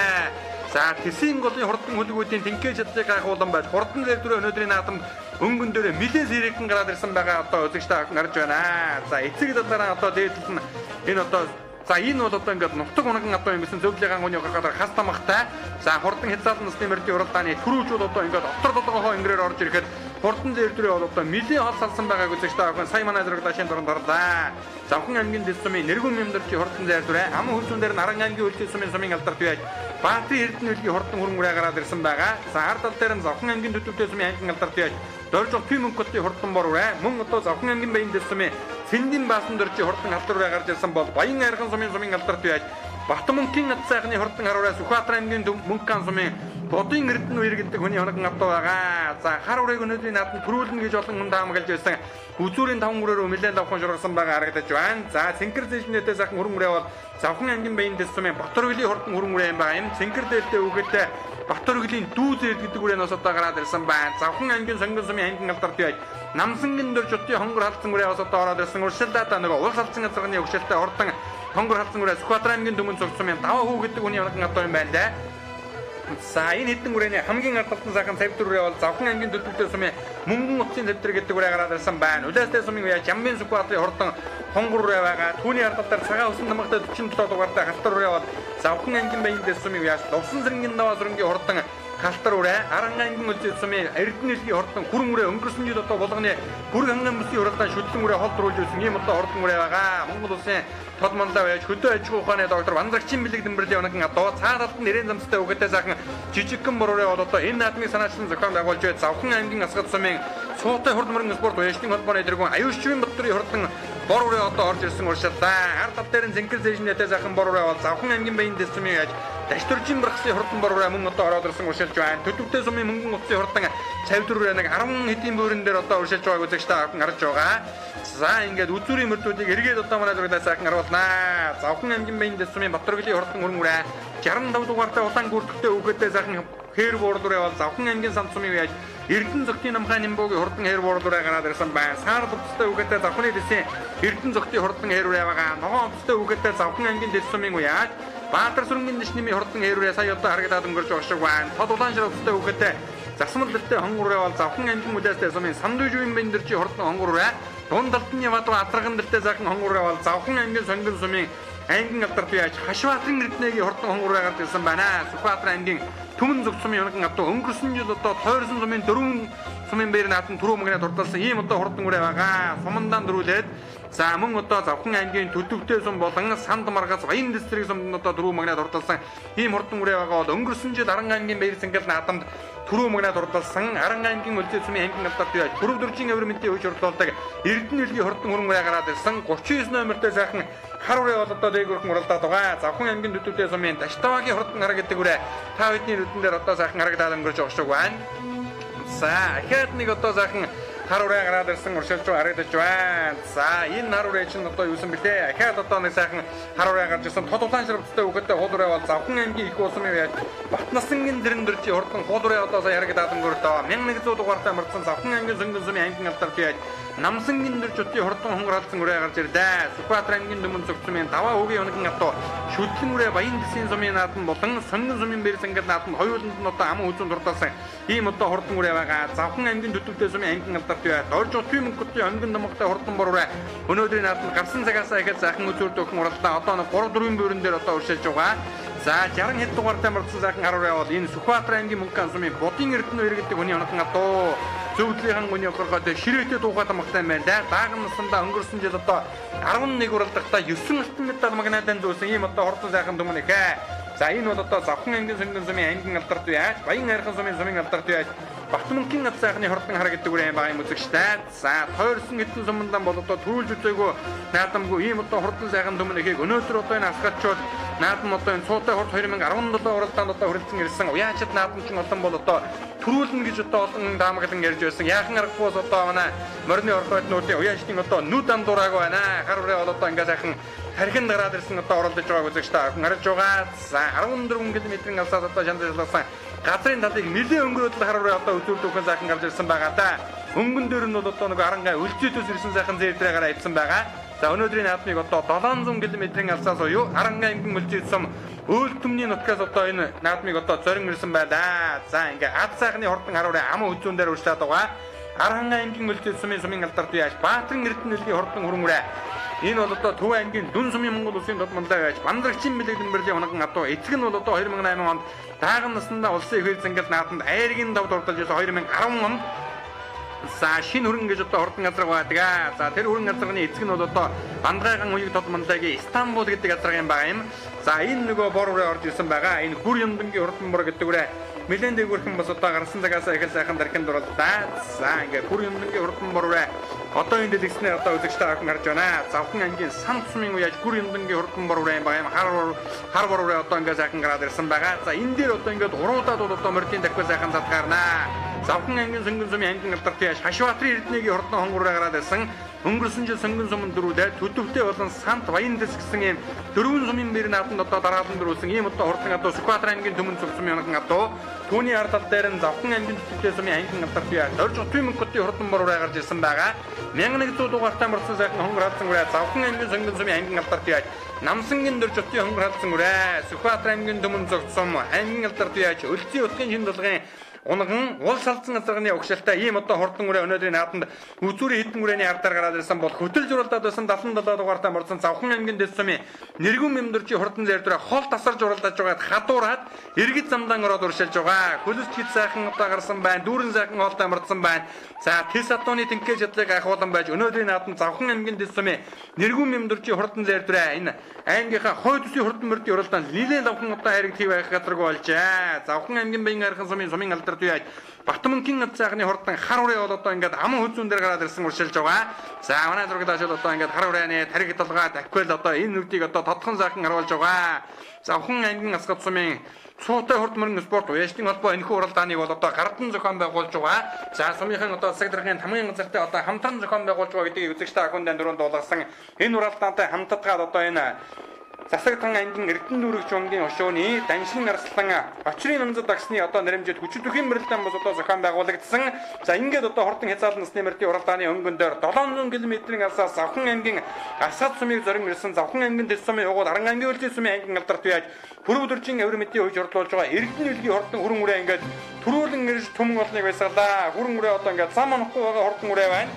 За тэсийн голын хурдан хөлгүүдийн тэнхээ чадлыг гайхуулан байж хурдан зээлдрээ өнөөдрийн наадамд өнгөн дээрээ нэлээд зэрэгэн гараад ирсэн байгаа одоо үзэгчтэй харж байна. За эцэг талаараа одоо дээдлэл нь энэ одоо за энэ бол одоо ингээд нутаг унган одоо юм гэсэн зөвлөлийн гүний гарахаар хас тамхтай. За хурдан Хязаалнас нэмэрдийн уралдааны түрүүчүүд одоо ингээд отор толгохоо ингэрээр орж ирэхэд хурдан зээлдрээ бол одоо нэлийн хол салсан байгааг үзэгчтэй харж сая манай зэрэгдашийн дорн дарлаа. Завхан аймгийн дэс сумын нэргүн нэмдэрчи хурдан зээлдрээ ам хөлзүүн дээр Аран аймгийн үлдээ сумын алдарт байж Баатрин эрдэнэлгийн хурдан хүрэн үрээ гараад ирсэн байгаа. За ард тал дээр нь Завхан аймгийн төтөвтэй сумын аймгийн алдарт байж Дорж ултрын мөнгөтийн хурдан бор үрээ мөн одоо Завхан аймгийн баян дэс сумын Цэндийн баасан дөржи хурдан халтар үрээ гарч ирсэн бол Баян айрхан сумын алдарт байж Батмөнхийн ад сайхны хурдан харуулаа Сүхбаатар аймгийн Мөнгөн сумын Бодын эрдэнэ үер гэдэг хүний хоног авто байгаа. За хар урээг өнөөдрийн наадмын төрүүлнэ гэж олон хүн таамаглаж байсан. Үзүүрийн 5 үрээр нэлээд давхан шургасан байгаа харагдаж байна. За цэнхэр зэжнээтэй сайхан хүрэн үрээ бол Завхан аймгийн баян дэс сумын Батөргөлийн хурдан хүрэн үрээ юм байгаа юм. Цэнхэр дээлтэй үгээдээ Батөргөлийн дүү зээл гэдэг үрээнээс одоо гараад ирсэн байна. Завхан аймгийн сонгон сумын аймгийн алдарт байж Намсангийн дөржотын хонгор халдсан үрээс одоо ороод ирсэн уршилдаа та нөгөө улс халдсан газрын өгшөлтэй хурдан хонгор халдсан үрээ Сүхбаатар аймгийн Түмэн цогц сумын Даваа хүү гэдэг хүний хоног авто юм байна да. За энэ хэдэн үрээний хамгийн ардталтан сайхан цавьтар үрээ бол Завхан аймгийн төдөлтэй сумын Мөнгөн утсын цавьтар гэдэг үрээ гараад ирсэн байна. Үлээстэй сумын үе Жамбын Сүхбаатарын хурдан хонгор үрээ байгаа. Түүний ардталтаар цагаан усан намхтай 47 дугаартай халтар үрээ бол Завхан аймгийн баян дэс сумын үе Лувсан зэргийн Наваа сүрэнгийн хурдан халтар үрээ Аран аймгийн үлдээ сумын Эрдэнэлгийн хурдан хүрэн үрээ өнгөрсөн жил одоо болгоны бүрэг ханган бүсийн уралдаан шүтлэн үрээ хол дөрүүлж ирсэн ийм одоо хурдан үрээ байгаа. Монгол улсын толмондоо байж хөдөө аж ахуйн ухааны доктор Вандагчин бэлэг дэмбэрлийн оногн одоо цаадалд нь нэрийн замцтай үгээтэй сайхан жижигхэн бороо бол одоо энэ наадмын санаачлан зохион байгуулж байд Завхан аймгийн Асгат сумын Цуутай хурд мөрөн спорт уяачны холбооны дэргүүн аюулчвын Батөрийн хурдан бор үрээ одоо орж ирсэн уршиллаа. Ард тал дээр нь зэнхэр зэжнээтэй сайхан бор үрээ бол Завхан аймгийн баян дэс сумын яаж Дашторжин бархсын хурдан бор үрээ мөн одоо ороод ирсэн уршилж байна. Төдөвтэй сумын Мөнгөн утсын хурдан цавьтар үрээ нэг 10 хэдийн бөөрөн дээр одоо уршилж байгааг үзэгчтэй харж байгаа. За ингээд үзүүрийн мөрдүүдийг эргээд одоо манай зурглаа сайхан харуулнаа. Завхан аймгийн баян дэс сумын Батөргөлийн хурдан хүрэн үрээ 65 дугаартай улаан гүрдэгтэй үгээтэй сайхан хээр буурлурээ бол Завхан аймгийн самт сумын яаж Эрдэнэ зөгтийн намхай Нимбогийн хурдан хээр буурлурээ гараад ирсэн байна. Саар дутстай үгээтэй Завханы дэсийн Эрдэнэ зөгтийн хурдан хээр үрээ байгаа. Ногоон дутстай үгээтэй Завхан аймгийн дэс сумын яаж Баатар сүрэнгийн дэшнэмийн хурдан хээр үрээ сая одоо харагдаад өнгөрч байгаа шиг байна. Тод улаан ширхттэй үгээтэй засмал дэлтэй хонгор үрээ бол Завхан аймгийн үлээстэй сумын Сандуужийн бэндэрчи хурдан хонгор үрээ Дундалтны Яваадуу Атраган дэлтэй сайхан хонгор үрээ бол Завхан аймгийн сонгон сумын аймгийн алдарт яаж Хашбаатарын эрдэнэгийн хурдан хонгор үрээ гарч ирсэн байна. Сүхбаатар аймгийн Түмэн цогц сумын оногн авто өнгөрсөн жил одоо тойрсон сумын 4 сумын баяр наадмын түрүү мөнгөний дурдсан ийм одоо хурдан үрээ байгаа. Сумандаан дөрүүлээд за мөн одоо Завхан аймгийн төдөвтэй сум болон Санд Маргаас Баян дистрикт сумд одоо түрүү мөнгөний дурдсан ийм хурдан үрээ байгаа бол өнгөрсөн жил Аран аймгийн баяр цэнгэл наадамд түрүү мөнгөний дурдсан Аран аймгийн үлдээ сумын аймгийн алдарт яаж бүрв дөржин авирментийн үеч хурлуулдаг Эрдэнэлгийн хурдан хүрэн үрээ гараад ирсэн 39 номертэй сайхан хар үрээ бол одоо дээгүүрхэн уралдаад байгаа. Завхан аймгийн төдөвтэй сумын Даштаваагийн хурдан гараг гэдэг үрээ та бидний нүдэн дээр одоо сайхан харагдаад өнгөрч байгаа шүү байна. За ахаад нэг одоо сайхан хар ураа гараад ирсэн уршилж харагдаж байна. За энэ хар ураа чинь одоо юусэн бэлээ? Ахаад одоо нэг сайхан хар ураа гарч ирсэн тод улаан ширвцтэй өгөөтэй хол ураа бол Завхан аймгийн их улсын яаж Батнасангийн дэрэн дөрчи хурдан хол ураа одоо сая харагдаад өнгөрдөө 1100 дугаартай марцсан Завхан аймгийн Сөнгөн сумын аймгийн алдарт яаж Намсангийн дөрчөтийн хурдан хонгоралцсан ураа гарч ирлээ. Сүхбаатар аймгийн Түмэн зөвцмийн даваа өгийн өнгийн ато шүтлэн ураа баян бүсийн сумын наадам болон Сөнгөн сумын бэрсэнгэл наадам хоёуланд нь одоо ам үзүүн дурдсан ийм одоо хурдан ураа байгаа. Завхан аймгийн төтөвтэй сумын аймгийн алдарт яаж орж утын мөнгөтэй өнгөн намгатай хурдан бор ураа өнөөдрийн наадам гарсан цагаасаа ихэл Завхан үзүүр дөхөн уралдаа одоо 3-4 бүрэн дээр одоо уршилж байгаа. За 60 хэд дугаартай марцсан Завхан хар ураа бол энэ Сүхбаатар аймгийн Мөнгөн сумын Будын Эрдэнэ иргэдэг хүний онхон ато зөвлөлийн хүний окоргоод ширээтэй дуугаад амгтай байна. Дааган насандаа өнгөрсөн жил одоо 11 уралдахдаа 9 алтан медаль магнитан зөөсөн ийм одоо хурдан сайхан Түмний хэ. За энэ бол одоо Завхан аймгийн Сөнгөн сумын аймгийн алдарт яаж Баян хайрхан сумын алдарт яаж Батмөнгийн ат сайхны хурдан хар гэдэг үр юм байгаа юм үзэгчтэй. За тойрсон хэдэн сумандан бол одоо төрүүлж үзээгөө наадамгүй ийм одоо хурдан сайхан Түмнийхийг өнөөдөр одоо энэ асгатчууд наадам одоо энэ Цуутай хурд 2017 уралдаанд одоо хүрэлцэн ирсэн уяачд наадамчин олон бол одоо төрүүлнэ гэж одоо олон даамаглан ярьж байсан. Яахан аргагүй одоо манай морины орхойднуудын уяачдын одоо нүд андуураг байна. Хар ураа бол одоо ингээ сайхан тархин дараад ирсэн одоо оролдож байгааг үзэгчтэй харж байгаа. За 14 км-ийн алсаас одоо шанзалсан газрын талыг нэлээд өнгөрөөдөл хар ураа одоо үзүүр дүүхэн сайхан гарч ирсэн байгаа да. Өнгөн дээр нь бол одоо нэг арангаа өлзөөтөөс ирсэн сайхан зээрдрээгээр авсан байгаа. За өнөөдрийн наадмыг одоо 700 км-ийн алсаас буюу Арангаа аймгийн мөлжид сум Өөл Түмний нутгаас одоо энэ наадмыг одоо зорин ирсэн байлаа. За ингээ ад сайхны хурдан хар ураа ам үзүүн дээр урьшлаад байгаа. Арангаа аймгийн мөлжид сумын алдарт яаж Баатарын Эрдэнэ нэлгийн хурдан хөрөн ураа. Энэ бол одоо Төв аймгийн Дүн сумын Монгол улсын тодмонтой байж Бандрагчин бэлэгдэн бэрлийн унаган ато эцэг нь бол одоо 2008 онд дааган наснда улсын их хэл наадамд аймгийн давд урдалж байсан 2010 онд за шинэ хөрөнгө гэж одоо хурдан газар байдаг. За тэр хөрөнгө газрын эцэг нь бол одоо Бандгайган уяг тодмонтойгийн Стамбул гэдэг газар юм байгаа юм. За энэ нөгөө бор ураа орж ирсэн байгаа. Энэ хүр юмдангийн хурдан бор гэдэг үрээ Мэлэн дээгүүрхэн бас одоо гарсан цагаас их сайхан дархинд оролдоо. За ингээ хүр юмдангийн хурдан бор ураа одоо энэ дэлгэснээ одоо үзэгчтэй ахын харж байна. Завхан аймгийн Сан сумын уяж хүр юмдангийн хурдан бор ураа юм байгаа юм. Хар бор ураа одоо ингээ сайхан гараад ирсэн байгаа. За энэ дээр одоо ингээ уруудаад одоо мордын дахиад сайхан задгаарнаа. Завхан аймгийн Сөнгөн сумын аймгийн алдарт яаж Хашбаатарын Эрдэнэгийн хурдан хонгороо гараад ирсэн. Өнгөрсөн жил Сөнгөн сумын дөрүүдээ төдөвтэй болон Сант Баян дэс гэсэн ийм дөрвөн сумын бэр наадамд одоо дараалан дөрүүлсэн ийм одоо хурдан одоо Сүхбаатар аймгийн Түмэн сумын онхон ато түүний ард тал дээр нь Завхан аймгийн төдөвтэй сумын аймгийн алдарт яаж орж утын мөнгөтэй хурдан бор ураа гарч ирсэн байгаа. 1100 дугаартай марцсан сайхан хонгоралцсан ураа Завхан аймгийн Сөнгөн сумын аймгийн алдарт яаж Намсангийн дөрж утын хонгоралцсан ураа Сүхбаатар аймгийн Түмэн сум аймгийн алдарт яаж Өлзийн утгын шин дулгын Унган уул салцсан газрын өгшөлтэй ийм одоо хурдан ураа өнөөдрийн наадамд үзүүрийн хэдэн үрээний ардаар гараад ирсэн бол хөтөлж уралдаад байсан 77 дугаартай марцсан Завхан аймгийн дэс сумын нэргүүн мэмдөрчийн хурдан зайрдраа хол тасарж уралдаж байгаад хадуураад иргэд замдан ороод уршилж байгаа. Хөлөс хит сайхан одоо гарсан байна. Дүүрэн сайхан хоолтой марцсан байна. За тэс атууны тэнхээ чадлыг ахуулан байж өнөөдрийн наадамд Завхан аймгийн дэс сумын нэргүүн мэмдөрчийн хурдан зайрдраа энэ аймгийнхаа Хойд бүсийн хурдан мөрдийн уралдаанд нэлээд лавхан одоо харигдхий байх газаргүй болжээ. Завхан аймгийн Баян хайрхан сумын алдарт яаж Батмөнгийн ат сайхны хурдан хар ураа бол одоо ингээд ам хүзүүн дээр гараад ирсэн уршилж байгаа. За манай зурагдааш одоо ингээд хар урааны тариг толгой дахиад одоо энэ нүдийг одоо тодхон сайхан харуулж байгаа. Завхан аймгийн Асгат сумын Цуутай хурд мөрөн спорт уяачдын холбоо энэхүү уралдааныг бол одоо гардан зохион байгуулж байгаа. За сумынхан одоо засаг даргын хамгийн газартай одоо хамтран зохион байгуулж байгаа гэдгийг үзэгчтэй ахуйн дөрөнд дуулгасан. Энэ уралдаантай хамтдаад одоо энэ Засагтан аймгийн Эрдэнэ дүүрэг жонгийн хошууны Даншин арслан очрын намзад агсны одоо нэрэмжид хүчтэйхэн мөрөлдөн бас одоо зохион байгуулагдсан. За ингээд одоо хурдан хязгаарлалт насны мөрдийн уралдааны өнгөн дээр 700 км-ийн алсаас Завхан аймгийн Асгат сумыг зорин ирсэн Завхан аймгийн дэс сумын угуул Арангаа аймгийн Өлзийн сумын аймгийн алдарт яаж Пүрэв дөржин авир мэдээ хөөж орлуулж байгаа Эрдэнэ үлгийн хурдан хүрэн үрээ ингээд төрүүлэн ирж Түмэн болныг байсаалаа. Хүрэн үрээ одоо ингээд зам онохгүй байгаа хурдан үрээ байна.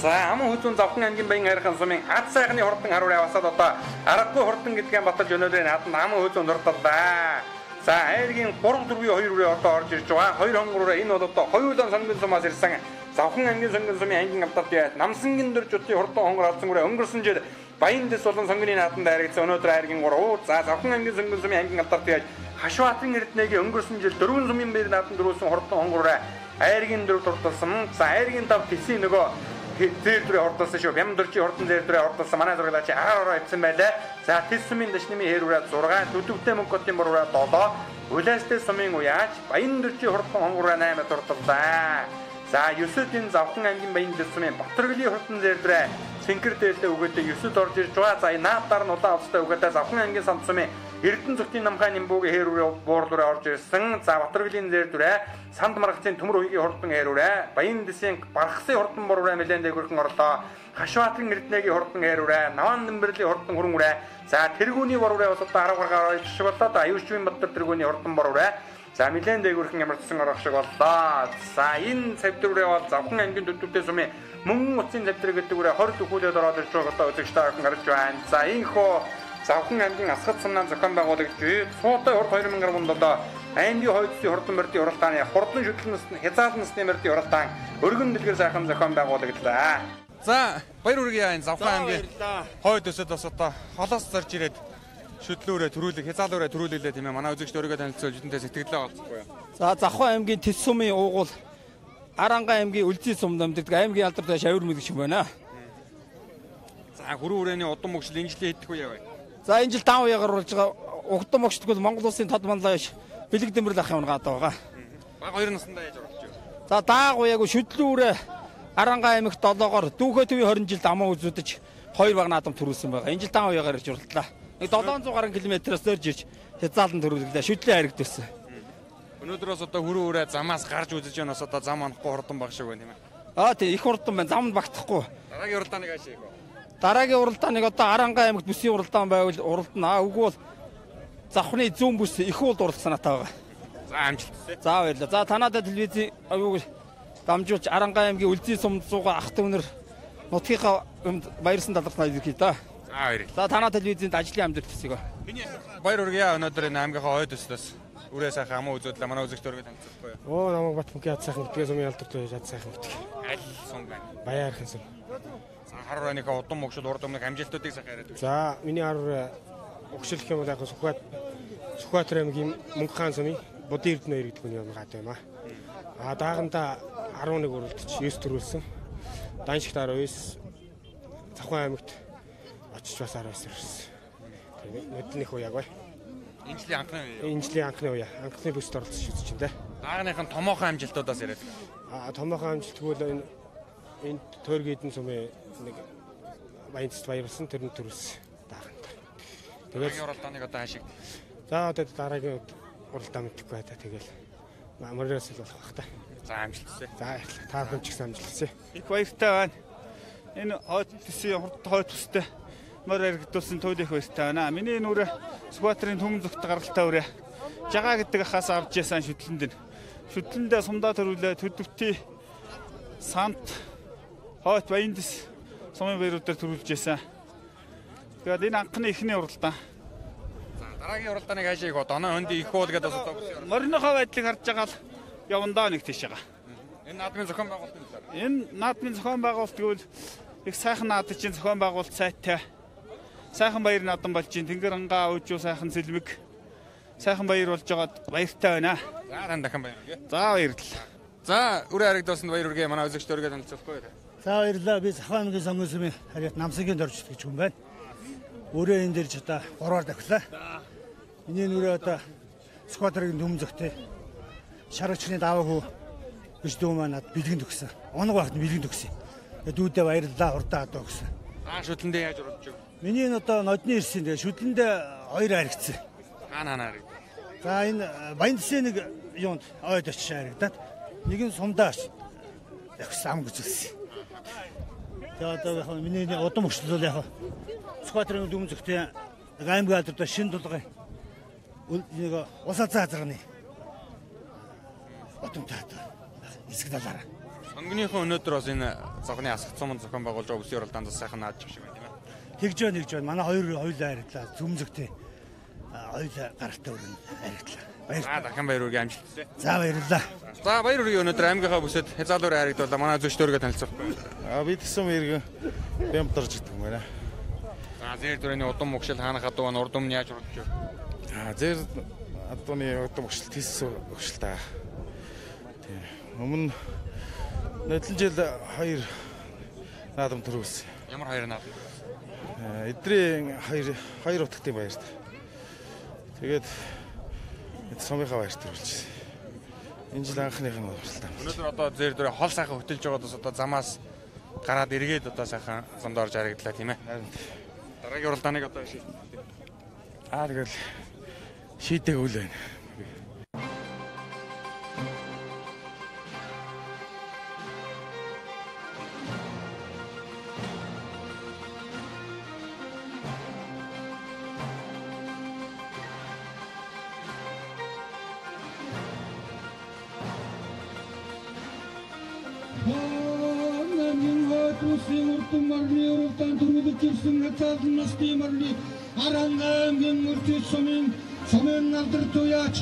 За ам хүзүүн Завхан аймгийн Баян хайрхан сумын ад сайхны хурдан хар ураа басаад одоо аргагүй хурдан гэдгээ баталж өнөөдрийн наадамд ам хүзүүн дурдаллаа. За аймгийн 3-4-2 үрээ одоо орж ирж байгаа. 2 хонгороо энэ бол одоо хоёулаа Сөнгөн сумаас ирсэн Завхан аймгийн Сөнгөн сумын аймгийн алдарт яаж Намсангийн дөржүүдийн хурдан хонгор алсан үрээ өнгөрсөн жил Баян дэс болон Сонгоны наадамд харагдсан өнөөдөр аймгийн 3. За Завхан аймгийн Сөнгөн сумын аймгийн алдарт яаж Хашбаатарын Эрдэнэгийн өнгөрсөн жил 4 сумын бэр наадамд дөрүүлсэн хурдан хонгороо аймгийн 4 дурдсан. За аймгийн 5 тэсийн нөгөө зээрдрээ ордолсон шүү. Бямдөрчийн хурдан зээрдрээ ордолсон манай зурглаач араараа ивсэн байлаа. За тэс сумын дашнымын хэрүүрээ 6, төдөвтэй мөнгөтийн бороо 7, улаастай сумын уяач Баян дөрчийн хурдан хонгороо 8 дурдаллаа. За 9-д энэ Завхан аймгийн Баян дэсмийн Батэргэлийн хурдан зэрлэрэ цэнхэр дээлтэй өгөөдөө 9-д орж ирж байгаа. За энэ наадаар нь улаан авцтай өгөөдөө Завхан аймгийн самцмын Эрдэнэ зүгтийн намхай Нимбүүгийн хэрүүрээ буурлаараа орж ирсэн. За Батэргэлийн зэрлэрэ Санд маргацын Төмөр уйгийн хурдан хэрүүрээ Баян дэсийн Бархсын хурдан бороо нэлээд дээгүүрхэн орлоо. Хашбаатарын Эрдэнэгийн хурдан хэрүүрээ Наван Нэмбэрлийн хурдан хөрөнгөрөө за тэргүүний бороо бас одоо 10 гаргаар орж боллоо. Аюушчмын Баттар тэргүүний хурдан бороо за нэлээд дээгүүрхэн ямарчсан орох шиг боллоо. За энэ цавдруудаа бол Завхан аймгийн төдөлтэй сумын мөн утсын цавдрыг гэдэг үрээ 20 төхүүлээд ороод ирж байгаа одоо үзэгчтэй охин гарч байна. За энэхүү Завхан аймгийн Асгат сумнаа зохион байгуулагч Цуутай хурд 2017 аймгийн Хойдсын хурдан мөрдийн уралдааны хурдан шүтлэнс хязгаарлалт насны мөрдийн уралдаан өргөн дэлгэр сайхан зохион байгуулагдлаа. За баяр хүргэе энэ Завхан аймгийн Хойд өсөд бас одоо холоос зорж ирээд шүтлөөрөө төрүүлэг хязгаалуураа төрүүлээлээ тийм ээ. Манай үзэгчд өөрийгөө танилцуулж бидэнтэй сэтгэлдээ олцохгүй юу. За Завхан аймгийн Тэс сумын уугуул Аранга аймгийн Үлзий сумд амьдардаг аймгийн алдартай шавар мэгч юм байна. За хүрэн хүрээний удам мөгшил энэ жилийн хэдэх үе вэ? За энэ жил 5 уягаар болж байгаа. Угдам мөгчтгөл Монгол улсын тод манлайш бэлэг дэмрэл ах юм гадаа байгаа. Баг 2 наснда яаж орж байна? За дааг уяагүй шүтлүүрээ Аранга аймагт 7-оор Дүүхэ төвийн 20 жилд амаа үзүүдэж 2 баг наадам төрүүлсэн байгаа. Энэ жил 5 уягаар ирж уралдлаа. 700 гаруй км-аас зорж ирж хязгаалan төрүүлглээ. Шүтлээ харигдсан. Өнөөдрөөс одоо хүрэн хүрээ замаас гарч үзэж байнаас одоо зам анахгүй хурдан баг шиг байна тийм ээ. Тийм их хурдан байна. Замд багтахгүй. Дараагийн уралдааныг хаашаа хийх вэ? Дараагийн уралдааныг одоо Аранга аймагт бүсийн уралдаан байвал уралдана. Үгүй бол Завхны зүүн бүс их уулд уралдах санаатай байгаа. За амжилт. За баярлалаа. За танада телевизийн аюул дамжуулж Аранга аймгийн Үлзий сумд суугаа ах төвнөр нутгийнхаа баярсан талархнаа илэрхийлээ да. За баярлалаа. За танаа телевизэнд ажлын амжилт хүсье. Миний баяр хүргэе. Өнөөдөр энэ аймгийнхаа Хойд өслөөс үрээ сайхан амаа үзүүлээ. Манай үзэгч өргөд танилцуулахгүй юу? Оо намайг Батмүк яд сайхан битгээ сумын алдарт яд сайхан битг. Аль сум байна? Баярхан сум. За харууныхаа удам мөгшил урд өмнөх амжилтуудыг сайхан яриад. За миний харуур өгшил гэх юм бол яг Сүхбаатар аймгийн Мөнгө хаан сумын Будын Эрдэнэ иргэдэг хүний гад байна. Дааганда 11 уралдаж 9 төрүүлсэн. Даншигт 19 Завхан аймагт очиж бас 19 ирсэн. Тийм нүднийх уу яг бай. Энэ жилийн анхны үе. Энэ жилийн анхны үе. Анхны бүсд оролцож үзэж байна. Даагныхын томоохон амжилтуудаас яриад. Томоохон амжилт тэгвэл энэ Төргийдэн сумын нэг баянцд баярлсан тэрний төрүүлсэн. Дааганд. Тэгээд уралдааныг одоо хаашиг. За одоо дараагийн уралдаан мэдхгүй байта тэгэл мөрөөс л болох бах та. За амжилтсаа. За та хүн ч гэсэн амжилтсаа. Их баяртай байна. Энэ Хойд бүсийн Хойд бүстэй мөр иргэдүүлсэн туйлын баяртай байна. Миний нүрэ Сүхбаатарын Түмэн зүгт гаргалтай үрэ. Жагаа гэдэг ахаас авч ясан шүтлэнд. Шүтлэндээ сумдаа төрүүлээ төдөвтий Санд Хойд Баяндэс сумын баяруудаар төрүүлж ясан. Тэгээд энэ анхны ихний уралдаан. За дараагийн уралдааныг хаашаа их одоо оноо хөндөй их уул гэдэг бас одоо морныхоо байдлыг харж байгаа л явандаа нэг тийш байгаа. Энэ наадмын зохион байгуулалт юм байна. Энэ наадмын зохион байгуулалт гэвэл их сайхан наадчин зохион байгуулалт сайтай. Сайхан баяр наадам болж чинь тэнгэр ангаа өөжөө сайхан сэлмэг. Сайхан баяр болж байгаад баяртай байна. За дахин баяр үргээ. За баярлалаа. За үрээ харагдуулсанд баяр үргээ. Манай үзэгчд өргөд танилцуулахгүй юу? За баярлалаа. Би Завхан аймгийн Самгийн сумын харьяат Намсгийн дорж гэж хүн байна. Өөрөө энэ дэрж одоо 3-аар давхлаа. Миний нүрээ одоо Сүхбаатарын Түмэн зүгтээ шаргачны дааваа хүү биш дүү маань бэлгэн төгсөн. Оног багт бэлгэн төгсөн. Тэгээд дүүдээ баярлалаа хурдаа одоо өгсөн. Шүтлэндээ яаж уралдаж вэ? Миний энэ одоо нодны ирсэн. Тэгээд шүтлэндээ 2 харигдсан. Хаана харигд. За энэ Баяндэсийн нэг юунд ойд очиж харигдаад нэг нь сумдаа явсан ам гүзэлсэн. Тэгээд одоо яг миний удам өгшлөл яг Сүхбаатарын Түмэн зүгтээ аймгийн алдартай шин тулгай нэг усаа заазрагны отомтой хэсэг талаараа. Сонгоныхон өнөөдөр бас энэ Завхны Асгат суманд зохион байгуулж байгаа бүсийн уралдаанд бас сайхан наадж шиг байна тийм ээ. Тэгж байна. Манай хоёулаа харигдлаа. Түмэн зүгтээ хоёулаа гаралтай өрн харигдлаа. За дахин баяр үргээ амжилттай. За баярлалаа. За баяр үргээ өнөөдөр аймгийнхаа бүсэд хязгаалуураа харигдуулаа. Манай зөвчт өргөө танилцуулахгүй. Би тэсэм иргэн бямдарж идэх юм байна. За зэр дүрэний удам мөгшил хаанах адуу нь урд өмнө яаж уралдаж вэ? Зэр адууны удам мөгшил тэс өгшил та. Тийм. Өмнө нодлон жил 2 наадам төрүүлсэн. Ямар 2 наадам? Эдрийн 2 утгатын баярт. Тэгээд сумынхаа баярт төрүүлжсэн. Энэ жил анхныхын уралдаан. Өнөөдөр одоо зэр дээр хол сайхан хөтөлж байгаадас одоо замаас гараад эргээд одоо сайхан зондорж харагдлаа тийм ээ. Дараагийн уралдааныг одоо шийдтээ. Тэгэл шийдэг үл байна. бүсийн уралдаан марны уралдаан төрүүлж ирсэн хязгаарлан насны марны аймгийн мөрчит сумын алдар туяач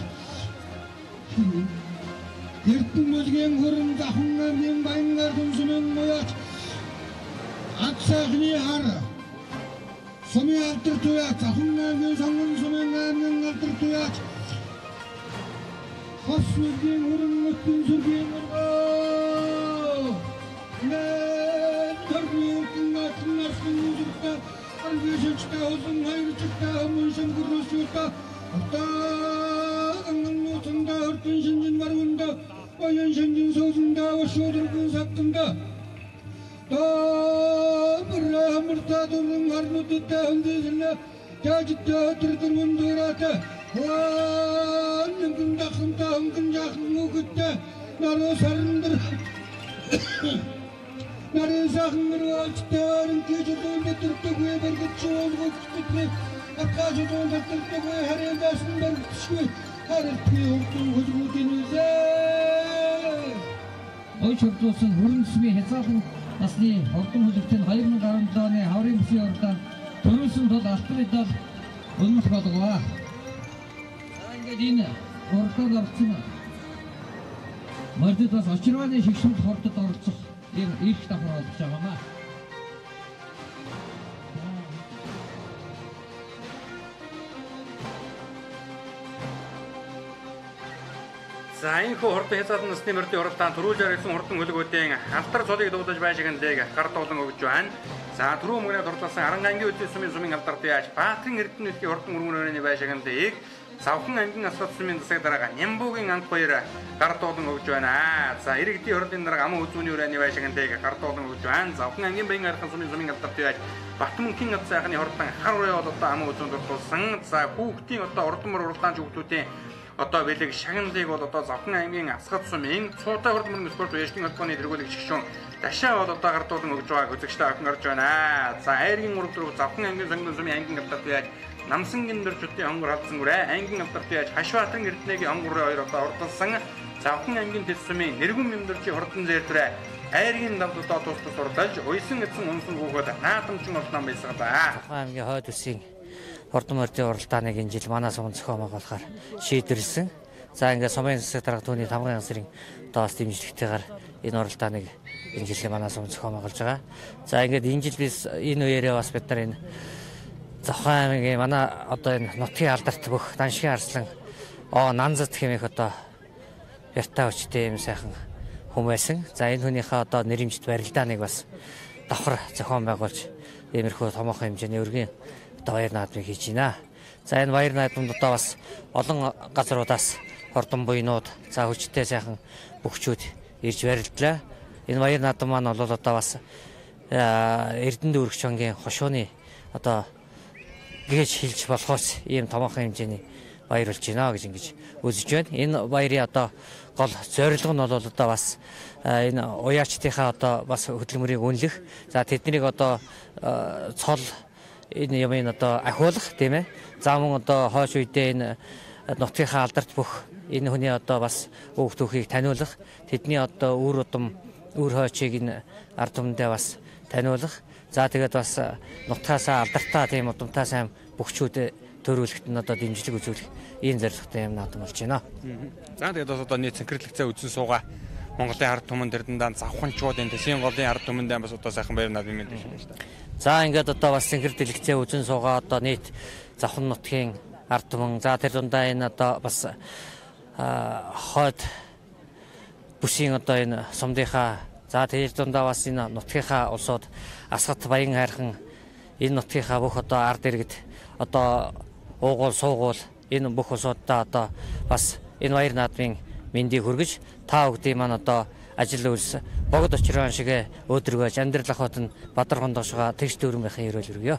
Эрдэнэ бүлгийн хурд Завхан аймгийн баянгаар сумын маяч Атсахны хар сумын алдар туяач Завхан аймгийн сонгон сумын аймгийн алдар туяач Хосмгийн хурд мөтөн сүргийн Нарийн сайхан мөрөөдтөр ингээжлэн битэрдэг вэ бэргэчүүл гүтдэг атгаажлэн битэрдэг вэ харин дэсэн бэргэчгүй харилтны хөвгөн хөлгүүдийн үзээ. Ой чөлдөөсөн хөрөн сүмийн хязгаарлан насны ордон хөлөгтөнд 2017 оны хаврын бүсийн уралдаан төрүүлсэн тул алтан медаль өнөх болгоо. Ингээд энэ уралдаанд орсон мордод бас очирваны шигшмэл хурдад оролцох их давхар болж байгаамаа. За энэ хурдан хязгаарлан насны мордын уралдаан төрүүлж ирсэн хурдан хөлгүүдийн алдар цолыг дуудаж байшигныг гардуулан өгж байна. За түрүү мөнгөний дурласан Арангангийн үдийн сумын алдар туяач Баатрин Эрдэнэ бүлгийн хурдан өргөнөрөний байшигныг Завхан аймгийн асгат сумын засаг дарга Нямбугийн анх хоёр гардуулан өгж байна. За иргэдийн хурлын дарга аман үзүүний өрөөний байшигныг гардуулан өгж байна. Завхан аймгийн баян архан сумын алдар туяач Батмөнхийн ад сайхны хурдан хар ураа одоо аман үзүүнд дурдуулсан. За хүүхдийн одоо урдмар уралдаан хүүхдүүдийн одоо бэлэг шагналыг бол одоо Завхан аймгийн асгат сумын Цуутай хурд мөрөн спорт уяжгийн холбооны тэргүүлэгч гишүүн Дашаа бол одоо гардуулан өгж байгааг үзэгчтэй охин орж байна. За аймгийн уралдаан Завхан аймгийн сонгон сумын аймгийн алдар туяач Намсангийн дөржүүдийн хонгор халдсан үрэ аймгийн алдар туяач Хашбаатарын Эрдэнэгийн хонгор хоёр одоо урдалсан. Завхан аймгийн төс сумын Нэргүн мэмдэрчийн хурдан зээртрэ айргийн давдудаа тусдас урдалж уйсан эцэн унсан хүүхэд наадамчин олноо байсгалаа. Завхан аймгийн Хойд бүсийн хурдан мордын уралдааныг энэ жил манай сумын зохион байгуулахаар шийдвэрлсэн. За ингээд сумын засаг дарга түүний 5 янзын доос дэмжлэгтэйгээр энэ уралдааныг энэ жил манай сумын зохион байгуулж байгаа. За ингээд энэ жил biz энэ үеэрээ бас бид нар энэ Завхан аймгийн манай одоо энэ нутгийн алдарт бүх даншгийн арслан Нанзад хэмээх одоо бяртаа хүчтэй юм сайхан хүн байсан. За энэ хүнийхээ одоо нэрэмжит барилдааныг бас давхар зохион байгуулж иймэрхүү томоохон хэмжээний өргөн одоо баяр наадмыг хийж байна. За энэ баяр наадманд одоо бас олон газруудаас хурдан буйнууд, за хүчтэй сайхан бөхчүүд ирж барилдлаа. Энэ баяр наадам маань бол одоо бас Эрдэнэ дүүрэгч бангийн хошууны одоо гэж хэлж болохоос ийм томоохон хэмжээний баяр болж байна гэж ингэж үзэж байна. Энэ баярын одоо гол зорилго нь бол одоо бас энэ уяачтынхаа одоо бас хөдөлмөрийг үнэлэх. За тэднийг одоо цол энэ юм одоо ахиулах тийм ээ. За мөн одоо хойш үедээ энэ нутгийнхаа алдарт бүх энэ хүний одоо бас өөх түүхийг таниулах. Тэдний одоо үр удам, үр хойчийг энэ ард түмэндээ бас таниулах. За тэгээд бас нутгаасаа алдартаа тийм удамтай сайн бөхчүүд төрүүлэхэд нь одоо дэмжлэг үзүүлэх ийм зорилготой юм наадам болж байна. За тэгээд одоо нийт синхрэлэгцээ үзэн суугаа Монголын ард түмэн тэрдэндээ завханчуудын тэсийн голын ард түмэндээ бас одоо сайхан баяр наадам юм байна шүү дээ. За ингээд одоо бас синхрэлэгцээ үзэн суугаа одоо нийт Завхан нутгийн ард түмэн за тэр дундаа энэ одоо бас Хойд бүсийн одоо энэ сумдынхаа за тэр дундаа бас энэ нутгийнхаа улсууд асгат баян хайрхан энэ нутгийнхаа бүх одоо ард иргэд одоо уугуул суугуул энэ бүх улсуудаа одоо бас энэ баяр наадмын мэндийг хүргэж та бүдийн маань одоо ажил үйлс богд очрон шиг өөдрөгөж амьдрал ахуйд нь бадар хондоошгоо тэгш дүүрэн байхын ерөөл өргөё.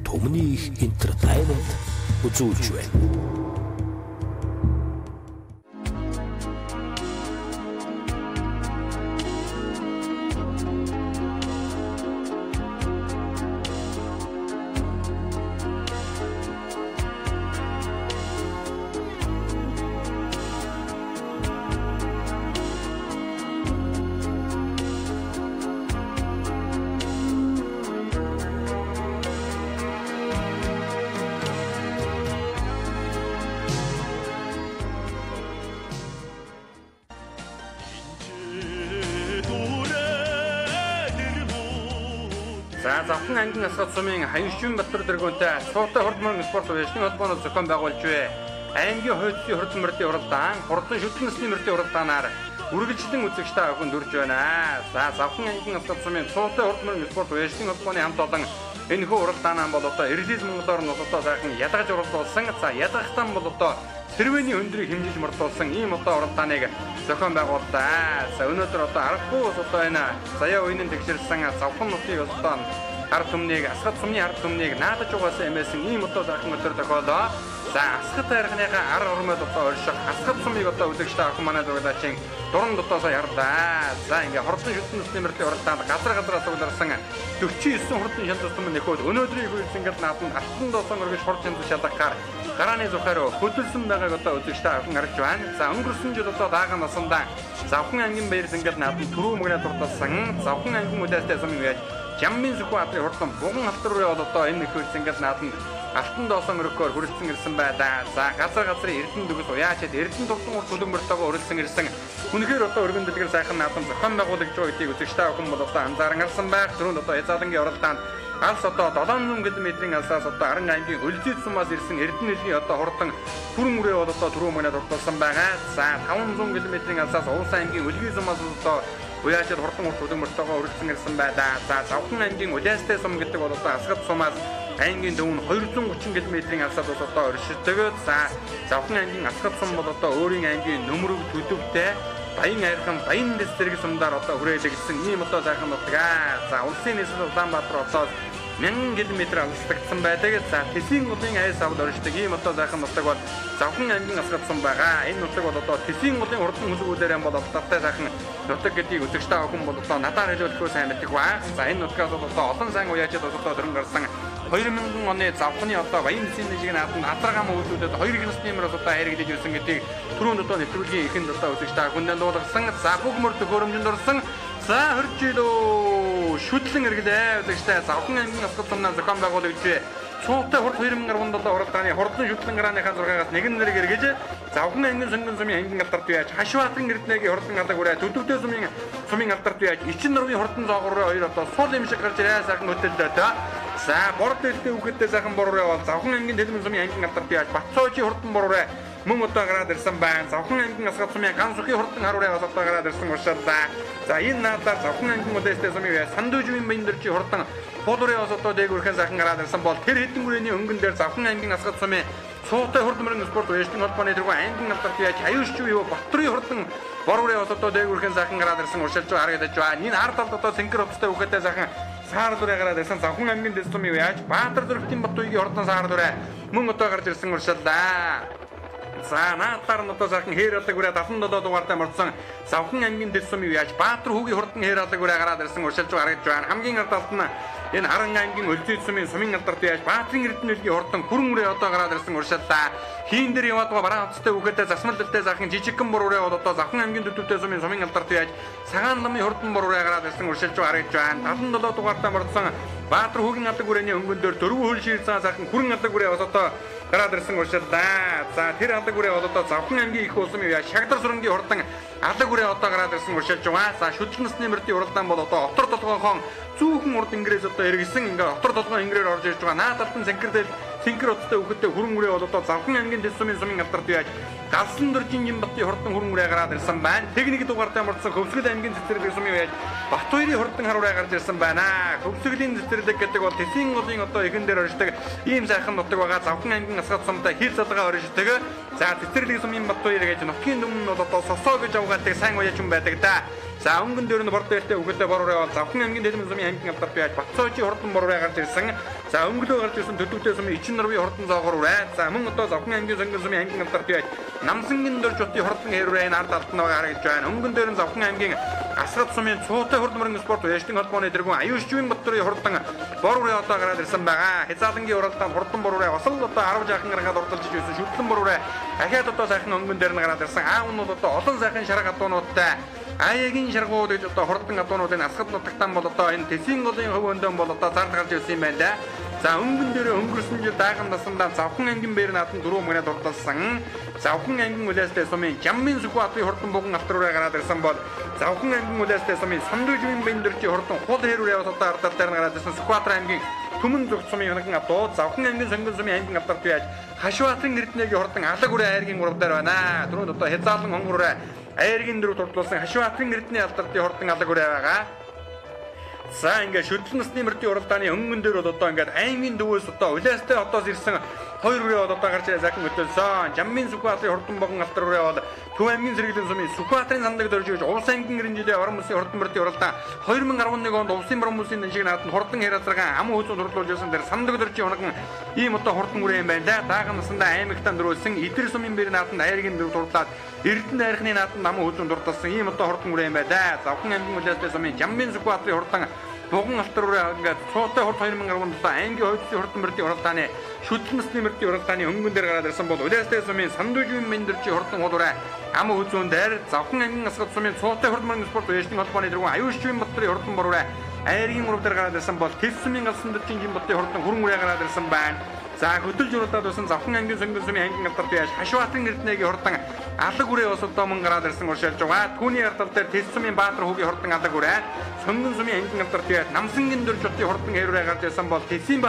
Түмний энтертаймент үзүүлж байна. Завхан аймгийн асгат сумын Хаяшин Батар дэргүүнтэй Цуутай хурд мөрөн спорт уясны холбооноос зохион байгуулж буй аймгийн хойдын хурд мөрдийн уралдаан, хурдан шүтэн насны мөрдийн уралдаанаар үргэлжлэн үзэгчтэй авахын дүрж байна. За Завхан аймгийн асгат сумын Цуутай хурд мөрөн спорт уясны холбооны хамт олон энэхүү уралдаанаа бол одоо Эрэлхийлж Монголоор нь одоо сайхан ядгаж уралдуулсан. За ядгахтан бол одоо Тэрвэний өндрийг хэмжиж мартуулсан ийм одоо уралдааныг зохион байгууллаа. За өнөөдөр одоо аргагүй одоо энэ заяа үеийн тэгшэрсэн Завхан нутгийн одоо ард түмнийг асгат сумны ард түмнийг наадаж угаасан эмээсэн ийм одоо сайхан өдөр тохиолоо. За асгат хайрхныхаа ар урмад одоо орших асгат сумыг одоо үзэгчтэй охин манай зургаачин дуранд одоо сая харлаа. За ингээ хурдан шүтэн насны мөрлийн уралдаанд газраас угларсан 49 хурдан шалдус түмэн нөхөд өнөөдрийн хүйс ингээд нааданд алтан доосон өргөж хурд шалдус шалгахаар гарааны зухаар хөдөлсөн байгааг одоо үзэгчтэй охин харж байна. За өнгөрсөн жил одоо даагаан насандаа Завхан аймгийн баяр ингээд нааданд түрүү мөгнө дурталсан Завхан аймгийн үдээстэй сумын байж Жамбын зөвхөн адрын хурдан буган алтар руу бол одоо энэ нөхөд ингээд нааданд алтан доосон өргөхөөр хүрэлцэн ирсэн байлаа. За газрын эрдэнэ дүгс уяачаад эрдэнэ тултан урт төлөмөртөөгөө хүрэлцэн ирсэн. Үнэхээр одоо өргөн дэлгэр сайхан наадам зохион байгуулагдж байгаа гэдгийг үзэгчтэй охин бол одоо анзааран гарсан байх. Түрүүнд одоо Язаалангийн оролдоонд алс одоо 700 км-ийн алсаас одоо Аран аймгийн Өлзийд сумаас ирсэн эрдэнэ хэлгийн одоо хурдан хүрэн үрээ бол одоо түрүү мөнөд уртулсан байгаа. За 500 км-ийн алсаас Улс аймгийн Өлгий сумаас одоо уяачаад хурдан урт төлөмөртөөгөө хүрэлцэн ирсэн байлаа. За Завхан аймгийн Улаастай сум гэдэг бол одоо асгат сумаас аймгийн дөвн 230 км-ийн алсаад бол одоо оршилдог. За Завхан аймгийн асгат сум бол одоо өөрийн аймгийн нөмрөг төдөвтэй Баян айрхан Баян дэс зэрэг сумдаар одоо хүрээлэгдсэн ийм одоо сайхан нутгаа. За улсын нийслэл Улаанбаатар одоо 1000 км алстагдсан байдаг. За Тэсийн улын айс авд оршдог ийм одоо сайхан нутаг бол Завхан аймгийн асгат сум байгаа. Энэ нутаг бол одоо Тэсийн улын хурдан хөлгүүдээр бол олдортой сайхан нутаг гэдгийг үзэгчтэй охин бол одоо надаар хэлүүлэхөө сайн мэддэг ба. За энэ нутгаас бол одоо олон сайн уяачаад одоо төрөн гарсан 2000 оны Завханы одоо Баян дэсийн шиг нааданд адрагам үйлдвэрлэдэг 2 их насны мөрөс одоо хайргдэж байсан гэдгийг түрүүнд одоо нэвтрүүлгийн ихэнд одоо үзэгчтэй хүндэн дуулгасан. За бүгмөр төхөөрөмжөнд орсон. За хөрж идөө шүтлэн эргэлээ үзэгчтэй Завхан аймгийн асгат сумнаас зохион байгуулагдж буй Цуутай хурд 2017 уралдааны хурдан шүтлэн гарааныхаа 6-аас нэгэн нэрийг эргэж Завхан аймгийн сонгон сумын аймгийн алдарт байж Хашбаатарын эрдэнэгийн хурдан алдаг үрээ Төдөвтэй сумын алдарт байж Ичин нургийн хурдан зоогоор хоёр одоо сул юм шиг гарч ирээ сайхан хөтөлдөө. За борд дэлтэй үхэдтэй сайхан борурээ бол Завхан аймгийн Дэлмэн сумын аймгийн алдарт байж Батцоожи хурдан борурээ мөн одоо гараад ирсэн байна. Завхан аймгийн асгат сумын Гансүхий хурдан харуурээ бас одоо гараад ирсэн уушаалаа. За энэ наадаар Завхан аймгийн үдээстэй сумын бай Сандуужийн Баяндэрчи хурдан Бодорын бас одоо дээгүүрхэн сайхан гараад ирсэн бол тэр хэдэн хүрээний өнгөн дээр Завхан аймгийн асгат сумын Цуутай хурд мөрөн спорт уясны холбооны тэргүй аймгийн алдарт байж Аюушчуу юу Батрын хурдан борурээ бас одоо дээгүүрхэн сайхан гараад ирсэн уушаалж харагдаж байна. Энэ ард талд одоо цэнхэр утастай үхэдтэй сайхан саар дүрээ гараад ирсэн Завхан аймгийн дэс сумын яаж Баатар зүрхтийн Батуйгийн хурдан саар дүрээ мөн одоо гарч ирсэн уушаалаа. За наадаар нь одоо сайхан хээр алдаг үрээ 77 дугаартай мордсон Завхан аймгийн дэс сумын яаж Баатар хүүгийн хурдан хээр алдаг үрээ гараад ирсэн уушаалж харагдаж байна. Хамгийн ард талд нь энэ Аран аймгийн Өлзийд сумын алдарт яаж Баатарын эрдэнэлгийн хурдан хүрэн үрээ одоо гараад ирсэн уушаалаа. Хийн дээр яваад бараан утастай үхэдтэй засмал дэлтэй сайхан жижигхэн борурээ бол одоо Завхан аймгийн Төдөвтэй сумын алдарт яаж Цагаан ламын хурдан борурээ гараад ирсэн уушаалж харагдаж байна. 77 дугаартай мордсон Баатар хүүгийн алдаг үрээний өнгөн дээр дөрвөн хөл шир сайхан хүрэн алдаг үрээ бас одоо гараад ирсэн уушаалаа. За тэр алдаг үрээ бол одоо Завхан аймгийн их улсын яаж Шагдар сүрэнгийн хурдан алдаг үрээ одоо гараад ирсэн уушаалж байна. За шүтлэн насны мөрдийн уралдаан бол одоо отор толгойхон зүүхэн урд ингээс одоо эргэсэн ингээ отор толгой ингрээр орж ирж байгаа. Наадалт нь цэнхэр утастай өгөхтэй хүрэн үрээ бол одоо Завхан аймгийн дэс сумын сумын алдарт яаж галсан дөржин Жимбатын хурдан хүрэн үрээ гараад ирсэн байна. Техник дугаартай мордсон Хөвсгөл аймгийн цэцэрлэг сумын яаж Бат хоёрын хурдан харуулаа гарч ирсэн байна. Хөвсгөлийн цэцэрлэг гэдэг бол Тэсийн голын одоо ихэн дээр оршдог ийм сайхан нутаг байгаа. Завхан аймгийн Асгат сумтай хил залгаа оршдог. За цэцэрлэг сумын Бат хоёр гэж нутгийн дүн бол одоо сосоо гэж авгаадаг сайн уяач юм байдаг да. За өнгөн дээр нь бор дээртэй өгөөдөө бор ураа бол Завхан аймгийн дэдмэн сумын аймгийн алдарт яаж Батцоочийн хурдан бор ураа гарч ирсэн. За өнгөлөө гарч ирсэн төдөвтэй сумын Ичин нурвын хурдан зоогоор ураа. За мөн одоо Завхан аймгийн сонгон сумын аймгийн алдарт яаж Намсангийн дөржотын хурдан хэрвээ нард алтан байгаа харагдж байна. Өнгөн дээр нь Завхан аймгийн Асгат сумын Цуутай хурдан мөрөн спорт уяачдын холбооны дэргүүн Аюушчвын Батөрийн хурдан бор ураа одоо гараад ирсэн байгаа. Хязаалангийн уралдаанд хурдан бор ураа осол одоо 10 жаахан гаргаад урдалж ирсэн шүтлэн бор ураа дахиад одоо сайхан өнгөн дээр нь гараад ирсэн. Аав нь бол одоо олон сайхан шарга адуунуудтай аймгийн шаргууд гэж одоо хурдан адуунуудын Асгат нутагтан бол одоо энэ Тэсийн голын хөв өндөөн бол одоо зард гарч ирсэн юм байна да. За өнгөн дээр өнгөрсөн жил дааган насандаа Завхан аймгийн бээр наадан 4 мөнөд урдалсан. Завхан аймгийн үлээстэй сумын Жаммын Сүхбаатарын хурдан буган алтарураа гараад ирсэн бол Завхан аймгийн үлээстэй сумын Сандуужийн Бэндэрчийн хурдан хул хэрүүрээ одоо ардаар дээр нь гараад ирсэн Сүхбаатар аймгийн Түмэн зүгт сумын ханаган адуу Завхан аймгийн сонгон сумын аймгийн алдарт яаж Хашбаатарын эрдэнэгийн хурдан алаг үрээ айргийн урав дээр байна. Түрүүнд одоо хязаалан хонгороо айргийн дөрөв турдлуулсан Хашбаатарын эрдэнэ алдартын хурдан алаг үрээ байгаа. За ингээд шүтлэн насны мөрдийн уралдааны өнгөн дээр бол одоо ингээд аймгийн дөвөөс одоо улаастай хотоос ирсэн хоёр үрээ бол одоо гарч ирээ захин өтөлсөн. Жаммын Сүхбаатарын хурдан богон алтар үрээ бол Төв аймгийн сэргэлэн сумын Сүхбаатарын сандаг дөрж өгч улс аймгийн гэрэн жилийн орон мөсийн хурдан мөрдийн уралдаан 2011 онд улсын орон мөсийн даншиг наадад хурдан хэрэлцэргэн ам хөөцөнд хурлуулж байсан дээр сандаг дөржийн хоногн ийм одоо хурдан үрээ юм байна да. Дааган насандаа аймагтан дөрүүлсэн Идэр сумын бэр наадад айргийн дөв дурлаад Эрдэнэ айрхны наадад ам хөөцөнд дурдсан ийм одоо хурдан үрээ юм байна да. Завхан аймгийн улаастай сумын Жаммын Сүхбаатарын хурдан Буган алтар үрээ ингээд Цуутай хурд 2010 онд аймгийн Хойдсын хурдан мөрдийн уралдааны шүтлэн насны мөрдийн уралдааны өнгөн дээр гараад ирсэн бол улаастай сумын Сандуужийн Бэндэрчийн хурдан хулуурай ам хөөцөн дээр Завхан аймгийн Асгат сумын Цуутай хурд мөрөн спорт уяачдын холбооны дэргүүн Аюушчвын Батөрийн хурдан борурай айргийн урав дээр гараад ирсэн бол Тэс сумын галсан дөржин Жимбатын хурдан хүрэн үрээ гараад ирсэн байна. За хөдөлж уралдаад байсан Завхан аймгийн сонгон сумын аймгийн алдарт яаж Хашбаатарын эрдэнэгийн хурдан алаг үрээ бас одоо мөн гараад ирсэн уршилж байгаа. Түүний ардал дээр Тэс сумын Баатар хүүгийн хурдан алаг үрээ сонгон сумын аймгийн алдарт яаж Намсангийн дөржотын хурдан хэрвээ гарч ирсэн бол Тэсийн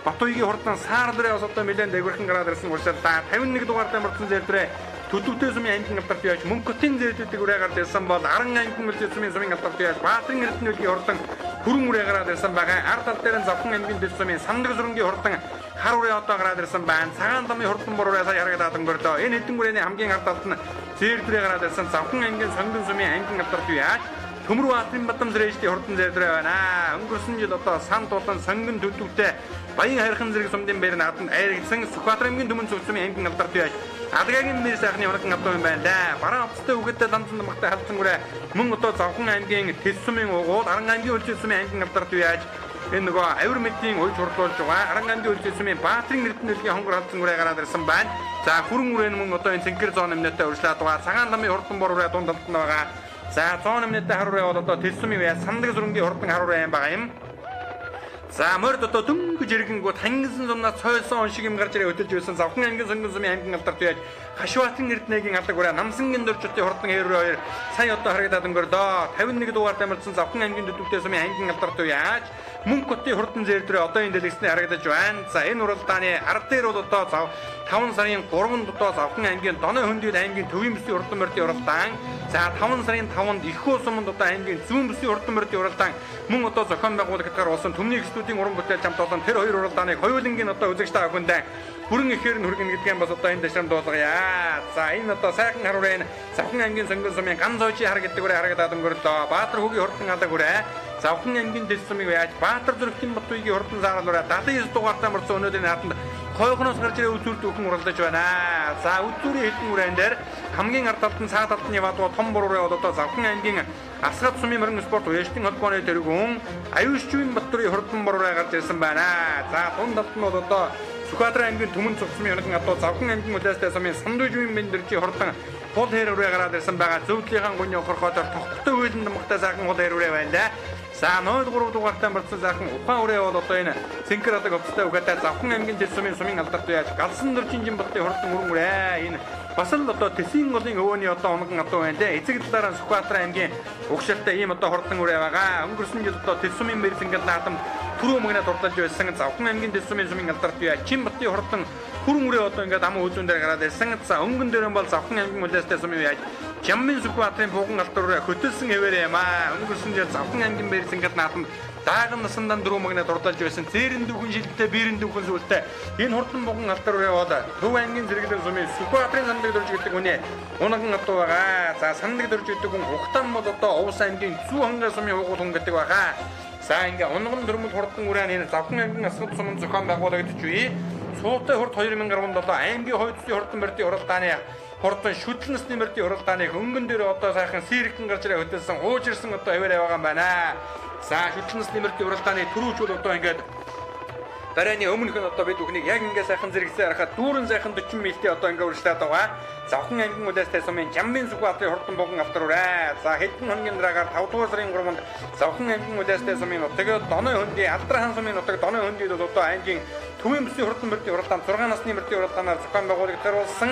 Батуйгийн хурдан саар дээрээ бас одоо нэлээд дээгүүрхэн гараад ирсэн уршилдаа 51 дугаартай мөрдсөн зэвдрээ Төдөвтэй сумын аймгийн алдарт яаж Мөнхөтийн зэвдэдэг үрээ гарч ирсэн бол Аран аймгийн үлдээ сумын алдарт яаж Баатарын эрдэнэгийн хурдан хүрэн үрээ гараад ирсэн байгаа. Ард тал дээр нь Завхан аймгийн дэс сумын Сандаг зүрэнгийн хурдан хар үрээ одоо гараад ирсэн байна. Цагаан дамын хурдан бор үрээ сая харагдаад өнгөрлөө. Энэ хэдэн үрээний хамгийн ард талд нь зэвдрээ гараад ирсэн Завхан аймгийн сонгон сумын аймгийн алдарт яаж Төмөр Баатарын Бадам зэрэгчдийн хурдан зэвдрээ байна. Өнгөрсөн жил одоо сан тулан сонгон төдөвтэй Баян хайрхан зэрэг сумдын бээр нааданд айрагдсан Сүхбаатар аймгийн Түмэн зүгт сумын аймгийн алдарт яаж Адгагийн мэр сайхны хоногн авдаг юм байна да. Бараан утастай үгэдтэй ланзан намагтай халдсан үрээ мөн одоо Завхан аймгийн Тэс сумын угуул Аран аймгийн үлдээ сумын аймгийн алдарт яаж энэ нөгөө авир мэдийн уйж хурлуулж байгаа. Аран аймгийн үлдээ сумын Баатарын эрдэнэгийн хонгор халдсан үрээ гараад ирсэн байна. За хүрэн үрээ мөн одоо энэ цэнхэр зоон өмнөдөө урьшлаад байгаа. Цагаан ламын хурдан бор үрээ дунд талд нь байгаа. За зоон өмнөдөө хар үрээ бол одоо Тэс сумын яа Сандаг зүрэнгийн хурдан хар үрээ юм байгаа юм. За морд одоо дөнгөж иргэнгүүд хангасан зумнаас цойсон он шиг юм гарч ирээ хөдөлж байсан Завхан аймгийн сонгон сумын аймгийн алдарт яаж Хашбаатарын эрдэнэгийн алаг үрээ Намсангийн дөржотын хурдан хэрвээ хоёр сая одоо харагдаад өнгөрлөө 51 дугаартай мөрдсөн Завхан аймгийн төдөвтэй сумын аймгийн алдарт яаж Мөнхөтийн хурдан зэвдрээ одоо энэ дэлгэцний харагдаж байна. За энэ уралдааны ард дээр бол одоо 5 сарын 3-нд одоо Завхан аймгийн Доноо хөндөд аймгийн Төвийн бүсийн хурдан мөрдийн уралдаан. За 5 сарын 5-нд Ирхүү суманд одоо аймгийн Зүүн бүсийн хурдан мөрдийн уралдаан мөн одоо зохион байгуулагчдаар болсон Түмний студийн уран бүтээл хамт олон тэр хоёр уралдааныг хоёулангийн одоо үзэгч та бүхэндээ бүрэн ихээр нь хүргэнэ гэдгийг бас одоо энэ дэшрамд болгоё. За энэ одоо сайхан хар үрээ Завхан аймгийн сонгон сумын Ган зоочи хар гэдэг үрээ харагдаад өнгөрлөө. Баатар хүүгийн хурдан алаг үрээ Завхан аймгийн дэс сумыг яаж Баатар зүрхтийн Батуйгийн хурдан зааral үрээ 79 дугаартай мөрсөн өнөөдрийн нааданд хойхноос гарч ирээ үзүүр дүүхэн уралдаж байна. За үзүүрийн хэдэн үрээн дээр хамгийн ард талд нь цаа талд нь яваад том бор үрээ одоо Завхан аймгийн Асгат сумын мөрөн спорт уяачдын холбооны дэргүүн Аюушчвын Батөрийн хурдан бор үрээ гарч ирсэн байна. За дунд талд нь бол одоо Сүхбаатар аймгийн Түмэн зүгт сумын хоногн одоо Завхан аймгийн улаастай сумын Сандуужийн Бэндэрчийн хурдан хул хэр үрээ гараад ирсэн байгаа. Зөвдлийнхэн гүний охорхотоор тогттой үйлэн намагтай сайхан хул хэр үрээ байна. За 03 дугаартай мөрдсөн сайхан ухаан үрээ бол одоо энэ цэнхэр адаг хувцастай угаатай Завхан аймгийн Тэс сумын алдарт яаж галсан дөржин Жимбатын хурдан хүрэн үрээ. Энэ бас л одоо Тэсийн голын өвөөний одоо хоногн адуу байна лээ. Эцэг талаараа Сүхбаатар аймгийн угшилтай ийм одоо хурдан үрээ байгаа. Өнгөрсөн жил одоо Тэс сумын мэрс ингээд наадам түрүү мөгнө дурдалж байсан Завхан аймгийн дэс сумын сумын алдарт бие Чинбатын хурдан хүрэн үрээ одоо ингээд ам хөөзөн дээр гараад ирсэн. За өнгөн дээр бол Завхан аймгийн үлээстэй сумын яаж Жаммын Сүхбаатарын бууган алдар хөтөлсөн хэвээр юм аа. Өнгөрсөн жил Завхан аймгийн бэрс ингээд наатан дааган насандан дөрөв мөгнө дурдалж байсан. Зээрэн дүүхэн шилдэлтэй биерэн дүүхэн сүлдтэй энэ хурдан бууган алдар үрээ бол Төв аймгийн зэрэглэн сумын Сүхбаатарын сандаг дөрж гэдэг үнэ. Унган одоо байгаа. За сандаг дөрж гэдэг хүн Ухтан бол одоо Овс аймгийн Зүү хангаа сумын хугуул хүн гэдэг байгаа. За ингээ унган дөрмөл хурдан үрээ энэ Завхан аймгийн Асгат сумын зохион байгуулагдаж буй. Цуутай хурд 2017 аймгийн Хойд бүсийн хурдан мөрдийн уралдааны хурдан шүтлэн насны мөрдийн уралдааны хөнгөн дээр одоо сайхан сэрэгтэн гарч ирээ хөтөлсөн уужирсан одоо аваараа байгаа юм байна. За шүтлэн насны мөрдийн уралдааны төрүүч бол одоо ингээд дарааны өмнөх нь одоо бид бүхнийг яг ингээ сайхан зэрэгцээ харахад дүүрэн сайхан 40 милтэй одоо ингээ үргэлжлээд байгаа. Завхан аймгийн үлээстэй сумын Жаммын Сүхбаатарын хурдан бууган автар үрээ. За хэдэн хоногийн дараагаар 5 дугаар сарын 3-нд Завхан аймгийн үлээстэй сумын нутаг Доны хөндий Алдрхан сумын нутаг Доны хөндийд бол одоо аймгийн Түмний бүсийн хурдан мөрдийн уралдаан 6 насны мөрдийн уралдаанаар зохион байгуулагдсан болсон.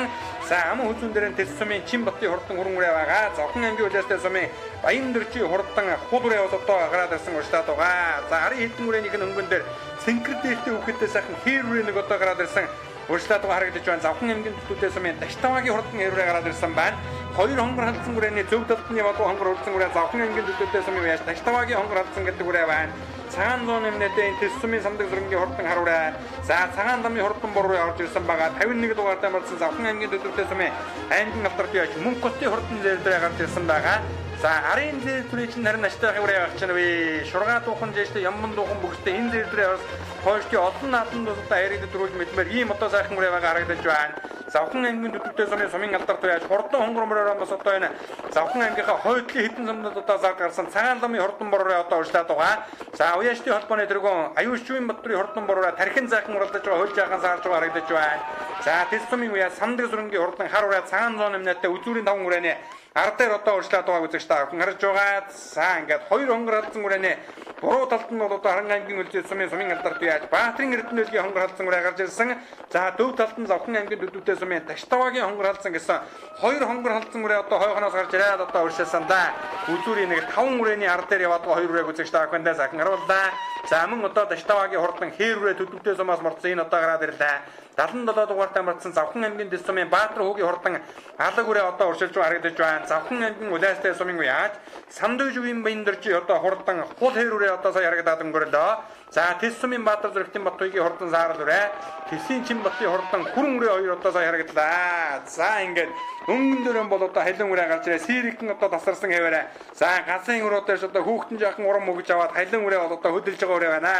За ам хүзүүн дээр тэс сумын Чинбатын хурдан хүрэн үрээ байгаа. Завхан аймгийн үлээстэй сумын Баян дөржийн хурдан хул үрээ бол одоо гараад ирсэн ууртаад байгаа. За арын хэдэн үрээнийх нь өнгөн дээр Сэнкэр дээртэй үхэдтэй сайхан хээр үрээ нэг одоо гараад ирсэн ууртаад байгаа харагдаж байна. Завхан аймгийн төтөлтэй сумын Таштавагийн хурдан хээр үрээ гараад ирсэн байна. Хоёр хонгор халдсан үрээний зөв талдны болов хонгор урдсан үрээ Завхан аймгийн төтөлтэй сумын яаж Таштавагийн хонгор халдсан гэдэг үрээ байна. Цагаан зуун нэмнэтэй тэс сумын самдаг зургийн хурдан хар үрээ. За цагаан ламын хурдан бор үрээ орж ирсэн байгаа. 51 дугаартай болсон Завхан аймгийн төтөлтэй сумын аймгийн алдарт яаж мөнгө хотын хурдан зэр дээр гарч ирсэн байгаа. За арын зэр төрийн чинь харин аштайхын үрээ авах чинь вэ? Шургаа дуухан жиштэй ямбан дуухан бүгдээ энэ зэр дээр хойштой олон наадмын дусалтай хайрыг дөрүүлж мэдмээр ийм одоо сайхан үрээ байгаа харагдаж байна. Завхан аймгийн төтөлтэй сумын алдарт яаж хурдан хонгормороор бас одоо энэ Завхан аймгийнхаа хойдлын хэдэн самнууд одоо зар гарсан цагаан ламын хурдан бор үрээ одоо урьдчилаад байгаа. За уяашны холбооны тэргүүн Аюушчвын Батбарын хурдан бор үрээ тархин зайхан уралдаж байгаа хөл жаахан саарж байгаа харагдаж байна. За тэс сумын уяа самдаг зургийн хурдан хар үрээ цагаан зуун нэмнэтэй үзүүрийн 5 үрээний ар дээр одоо урьдчилаад байгааг үзэж та харж байгаа. За ингээд хоёр хонгор халдсан үрээний буруу талд нь бол одоо Харан аймгийн үлдээ сумын алдарт яаж Баатрин Эрдэнэлийн хонгор халдсан үрээ гарч ирсэн. За төв талд нь Завхан аймгийн төтөлтэй сумын Таштавагийн хонгор халдсан гэсэн хоёр хонгор халдсан үрээ одоо хойхоноос гарч ирээд одоо урьдчилсан да. Үзүүрийн нэг 5 үрээний ар дээр яваад хоёр үрээг үзэж та бүхэндээ сайхан харууллаа. За мөн одоо Таштавагийн хурдан хээр үрээ төтөлтэй сумаас морцсон энэ одоо гараад ирлээ. 77 дугаартай марцсан Завхан аймгийн дэс сумын Баатар хүүгийн хурдан алаг үрээ одоо урьдчилж харагдаж байна. Завхан аймгийн үлээстэй сумын яаж Самдаж үеийн Баян дөржи одоо хурдан хул хээр үрээ одоо сая харагдаад өнгөрлөө. За тэс сумын Баатар зүрхтийн Батбаягийн хурдан саарал үрээ. Тэсийн Чинбатын хурдан хүрэн үрээ хоёр одоо сая харагдлаа. За ингээд өнгөн дөрөн бол одоо халин үрээ гарч ирээ. Сэрэгэн одоо тасарсан хэвээрээ. За галын өрөө дээрс одоо хүүхдэн жаахан урам өгж аваад халин үрээ бол одоо хөдөлж байгаа үрээ байна.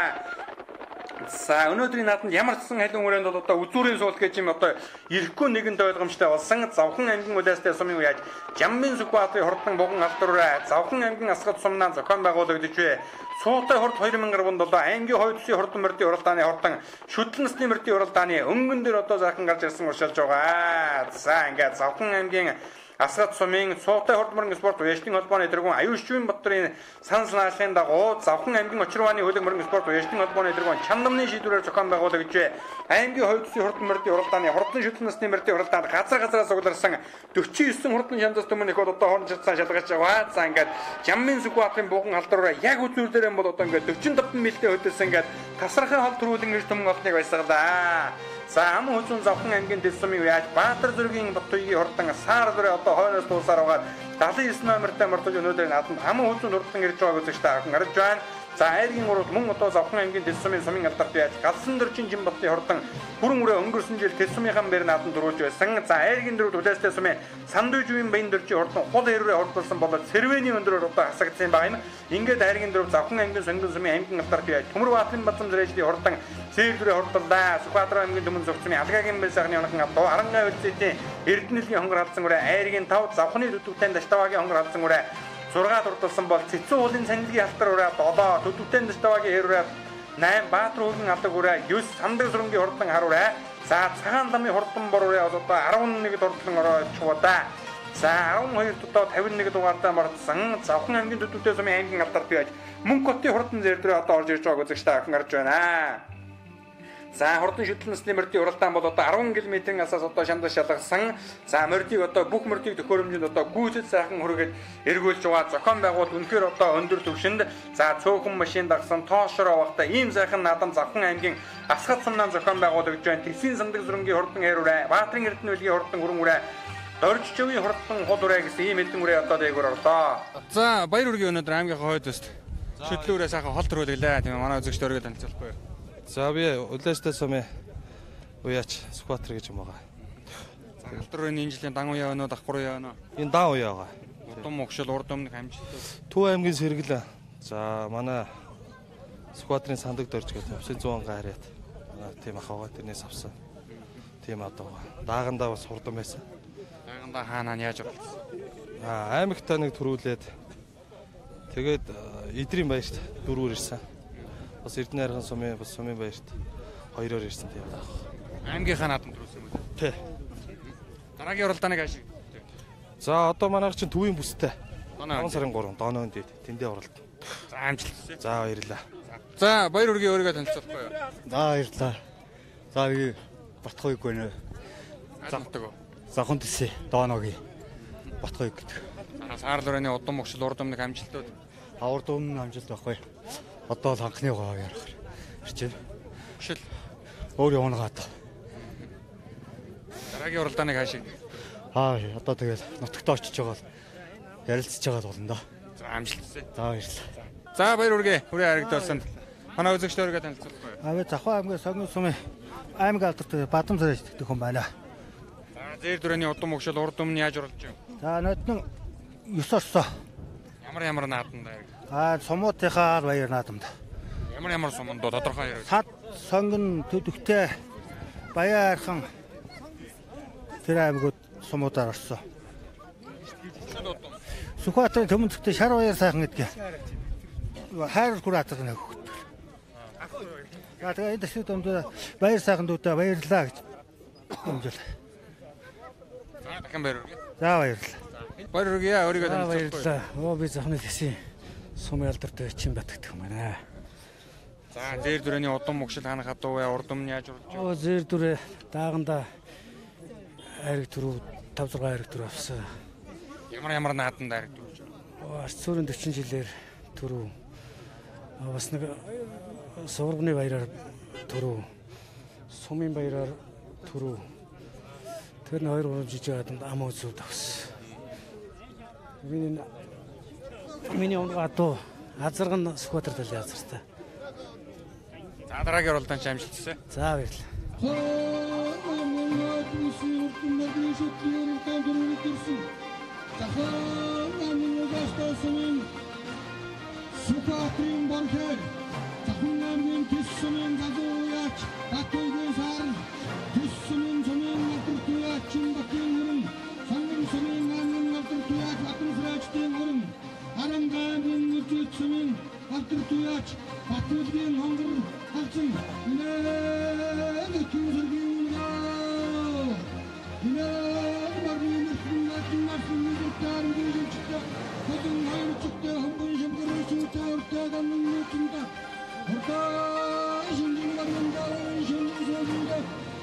За өнөөдрийн нааданд ямар ч сан халин өрөөнд бол одоо үзүүрийн суул гэж юм одоо ирэхгүй нэгэнд ойлгомжтой болсон. Завхан аймгийн үлээстэй сумын яаж Жаммын Сүхбаатарын хурдан бууган алдар үрээ Завхан аймгийн Асгат сумнаа зохион байгуулагдаж буй. Цуутай хурд 2017 аймгийн Хойд бүсийн хурдан мөрдийн уралдааны хурдан шүтлэн насны мөрдийн уралдааны өнгөн дээр одоо сайхан гарч ирсэн уршилж байгаа. За ингээд Завхан аймгийн Асгат сумын Цуутай хурд мөрөн спорт уяашны холбооны тэргүүн Аюушчвын Батбарын санал санааллын дагуу Завхан аймгийн Очирвааны хөлөг мөрөн спорт уяашны холбооны тэргүүн Чандамны шийдвэрээр зохион байгуулагдж буй. Аймгийн Хойд бүсийн хурдан мөрдийн уралдааны хурдан шүтлэн насны мөрдийн уралдаанд газраас угларсан 49 хурдан шандас төмөн их бол одоо хоорон чацсан шалгаж байгаа. За ингээд Жаммын Сүхбаатарын бууган алдар үрээ яг үзүүр дээр бол одоо ингээд 45 милтэй хөдөлсөн ингээд тасархын хол төрүүлэн ирж төмөн олныг байсгалаа. За ам хүзүүн Завхан аймгийн дэс сумын яаж Баатар зүргийн Батбаягийн хурдан саар дүрээ одоо хойноос дуусаар байгаа 79 номертай мартаж өнөөдөр нааданд ам хүзүүн хурдан ирж байгааг үзэж та харж байна. За аймгийн урд мөн одоо Завхан аймгийн дэс сумын алдарт яаж галсан дөржин Чинбатын хурдан хүрэн үрээ өнгөрсөн жил дэс сумынхан бэр нааданд дөрүүлж байсан. За аймгийн дөрөв үлээстэй сумын Самдаж үеийн Баян дөржин хурдан хул хэрвээ хурдулсан болоод Сэрвэний өндрөөр одоо хасагдсан байгаа юм. Ингээд аймгийн дөрөв Завхан аймгийн сонгон сумын аймгийн алдарт яаж Төмөр Баатрин Батлам зэрэжлийн хурдан Сэрвэрээ хурдалдаа Сүхбаатар аймгийн Түмэн зөвцмийн алгаагийн бэл сайхны онхон авто Арангаа үлцээдийн Эрдэнэлийн хонгор халдсан үрээ аймгийн 5 Завханы төтөвтэй Таштавагийн хонгор халдсан үрээ 6 дурдсан бол Цэцэн уулын санилгийн алтар үрээ 7 төтөвтэй Таштавагийн хэр үрээ 8 Баатар уулын алдаг үрээ 9 Самдаг зургийн хурдан хар үрээ за цагаан ламын хурдан бор үрээ одоо 11 дурдлан орооч удаа. За 12 дутаа 51 дугаартай мордсон Завхан аймгийн төтөвтэй сумын аймгийн алдарт байж мөнгө хотын хурдан зэр дээр одоо орж ирж байгааг үзэж та харж байна. За хурдан шүтлэн насны мордын уралдаан бол одоо 10 км-ийн асаас одоо шандаж шалгасан. За мордыг одоо бүх мордыг төхөөрөмжөнд одоо гүйцэд сайхан хүргээд эргүүлж байгаа зохион байгуулалт үнэхээр одоо өндөр түвшинд за цөөхөн машин дагсан тоошроо багта ийм сайхан наадам Завхан аймгийн Асгат сумнaan зохион байгуулагдж байна. Тэсийн самдаг зүрэнгийн хурдан эр үрэ, Баатарын эрдэнэ үлгийн хурдан хүрэн үрэ, Доржчовын хурдан хол үрэ гэсэн ийм элдэн үрэ одоо дээгүүр орлоо. За баяр үргийн өнөөдөр аймгийн Хойд өст шүтлүүрээ сайхан хол төрүүлээ. Тийм манай үзэгчд өргөд танилцуулахгүй. За би улаастай сумын уяач Сүхбаатар гэж юм байгаа. За халтурын энэ жилийн дан уяа өнөө давхар уяа өнөө. Энэ дан уяа байгаа. Удам өгшил урд өмнөх амжилтууд. Төв аймгийн сэргэлээ. За манай Сүхбаатарын сандаг дорж гэдэг 900 га хараад тийм ахгаа тэрнээс авсан. Тийм одоо даагандаа бас хурдан байсан. Даагандаа хаанаа яаж оруулсан? Аймагтаа нэг төрүүлээд тэгээд эдрийн баярт дөрвөр ирсэн. Бас Эрдэнэ хайрхан сумын бас сумын баярт хоёроор ирсэн тийм байна. Аймгийнхаа наадам төрүүлсэн юм уу? Тий. Дараагийн уралдааныг ашиг. За одоо манайх чинь төвийн бүстэй. 10 сарын 3 доноонд тэндээ оролдсон. За амжилт. За баярлалаа. За баяр үргийн өөрийгөө танилцуулахгүй юу? За баярлалаа. За би Батхойг гэнэ. Замтаг. Завхан төсөө дооногийн Батхойг гэдэг. Саарл өрөөний удам өгшил урд өмнөх амжилтууд. Урд өмнө амжилт байхгүй. Одоо л анхны гоо ярах хэрчээ. Өгшил өөр яваагаад. Дараагийн уралдааныг хаашиг. Одоо тэгэл нутагтаа очиж байгаа л ярилцж байгаа болно да. За амжилт хүсье. За баярлалаа. За баяр үргээ хүрээ харагдуулсан. Манай үзэгчд өргөө танилцуулахгүй юу? Би Завхан аймгийн Согны сумын аймаг алдарт Бадам царайч гэх хүн байна. За зэр дүрэний удам өгшил урд өмнө яаж оруулж байна? За нөтнөн 9 орсоо. Ямар наадамд сумуудынхаа баяр наадамд. Ямар суманд тодорхой яриа. Сад сонгон төдөгтэй баяархан тэр аймагуд сумуудаар орсон. Сүхбаатарын Түмний зөвхөн шар баяр сайхан гэдэг. Хайр хураатар нэг хөлт. За тэгээ энэ дэсүүд өмдөр баяр сайхандуудаа баярлалаа гэж өмжил. За дахин баяр. За баярлалаа. Баяр үргээ өөрийгөө танилцуулахгүй. Баярлалаа. Би Завхны хэсгийн сумын алдарт Чин Батгдах юм байна. За зэр дүрэний удам өгшил ханах хадуу урд өмнө яаж оруулж байна? Зэр дүрээ дааганда хайрыг төрөв 5-6 хайрыг төрөв авсан. Ямар наадамд хайрыг төрөж байна? Арцуурын 40 жилээр төрөв. Бас нэг сургууны баяраар төрөв. Сумын баяраар төрөв. Тэр 2-3 жижиг адамд ам үзүүд авсан. Миний онгадуу азарган Сүхбаатар далайн азартай. За дараагийн уралдаан амжилт хүсье. За баярлалаа. Сүхбаатарын борхор Завхан аймгийн төс сумын газуу уяач Батхойгийн саарл төс сумын сумын алдарт уяач Чинбатын хүрэн сонгон сумын аймгийн алдарт уяач Батан царайчдын хүрэн Аранга аймгийн нэржит сумын алдарт уяач Батмөлгийн хонгор халцан инээ түнсэргийн унгаа инээ мармын нэрхэн насын нэртээр гүйжэлчтэй хөдөн хайрцэгтэй хөнгөн шимгэрэн Цуутай уртадан нүтэнда уртаа шинжин гарманда шинжин сөлүндө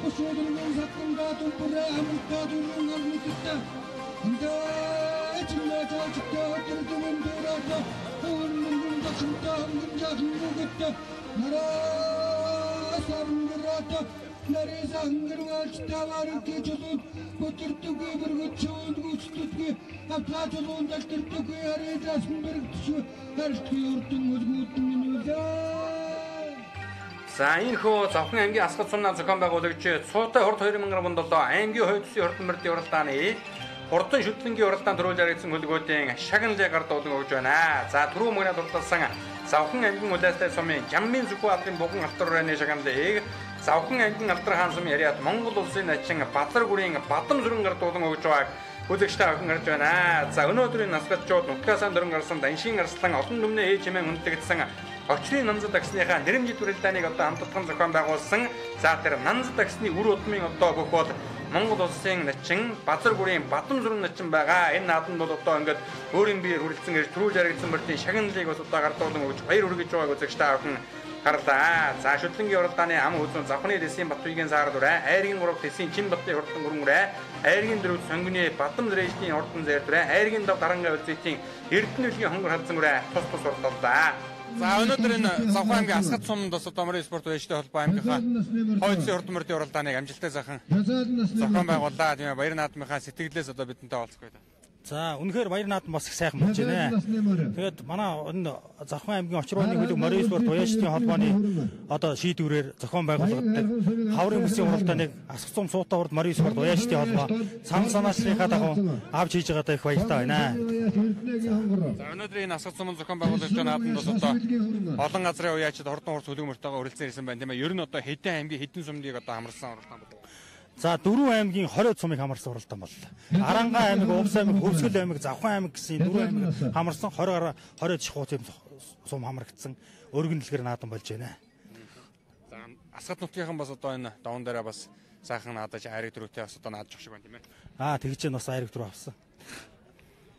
өшөөдөрмөн сатында түмпэрэ хамтаа дүрэн армитта хандаа чимнэ чачтаа төрдүмэн дөрөдө хөрмөн дашинта хөнгөн жахан нүгэтте нараа сарнгэрата нариза хөнгөрвалж таварыг гэжлүүд бүтэртүгэ бэргэчүүд гүцтүгэ апплаачлуун дэлтэртүгэ харижасан бэргчүү харьцгүй урдын үлгүүдэн минүлээ. За энэ хөө Завхан аймгийн Асгат сумнaan зохион байгуулагч Цуутай хурд 2017 аймгийн Хойд бүсийн хурдан мөрдийн уралдааны хурдан шүтлэнгийн уралдаан төрүүлж харагдсан хөлгүүдийн шагналыг гардуулан өгж байна. За түрүү мөрөнд дурласан Завхан аймгийн улаастай сумын Жаммын Сүхбаатарын буган алтар урайны шагналыг Завхан аймгийн Алдар хаан сумын яриад Монгол улсын начин Бадар гүрийн Бадам зүрэн гардуулан өгж байгааг үзэгчтэй авахын гарч байна. За өнөөдрийн насгалчууд нутгаасаа дөрөн гарсан Даншийн арслан олон түмний ээж хэмээн хүндэгдсэн очрын нанзад агсныхаа нэрэмжит уралдааныг одоо хамтдагхан зохион байгуулсан. За тэр нанзад агсны үр удмын одоо бүх бол Монгол улсын начин Бадар гүрийн Бадам зүрэн начин байгаа. Энэ наадамд бол одоо ингээд өөрийн биеэр хүрэлцэн ирж төрүүлж харагдсан мөрдийн шагналыг бас одоо гардуулан өгж баяр хүргэж байгааг үзэгчтэй авахын гарлаа. За шүтлэнгийн уралдааны ам үзүүн Завханы дэсийн Батбаягийн саар дүрэ, айргийн 3 дэсийн Чин Баттын хурдан гүрэнгүрэ, айргийн 4 сонгоны Бадам Зрэжтийн хурдан зэр дүрэ, айргийн 5 Дарангаа үлзээгийн Эрдэнэвлэгийн хонгор халдсан дүрэ тус уралдаа. За өнөөдөр энэ Завхан аймгийн Асгат суманд бас одоо морин спорт баяжтай холбоо аймгийнхаа Хойдсын хурдан мөрдийн уралдааныг амжилттай зохион байгууллаа. Тийм баяр наадмынхаа сэтгэлээс одоо бидэнтэй олцох байлаа. За үнэхээр баяр наадам бас их сайхан болж байна. Тэгээд манай энэ Завхан аймгийн очрооны хөлөг морин спорт баяжтын холбооны одоо шийдвэрээр зохион байгуулагддаг хаврын бүсийн уралдааныг Асгат сум Цуутай хурд морин спорт баяжтын холбоо сан санаачлалынхаа дагуу авч хийж байгаадаа их баяртай байна. За өнөөдөр энэ Асгат сумын зохион байгуулагдж байгаа наадамд бас одоо олон газрын уяачид хурдан хурц хөлөг мөртөөгөө үргэлжлэн ирсэн байна тийм ээ. Ер нь одоо хэдэн аймгийн хэдэн сумдыг одоо хамарсан уралдаан болов? За 4 аймгийн 20 сумыг хамарсан уралдаан боллоо. Арангаа аймаг, Увс аймаг, Хөвсгөл аймаг, Завхан аймаг гэсэн 4 аймаг хамарсан 20 шихуу сум хамрагдсан өргөнлөлгөр наадам болж байна. За Асгат нутгийнхан бас одоо энэ даван дээрээ бас сайхан наадаж айраг дөрөвтэй бас одоо наадж шиг байна тийм ээ. Тэгж бас айраг дөрөв авсан.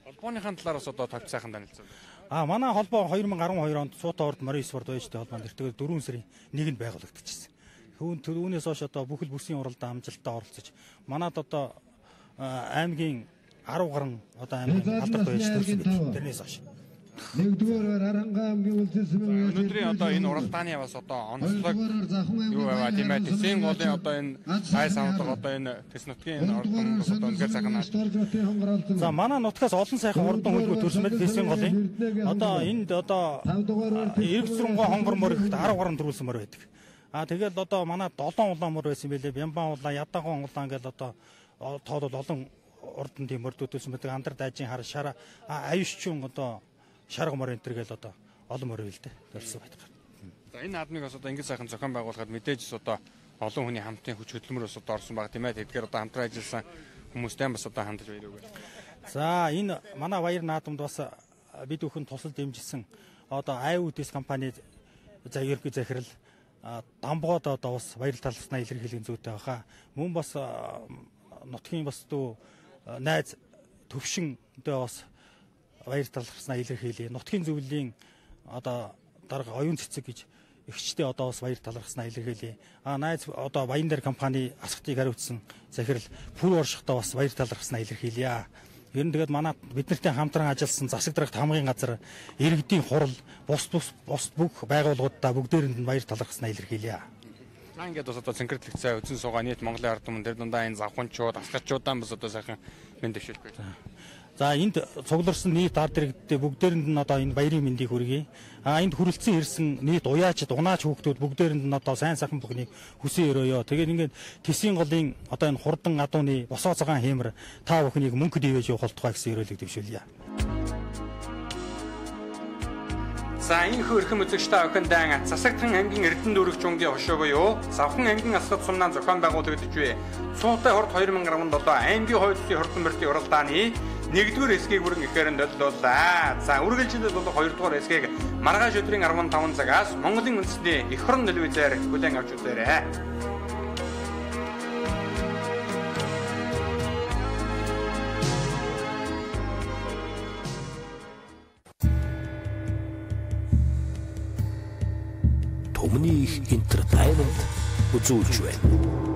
Холбооныхаа талаар бас одоо тавьж сайхан танилцсан. Манай холбоо 2012 онд Цуутай хурд морин спорт баяжтай холбоонд эртээ 4 сарын 1-нд байгуулагдчихсан. Түүнээс хойш одоо бүхэл бүсийн уралдаан амжилттай оролцож манад одоо аймгийн 10 гаруй одоо аймгийн алдарт баяжтай төрсөн. Тэрнээс хойш. Нэгдүгээр Арангаа аймгийн үлдээсэн өнөөдрийн одоо энэ уралдааны бас одоо онцлог юу байваа тийм ээ. Тэсийн голын одоо энэ хай савдаг одоо энэ тэс нутгийн ордон бас одоо үнэхээр сайхан наа. За манай нутгаас олон сайхан урдан хөлбөр төрсөн байл тэсийн голын. Одоо энд одоо Эргэцрэнгуй хонгор моригт 10 гаруй төрүүлсэн морь байдаг. Тэгэл одоо манай 7 улаан мөр байсан байлээ. Бямбан улаан, Ядаган улаан гэж одоо тоолол олон урдан тийм мөрдүүд төсөн байдаг. Андар дайжин хар шара аюушчин одоо шарга мөр энэ төр гэл одоо олон мөр байлээ төрсөн байдаг. За энэ наадмыг бас одоо ингэж сайхан зохион байгуулахад мэдээж одоо олон хүний хамтын хүч хөдөлмөр бас одоо орсон баг тийм ээ. Тэгэхээр одоо хамтран ажилласан хүмүүстэй бас одоо хандаж баяр өгөө. За энэ манай баяр наадамд бас бид бүхэн тусал дэмжсэн одоо АИУ-дэс компани за ерөнхий захирал дамбогод одоо бас баяр талархснаа илэрхийлэх зүйтэй байхаа. Мөн бас нутгийн бас дүү найз төвшөндөө бас баяр талархснаа илэрхийлье. Нутгийн зөвлөлийн одоо дарга оюун цэцэг гэж эгчтэй одоо бас баяр талархснаа илэрхийлье. Найз одоо Баян дээр компани Асгатыг хариуцсан захирал Пүр оршихтаа бас баяр талархснаа илэрхийлье. Ер нь тэгээд манай бид нартай хамтран ажилласан засаг дарагт хамгийн газар иргэдийн хурал бус бүх байгууллагуудаа бүгдээрэнд нь баяр талархснаа илэрхийлье. За ингээд бас одоо цэнгэрлэгцээ үзэн суугаа нийт Монголын ард түмэн тэр дундаа энэ завханчууд, асгачуудаа бас одоо сайхан мэнд дэвшүүлэх гэж. За энд цугларсан нийт ард иргэдтэй бүгдээрэнд нь одоо энэ баярын мэндийг хүргэе. Энд хүрэлцэн ирсэн нийт уяачд, унаач хүүхдүүд бүгдээрэнд нь одоо сайн сайхан бүхнийг хүсэн өрөөё. Тэгээд ингээд Тэсийн голын одоо энэ хурдан адууны босоо цагаан хэмэр та бүхнийг мөнхөд ивэж явах болтугай гэсэн өрөөлөг дэвшүүлье. За энэ хөрхөн үзэгчтэй охиндан засагтхан аймгийн Эрдэнэ дүүрэг чунгийн хошоогоо Завхан аймгийн Асгат сумнаа зохион байгуулагдж буй Цуутай хурд 2017 аймгийн Хойдсын хурдан мөрдийн уралдааны 1-р хэсгийг бүрэн ихээр нь төлөвлөлөө. За үргэлжлүүлээд бол 2-р хэсгийг маргааш өдрийн 15 цагаас Монголын үндэсний эх орон телевизээр хүлээн авч үзээрэй. Түмний энтертаймент үзүүлж байна.